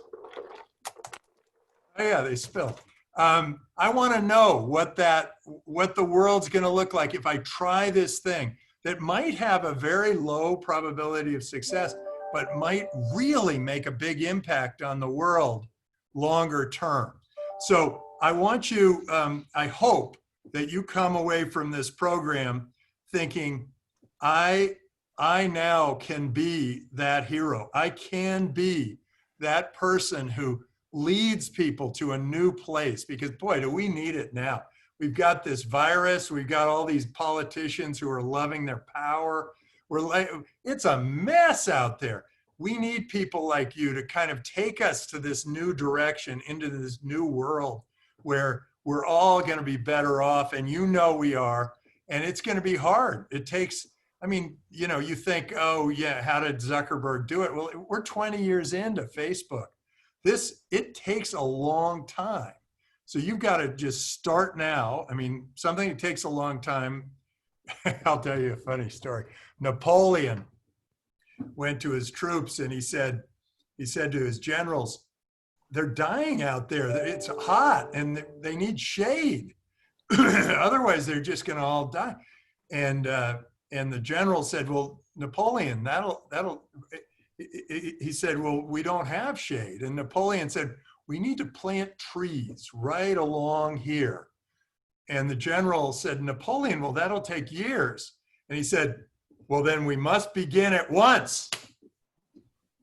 Oh yeah, they spill. I want to know what the world's going to look like if I try this thing that might have a very low probability of success, but might really make a big impact on the world longer term. So I want you, I hope that you come away from this program thinking, I now can be that hero. I can be that person who leads people to a new place, because boy, do we need it now. We've got this virus. We've got all these politicians who are loving their power. It's a mess out there. We need people like you to kind of take us to this new direction, into this new world where we're all going to be better off. And you know we are. And it's going to be hard. It takes, I mean, you know, you think, oh yeah, how did Zuckerberg do it? Well, we're 20 years into Facebook. It takes a long time. So you've got to just start now. I mean, something that takes a long time. I'll tell you a funny story. Napoleon went to his troops and he said to his generals, they're dying out there. It's hot and they need shade. Otherwise, they're just going to all die. And the general said, well, Napoleon, he said, well, we don't have shade. And Napoleon said, we need to plant trees right along here. And the general said, Napoleon, well, that'll take years. And he said, well, then we must begin at once.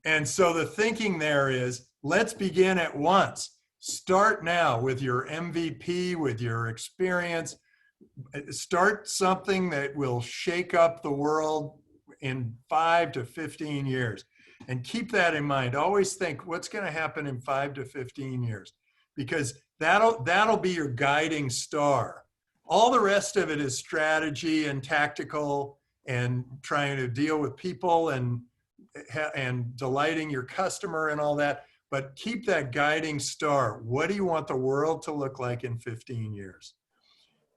And so the thinking there is, let's begin at once. Start now with your MVP, with your experience. Start something that will shake up the world in 5 to 15 years. And keep that in mind. Always think, what's going to happen in 5 to 15 years? Because that'll be your guiding star. All the rest of it is strategy and tactical and trying to deal with people and delighting your customer and all that. But keep that guiding star. What do you want the world to look like in 15 years?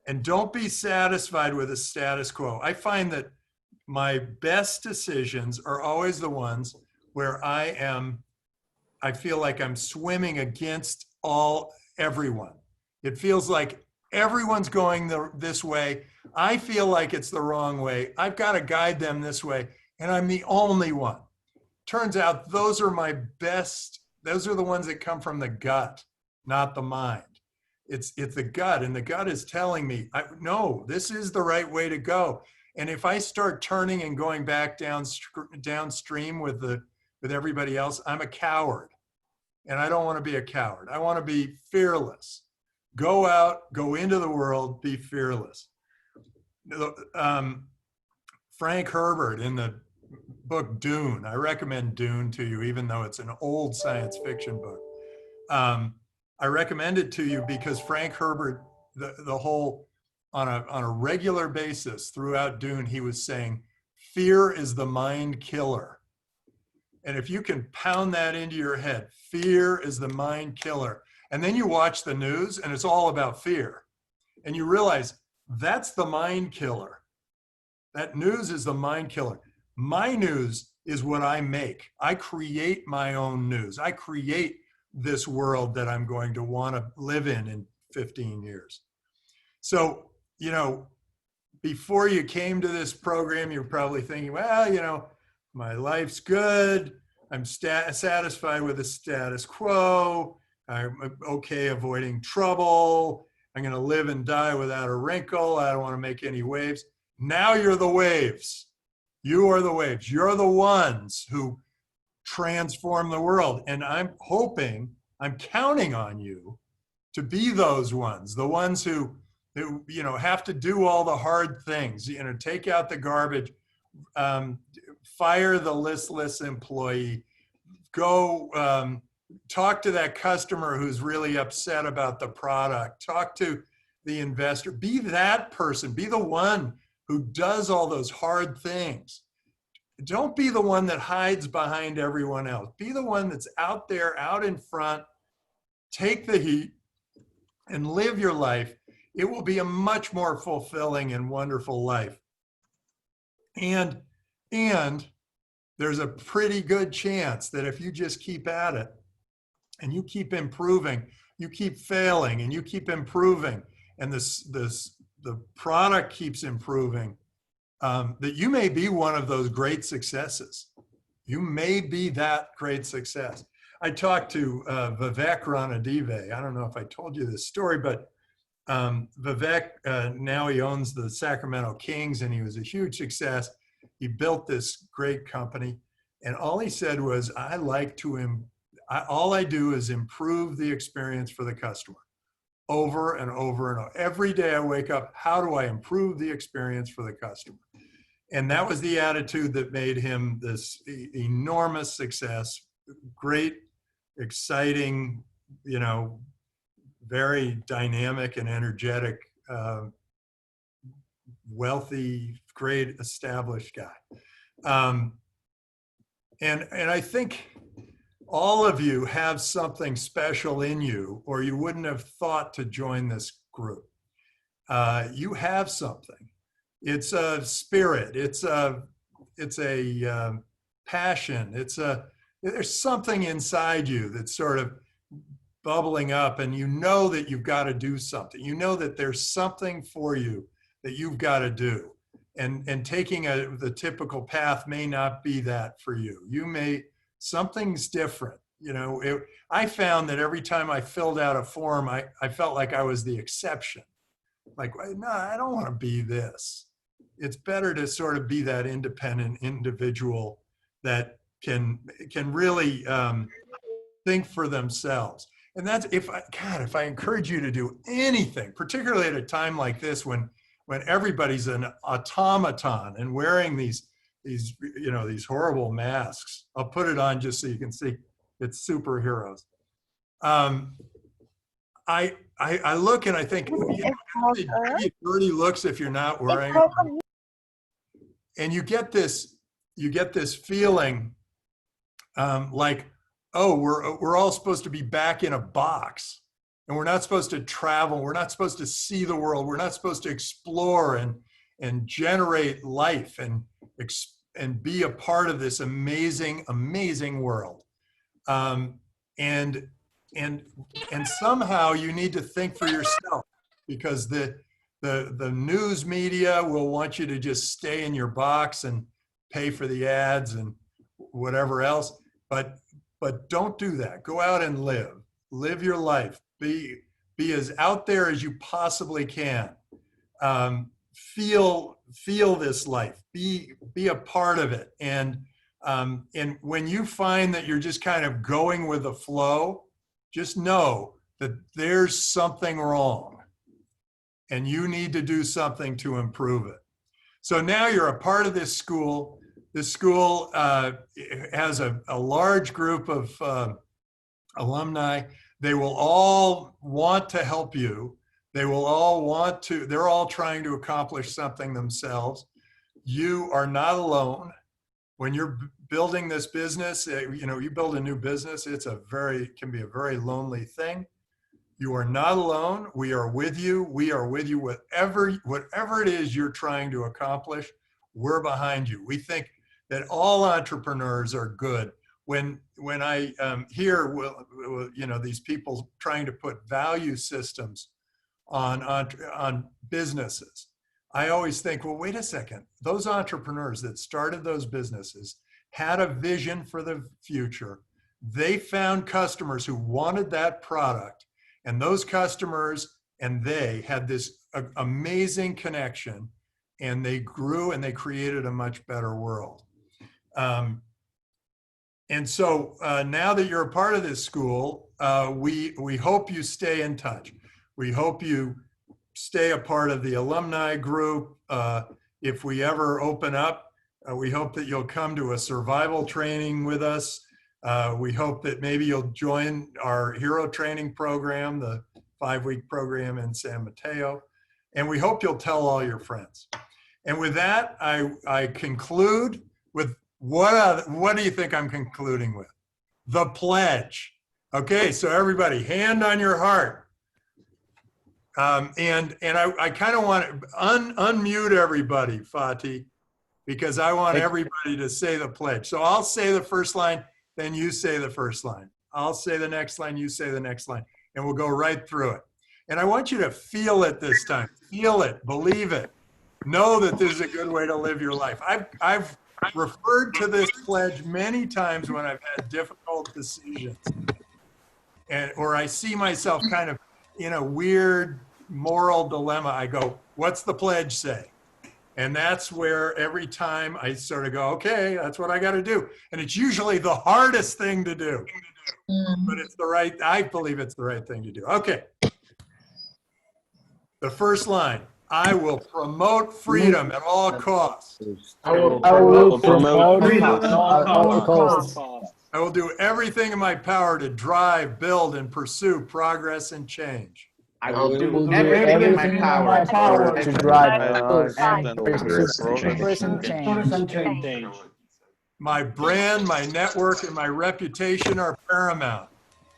And don't be satisfied with the status quo. I find that my best decisions are always the ones where I feel like I'm swimming against everyone. It feels like everyone's going this way. I feel like it's the wrong way. I've got to guide them this way, and I'm the only one. Turns out those are my best. Those are the ones that come from the gut, not the mind. It's the gut, and the gut is telling me, no, this is the right way to go. And if I start turning and going back downstream with everybody else, I'm a coward. And I don't want to be a coward. I want to be fearless. Go out, go into the world, be fearless. Frank Herbert in the book Dune, I recommend Dune to you, even though it's an old science fiction book. I recommend it to you because Frank Herbert, on a regular basis throughout Dune, he was saying, fear is the mind killer. And if you can pound that into your head, fear is the mind killer. And then you watch the news and it's all about fear. And you realize that's the mind killer. That news is the mind killer. My news is what I make. I create my own news. I create this world that I'm going to want to live in 15 years. So, before you came to this program, you're probably thinking, well, my life's good. I'm satisfied with the status quo. I'm okay avoiding trouble. I'm going to live and die without a wrinkle. I don't want to make any waves. Now you're the waves. You are the waves. You're the ones who transform the world. And I'm counting on you to be those ones, the ones who have to do all the hard things, take out the garbage, fire the listless employee, go talk to that customer who's really upset about the product, talk to the investor, be that person, be the one who does all those hard things. Don't be the one that hides behind everyone else. Be the one that's out there, out in front, take the heat and live your life. It will be a much more fulfilling and wonderful life. And there's a pretty good chance that if you just keep at it and you keep improving, you keep failing and you keep improving, and the product keeps improving, that you may be one of those great successes. You may be that great success. I talked to Vivek Ranadive. I don't know if I told you this story, but Vivek, now he owns the Sacramento Kings, and he was a huge success. He built this great company, and all he said was, all I do is improve the experience for the customer over and over and over. Every day I wake up, how do I improve the experience for the customer? And that was the attitude that made him this enormous success, great, exciting, very dynamic and energetic, wealthy, great, established guy. And I think all of you have something special in you, or you wouldn't have thought to join this group. You have something. It's a spirit. It's a passion. There's something inside you that's sort of bubbling up and you know that you've got to do something. You know that there's something for you that you've got to do. And taking the typical path may not be that for you. Something's different. You know, I found that every time I filled out a form, I felt like I was the exception. Like, no, I don't want to be this. It's better to sort of be that independent individual that can really think for themselves. And that's, if I encourage you to do anything, particularly at a time like this when everybody's an automaton and wearing these horrible masks. I'll put it on just so you can see. It's superheroes. I look and I think, it dirty looks if you're not wearing it. And you get this feeling like, oh, we're all supposed to be back in a box, and we're not supposed to travel. We're not supposed to see the world. We're not supposed to explore and generate life and be a part of this amazing, amazing world. And somehow you need to think for yourself, because the news media will want you to just stay in your box and pay for the ads and whatever else. But don't do that. Go out and live your life. Be as out there as you possibly can. Feel this life. Be a part of it. And when you find that you're just kind of going with the flow, just know that there's something wrong and you need to do something to improve it. So now you're a part of this school. This school has a large group of alumni. They will all want to help you. They're all trying to accomplish something themselves. You are not alone. When you're building this business, you build a new business, it can be a very lonely thing. You are not alone. We are with you. We are with you whatever it is you're trying to accomplish. We're behind you. We think that all entrepreneurs are good. When I hear these people trying to put value systems on businesses, I always think, well, wait a second. Those entrepreneurs that started those businesses had a vision for the future. They found customers who wanted that product, and those customers and they had this amazing connection, and they grew and they created a much better world. And so now that you're a part of this school, we hope you stay in touch. We hope you stay a part of the alumni group. If we ever open up, we hope that you'll come to a survival training with us. We hope that maybe you'll join our hero training program, the 5-week program in San Mateo. And we hope you'll tell all your friends. And with that, I conclude with what do you think I'm concluding with? The pledge. Okay, so everybody, hand on your heart. And I kind of want to unmute everybody, Fatih, because I want everybody to say the pledge. So I'll say the first line, then you say the first line. I'll say the next line, you say the next line, and we'll go right through it. And I want you to feel it this time. Feel it, believe it. Know that this is a good way to live your life. I've referred to this pledge many times when I've had difficult decisions, or I see myself kind of in a weird moral dilemma. I go, what's the pledge say? And that's where every time I sort of go, okay, that's what I got to do. And it's usually the hardest thing to do, but it's I believe it's the right thing to do. Okay. The first line, I will promote freedom at all costs. I will promote freedom at all costs. I will do everything in my power to drive, build, and pursue progress and change. I will do everything in my power to drive, build, and pursue progress and change. My brand, my network, and my reputation are paramount.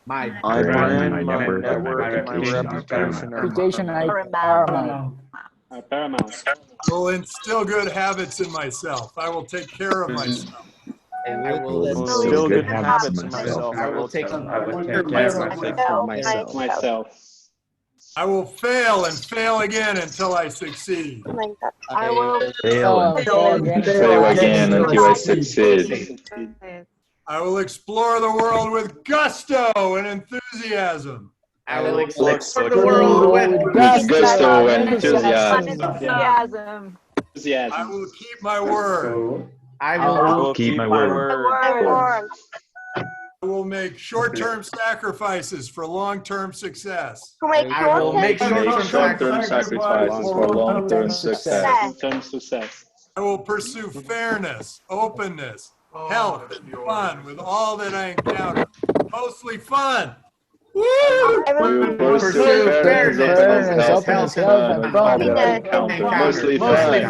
My brand, my network, and my reputation are paramount. I will instill good habits in myself. I will take care of myself. I will instill good habits in myself. I will take care of myself. I will fail and fail again until I succeed. I will Fail Fail again until I succeed. I will explore the world with gusto and enthusiasm. I will explore the world with gusto and enthusiasm. enthusiasm. I will keep my word. I will keep my word. I will make short-term sacrifices for long-term success. I will make short-term sacrifices for long-term success. I will pursue fairness, openness, health, and fun with all that I encounter. Mostly fun. Woo! We will pursue fairness, openness, health, and fun that I encounter. Mostly fun.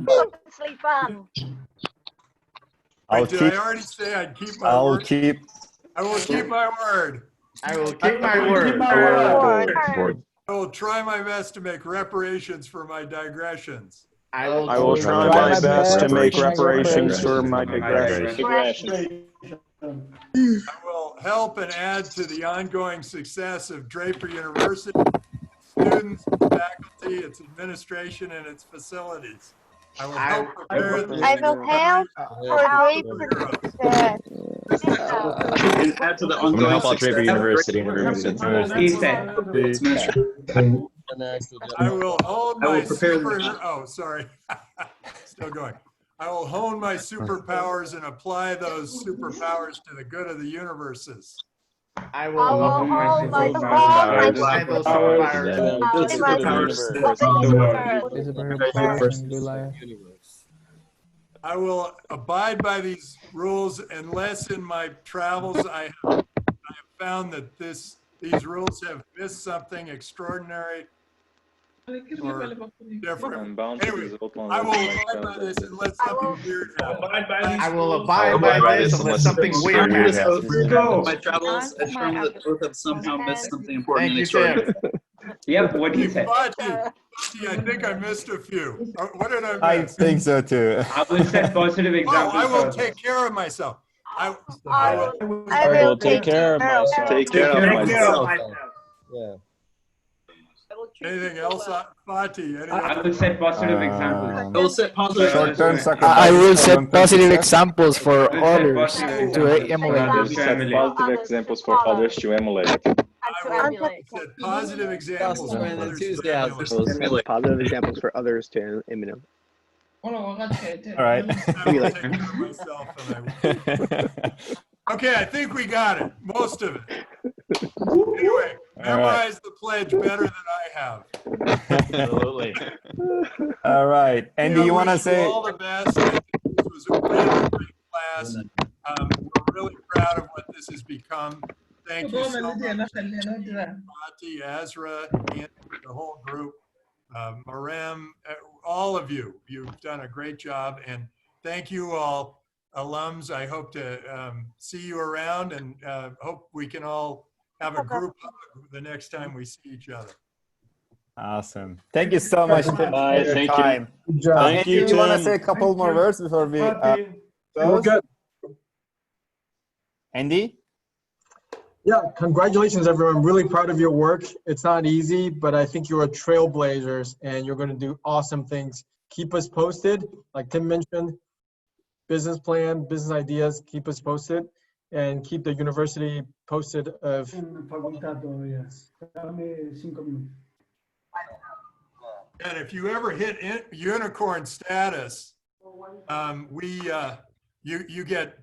Mostly fun. Wait, did I already say I'd keep my word? I will keep my word. I will keep my word. I will try my best to make reparations for my digressions. I will try my best to make reparations for my digressions. I will help and add to the ongoing success of Draper University, students, faculty, its administration, and its facilities. I will help prepare the I will help for Draper. And add to the ongoing help out success Draper of University. I will hone my sorry. Still going. I will hone my superpowers and apply those superpowers to the good of the universes. I will hone my I will abide by these rules unless in my travels I have found that these rules have missed something extraordinary or different. Anyway, I will abide by this unless something weird happens. I will abide by this unless something weird happens. My travels, I determined that both have somehow missed something important and extraordinary. Yep, what do you say? Fati, I think I missed a few. What did I miss? I think so too. I will set positive examples. I will take care of myself. I will take care of myself. Take care of myself. Yeah. Anything else, Fati? I will set positive examples. I will set positive Short-term I will sacrifices for set long-term positive success. examples for others to emulate. Positive examples for others to emulate. I will set positive examples for others to emulate. Positive examples for others to emulate. All right. Okay, I think we got it. Most of it. Anyway, memorize the pledge better than I have. Absolutely. All right. Andy, you want to say? All the best. This was a really great class. We're really proud of what this has become. Thank you so much, Fati, Azra, and the whole group, Marem, all of you. You've done a great job, and thank you all, alums. I hope to see you around, and hope we can all have a group hug the next time we see each other. Awesome. Thank you so much for your time. Thank you, Andy, you want to Tim. say a couple more words before we close? Andy? Yeah, congratulations, everyone. I'm really proud of your work. It's not easy, but I think you're trailblazers and you're going to do awesome things. Keep us posted. Like Tim mentioned, business plan, business ideas, keep us posted and keep the university posted of. And if you ever hit unicorn status, you get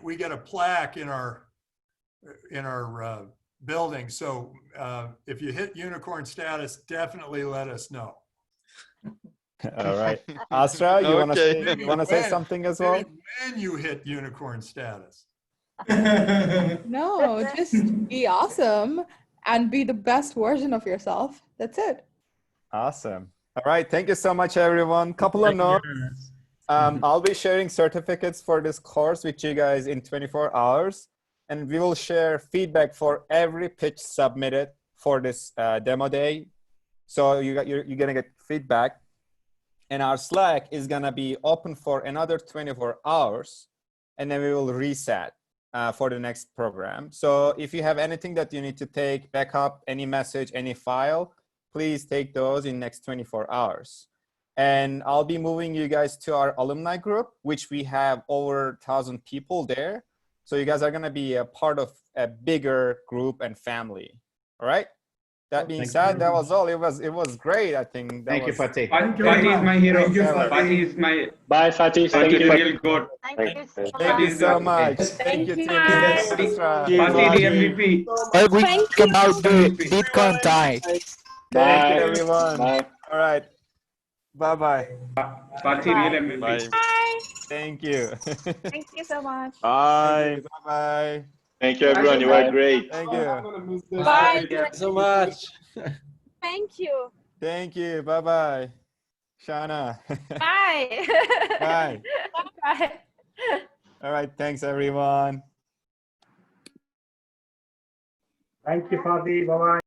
we get a plaque in our building. So if you hit unicorn status, definitely let us know. All right. Astra, you want to say something as well? When you hit unicorn status. No, just be awesome and be the best version of yourself. That's it. Awesome. All right. Thank you so much, everyone. Couple of notes. I'll be sharing certificates for this course with you guys in 24 hours. And we will share feedback for every pitch submitted for this demo day. So you're going to get feedback. and our Slack is gonna be open for another 24 hours, and then we will reset for the next program. So if you have anything that you need to take backup, any message, any file, please take those in next 24 hours. And I'll be moving you guys to our alumni group, which we have over 1,000 people there. So you guys are gonna be a part of a bigger group and family. All right. That being said, that was all. It was great. I think. Thank you, Fatih. Fatih is my hero. Thank you, Fatih is my. Bye, Fatih. Fatih is real good. Thank you so much. Thank you, Tim. Fatih the MVP. What we think about the Bitcoin time? Thank you, everyone. Bye. All right. Bye-bye. Fatih real MVP. Bye. Thank you. Thank you so much. Bye. Bye-bye. Thank you, everyone. You were great. Thank you. Bye. Thank you so much. Thank you. Thank you. Bye-bye. Shana. Bye. Bye. Bye. All right. Thanks, everyone. Thank you, Fatih. Bye-bye.